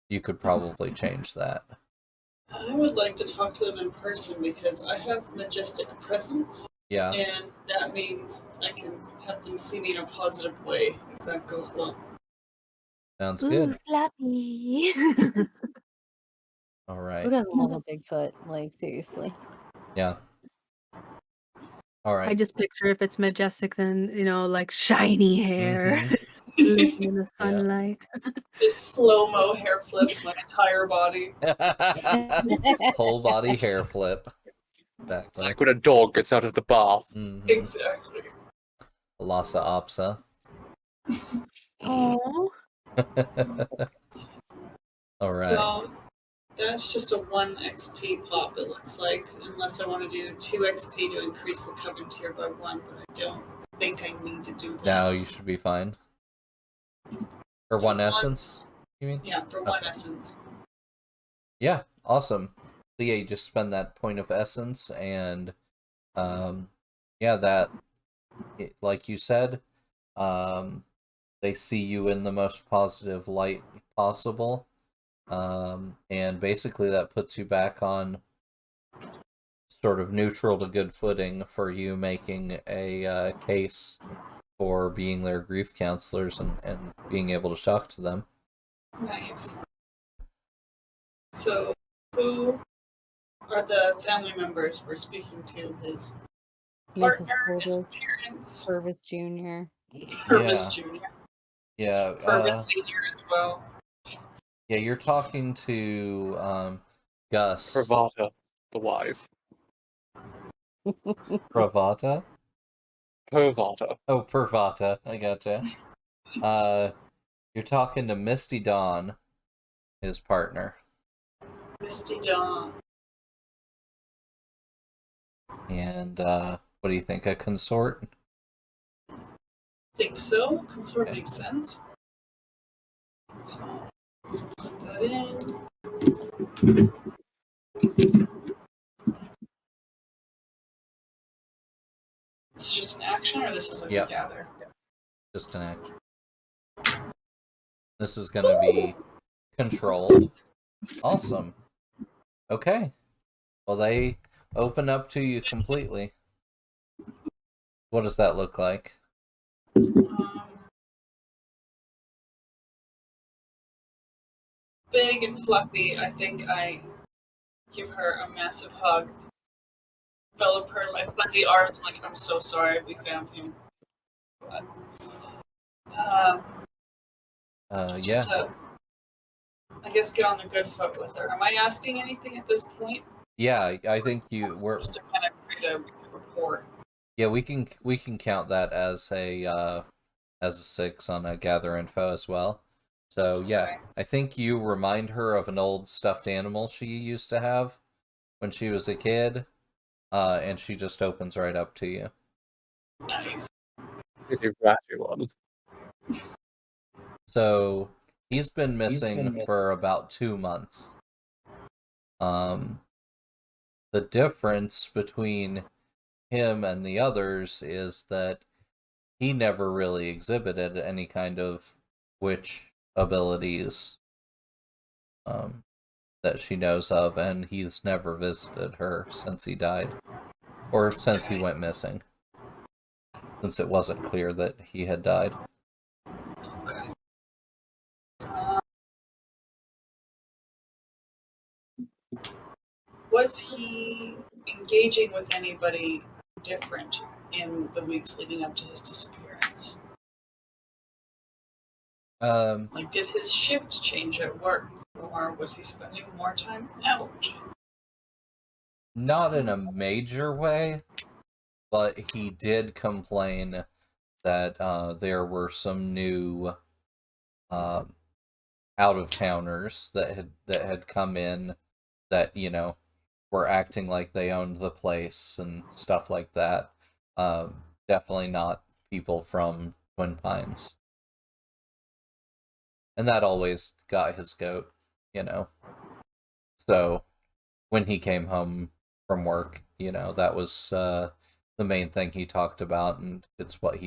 you could probably change that. I would like to talk to them in person because I have majestic presence, Yeah, and that means I can have them see me in a positive way if that goes well. sounds Ooh, good. Flappy. All Who right. doesn't love a Bigfoot? Like, seriously. Yeah. All I right. just picture if it's majestic, then like shiny hair, Mhm. glistening in the Yeah. sunlight. Just slow-mo hair flip my entire body. Whole body hair flip. It's Exactly. like when a dog gets out of the bath. Mhm. Exactly. Lhasa Apso. Oh, All right. So that's just a 1 XP pop, it looks like, unless I want to do 2 XP to increase the Coven tier by 1, but I don't think I need to do that. Now you should be fine. Or one essence, you mean? Yeah, for 1 essence. Yeah, awesome. So yeah, you just spend that point of essence, and yeah, like you said, they see you in the most positive light possible, and basically that puts you back on sort of neutral to good footing for you making a case for being their grief counselors and being able to talk to them. Nice. So, who are the family members we're speaking to? His Mrs. partner, his Purvis, parents, Purvis Jr. Purvis Jr., Yeah, Purvis Sr. as well. yeah, you're talking to Gus. Pravata, the wife. Pravata? Pravata. Oh, Pervata. I gotcha. You're talking to Misty Dawn, his partner. Misty Dawn. And what do you think? A consort? Think so. Consort Okay. makes sense. So, put that in. This is just an action, or this is like Yep. a gather? Just an action. This is going to be controlled. Awesome. Okay. Well, they open up to you completely. What does that look like? Big and fluffy, I think I give her a massive hug. Envelop her in my fuzzy arms. I'm like, I'm so sorry we found him. But, Yeah. just to, I guess, get on a good foot with her. Am I asking anything at this point? Yeah, I think we're Just to kind of create a rapport. yeah, we can count that as a 6 on a gather info as well. So yeah, Okay. I think you remind her of an old stuffed animal she used to have when she was a kid, and she just opens right up to you. Nice. Is you ratty one? So he's been missing for about 2 months. The difference between him and the others is that he never really exhibited any kind of witch abilities that she knows of, and he's never visited her since he died, or since he went missing, since it wasn't clear that he had died. Okay. Was he engaging with anybody different in the weeks leading up to his disappearance? Like, did his shift change at work, or was he spending more time out? Not in a major way, but he did complain that there were some new out-of-towners that had come in that, you know, were acting like they owned the place and stuff like that. Definitely not people from Twin Pines. And that always got his goat, you know. So when he came home from work, you know, that was the main thing he talked about, and it's what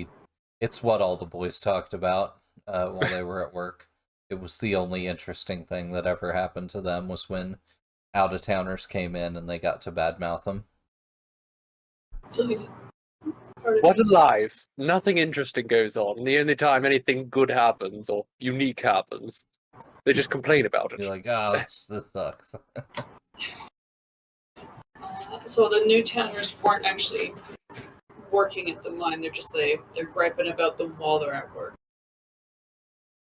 all the boys talked about while they were at work. It was the only interesting thing that ever happened to them was when out-of-towners came in and they got to badmouth them. So he's part of What a life! Nothing interesting goes on. The only time anything good happens or unique happens, they just complain about You're it. like, oh, this sucks. So the new towners weren't actually working at the mine. They're griping about them while they're at work.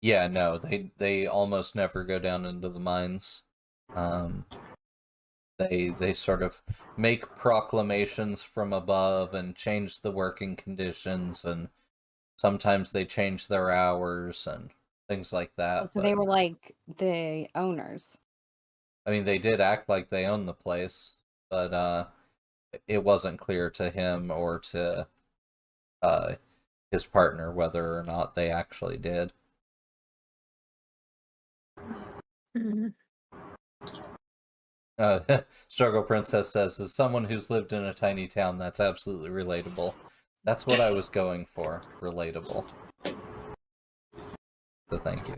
Yeah, no, they almost never go down into the mines. They sort of make proclamations from above and change the working conditions, and sometimes they change their hours and things like that. So but, they were like the owners. I mean, they did act like they owned the place, but it wasn't clear to him or to his partner whether or not they actually did. Struggle Princess says, as someone who's lived in a tiny town, that's absolutely relatable. That's what I was going for. Relatable. So thank you.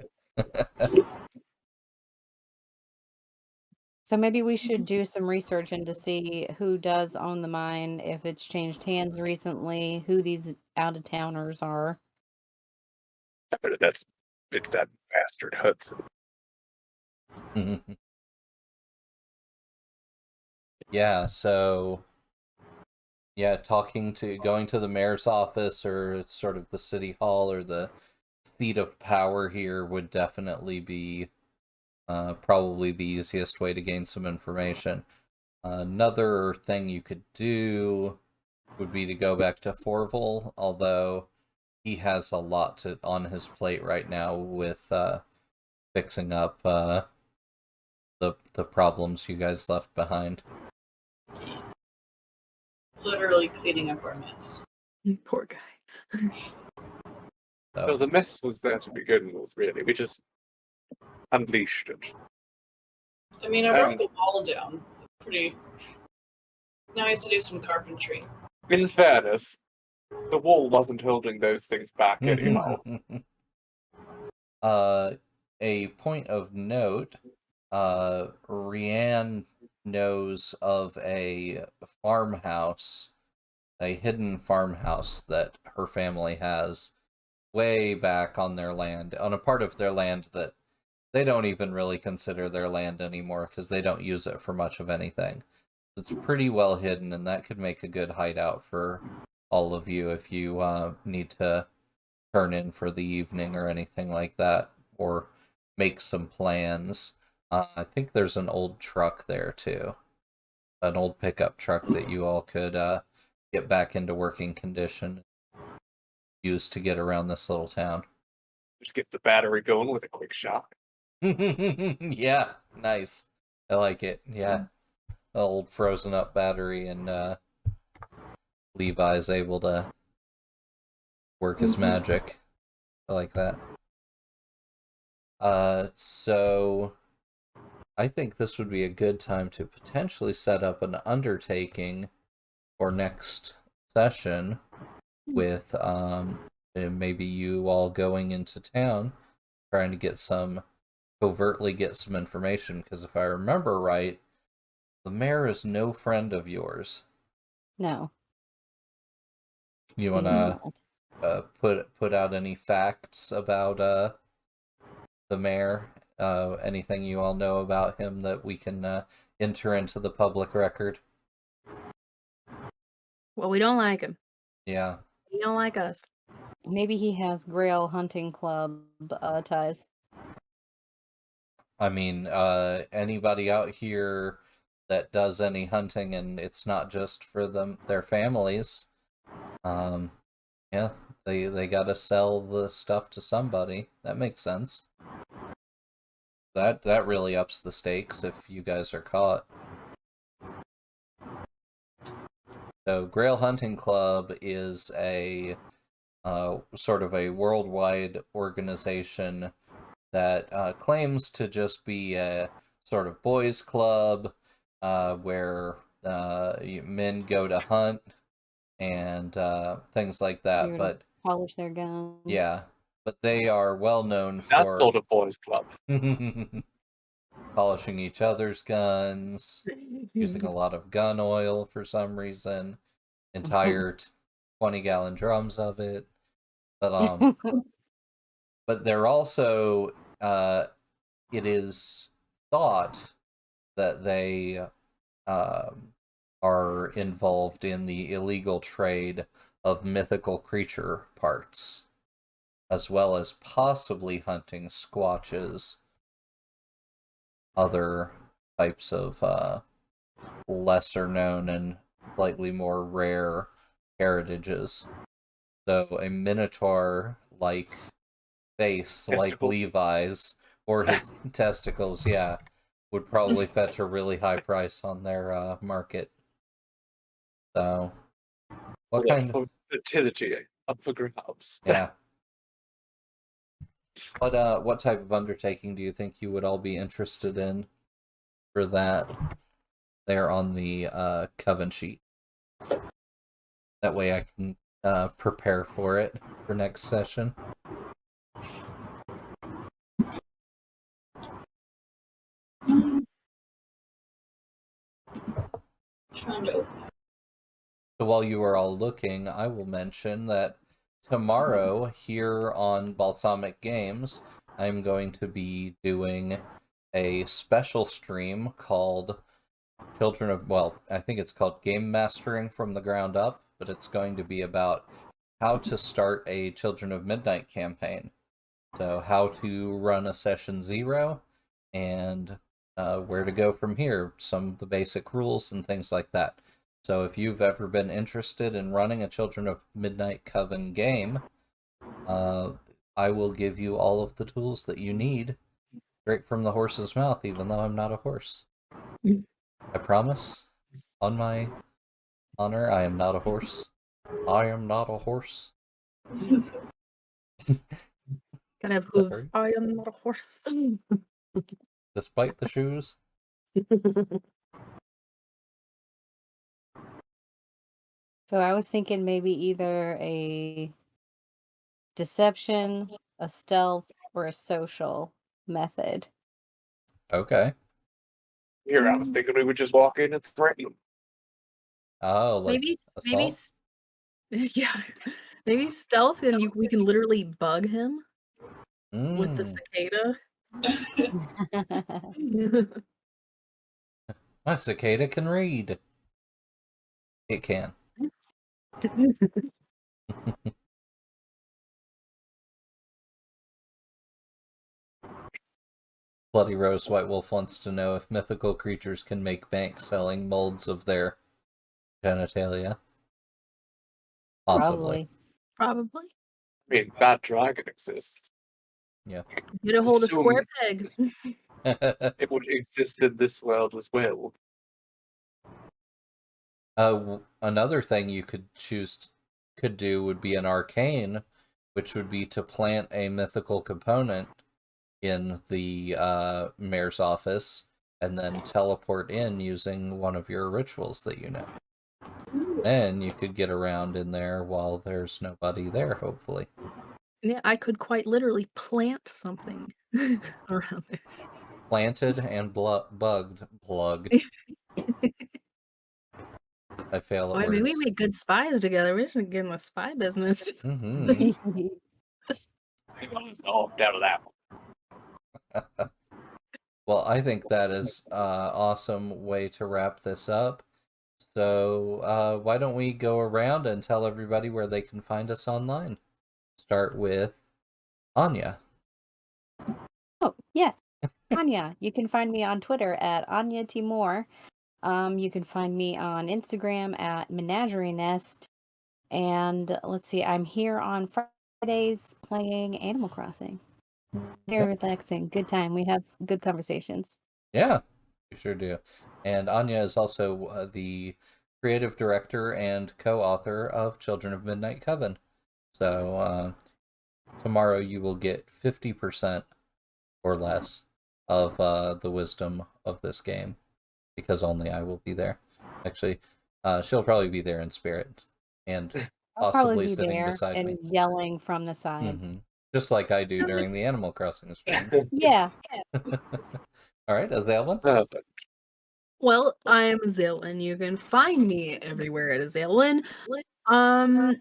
So maybe we should do some research into see who does own the mine, if it's changed hands recently, who these out-of-towners are. It's that bastard Hudson. Yeah, so yeah, going to the mayor's office or sort of the city hall or the seat of power here would definitely be probably the easiest way to gain some information. Another thing you could do would be to go back to Forval, although he has a lot on his plate right now with fixing up the problems you guys left behind. Literally cleaning up our mess. Poor guy. So the mess was there to begin with, really. We just unleashed it. I mean, I broke the wall down. Pretty. Now I have to do some carpentry. In fairness, the wall wasn't holding those things back anyhow. a point of note, Rianne knows of a farmhouse, a hidden farmhouse that her family has way back on their land, on a part of their land that they don't even really consider their land anymore because they don't use it for much of anything. It's pretty well hidden, and that could make a good hideout for all of you if you need to turn in for the evening or anything like that, or make some plans. I think there's an old truck there too, an old pickup truck that you all could get back into working condition, use to get around this little town. Just get the battery going with a quick shock. Yeah, nice. I like it. Yeah, old frozen up battery, and Levi's able to work his magic. I like that. So I think this would be a good time to potentially set up an undertaking for next session with maybe you all going into town, trying to covertly get some information, because if I remember right, the mayor is no friend of yours. No. You he want is to not. put out any facts about the mayor? Anything you all know about him that we can enter into the public record? Well, we don't like him. Yeah. He don't like us. Maybe he has Grail Hunting Club ties. I mean, anybody out here that does any hunting, and it's not just for their families. Yeah, they gotta sell the stuff to somebody. That makes sense. That really ups the stakes if you guys are caught. So, Grail Hunting Club is a sort of a worldwide organization that claims to just be a sort of boys' club where men go to hunt and things like that. Here to But polish their guns. yeah, but they are well known Not for sold a boys club. polishing each other's guns, using a lot of gun oil for some reason, entire 20-gallon drums of it. But but they're also it is thought that they are involved in the illegal trade of mythical creature parts, as well as possibly hunting squatches, other types of lesser known and slightly more rare heritages. So a minotaur like face like Testicles. Levi's, or his testicles, yeah, would probably fetch a really high price on their market. So what kind of fertility up for grabs? yeah. What type of undertaking do you think you would all be interested in for that there on the Coven sheet? That way I can prepare for it for next session. Trying to open. So while you are all looking, I will mention that tomorrow here on Balsamic Games, I'm going to be doing a special stream called I think it's called Game Mastering from the Ground Up, but it's going to be about how to start a Children of Midnight campaign. So how to run a session 0 and where to go from here, some of the basic rules and things like that. So if you've ever been interested in running a Children of Midnight Coven game, I will give you all of the tools that you need straight from the horse's mouth, even though I'm not a horse. I promise, on my honor, I am not a horse. I am not a horse. Gotta have hooves. Sorry. I am not a horse. Despite the shoes. So I was thinking maybe either a deception, a stealth, or a social. method. Okay. Here, I was thinking we would just walk in and threaten them. Oh, like maybe assault? yeah, maybe stealth, and we can literally bug him with the Mm. cicada. My cicada can read. It can. Bloody Rose White Wolf wants to know if mythical creatures can make bank selling molds of their genitalia. Possibly. Probably. I mean, that dragon exists. Yeah. Get a hold of Assume Square Peg. it would exist in this world as well. Another thing you could do would be an arcane, which would be to plant a mythical component in the mayor's office and then teleport in using one of your rituals that you know. Then you could get around in there while there's nobody there, hopefully. Yeah, I could quite literally plant something around there. Planted and bugged. I fail at I mean, we words. make good spies together. We should get in the spy business. Mm-hmm. Oh, down to that one. Well, I think that is an awesome way to wrap this up. So why don't we go around and tell everybody where they can find us online? Start with Anya. Oh, yes. Anya. You can find me on Twitter at Anya Timor. You can find me on Instagram at Menagerie Nest. And let's see, I'm here on Fridays playing Animal Crossing. Very relaxing. Good time. We have good conversations. Yeah, you sure do. And Anya is also the creative director and co-author of Children of Midnight Coven. So tomorrow you will get 50% or less of the wisdom of this game, because only I will be there. Actually, she'll probably be there in spirit and I'll probably possibly be sitting there beside and me. yelling from the side. Mm-hmm. Just like I do during the Animal Crossing stream. Yeah. All right, Azalin? Perfect. Well, I'm Zaylin. You can find me everywhere at Zaylin,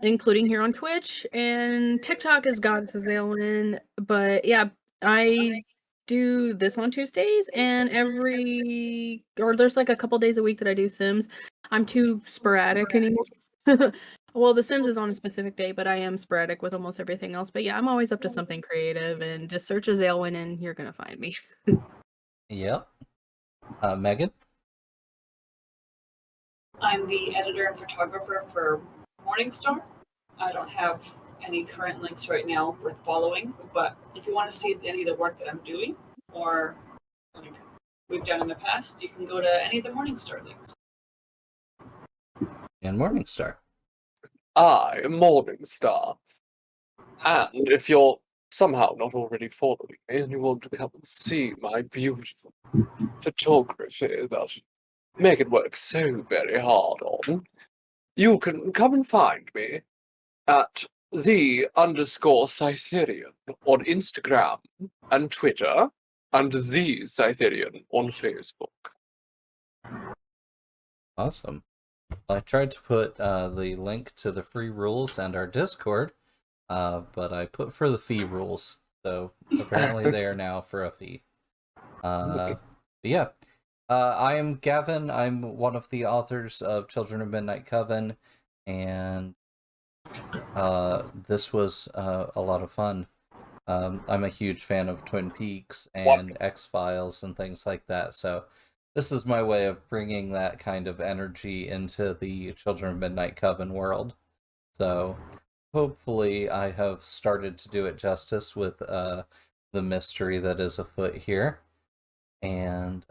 including here on Twitch, and TikTok is Goddess Zaylin. But yeah, I do this on Tuesdays, and there's like a couple days a week that I do Sims. I'm too sporadic anymore. Well, the Sims is on a specific day, but I am sporadic with almost everything else. But yeah, I'm always up to something creative, and just search Zaylin, and you're gonna find me. Yep. Megan? I'm the editor and photographer for Morningstar. I don't have any current links right now with following, but if you want to see any of the work that I'm doing or like we've done in the past, you can go to any of the Morningstar links. And Morningstar. I am Morningstar. And if you're somehow not already following me and you want to come and see my beautiful photography that Megan works so very hard on, you can come and find me at _Cytherian on Instagram and Twitter, and the Cytherian on Facebook. Awesome. I tried to put the link to the free rules and our Discord, but I put for the fee rules, so apparently they are now for a fee. But yeah, I am Gavin. I'm one of the authors of Children of Midnight Coven, and this was a lot of fun. I'm a huge fan of Twin Peaks and X-Files and things like that, so this is my way of bringing that kind of energy into the Children of Midnight Coven world. So hopefully I have started to do it justice with the mystery that is afoot here. And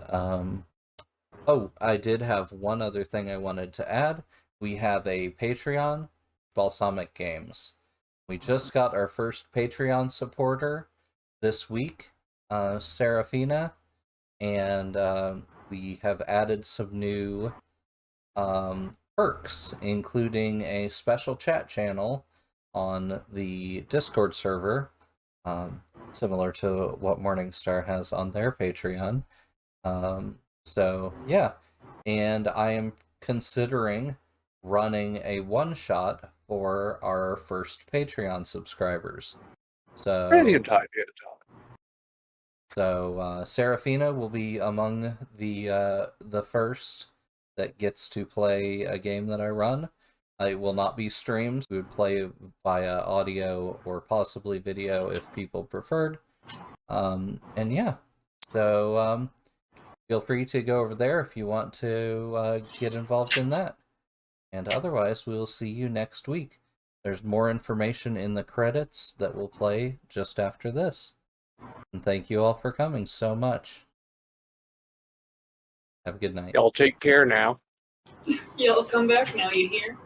oh, I did have one other thing I wanted to add. We have a Patreon, Balsamic Games. We just got our first Patreon supporter this week, Serafina, and we have added some new perks, including a special chat channel on the Discord server similar to what Morningstar has on their Patreon. So yeah, and I am considering running a one-shot for our first Patreon subscribers. Brilliant So idea, Serafina will be among the first that gets to play a game that I run. It will not be streamed. We would play via audio or possibly video if people preferred. And yeah, so feel free to go over there if you want to get involved in that. And otherwise, we'll see you next week. There's more information in the credits that will play just after this. And thank you all for coming so much. Have a good night. Y'all take care now. Y'all come back now, you hear?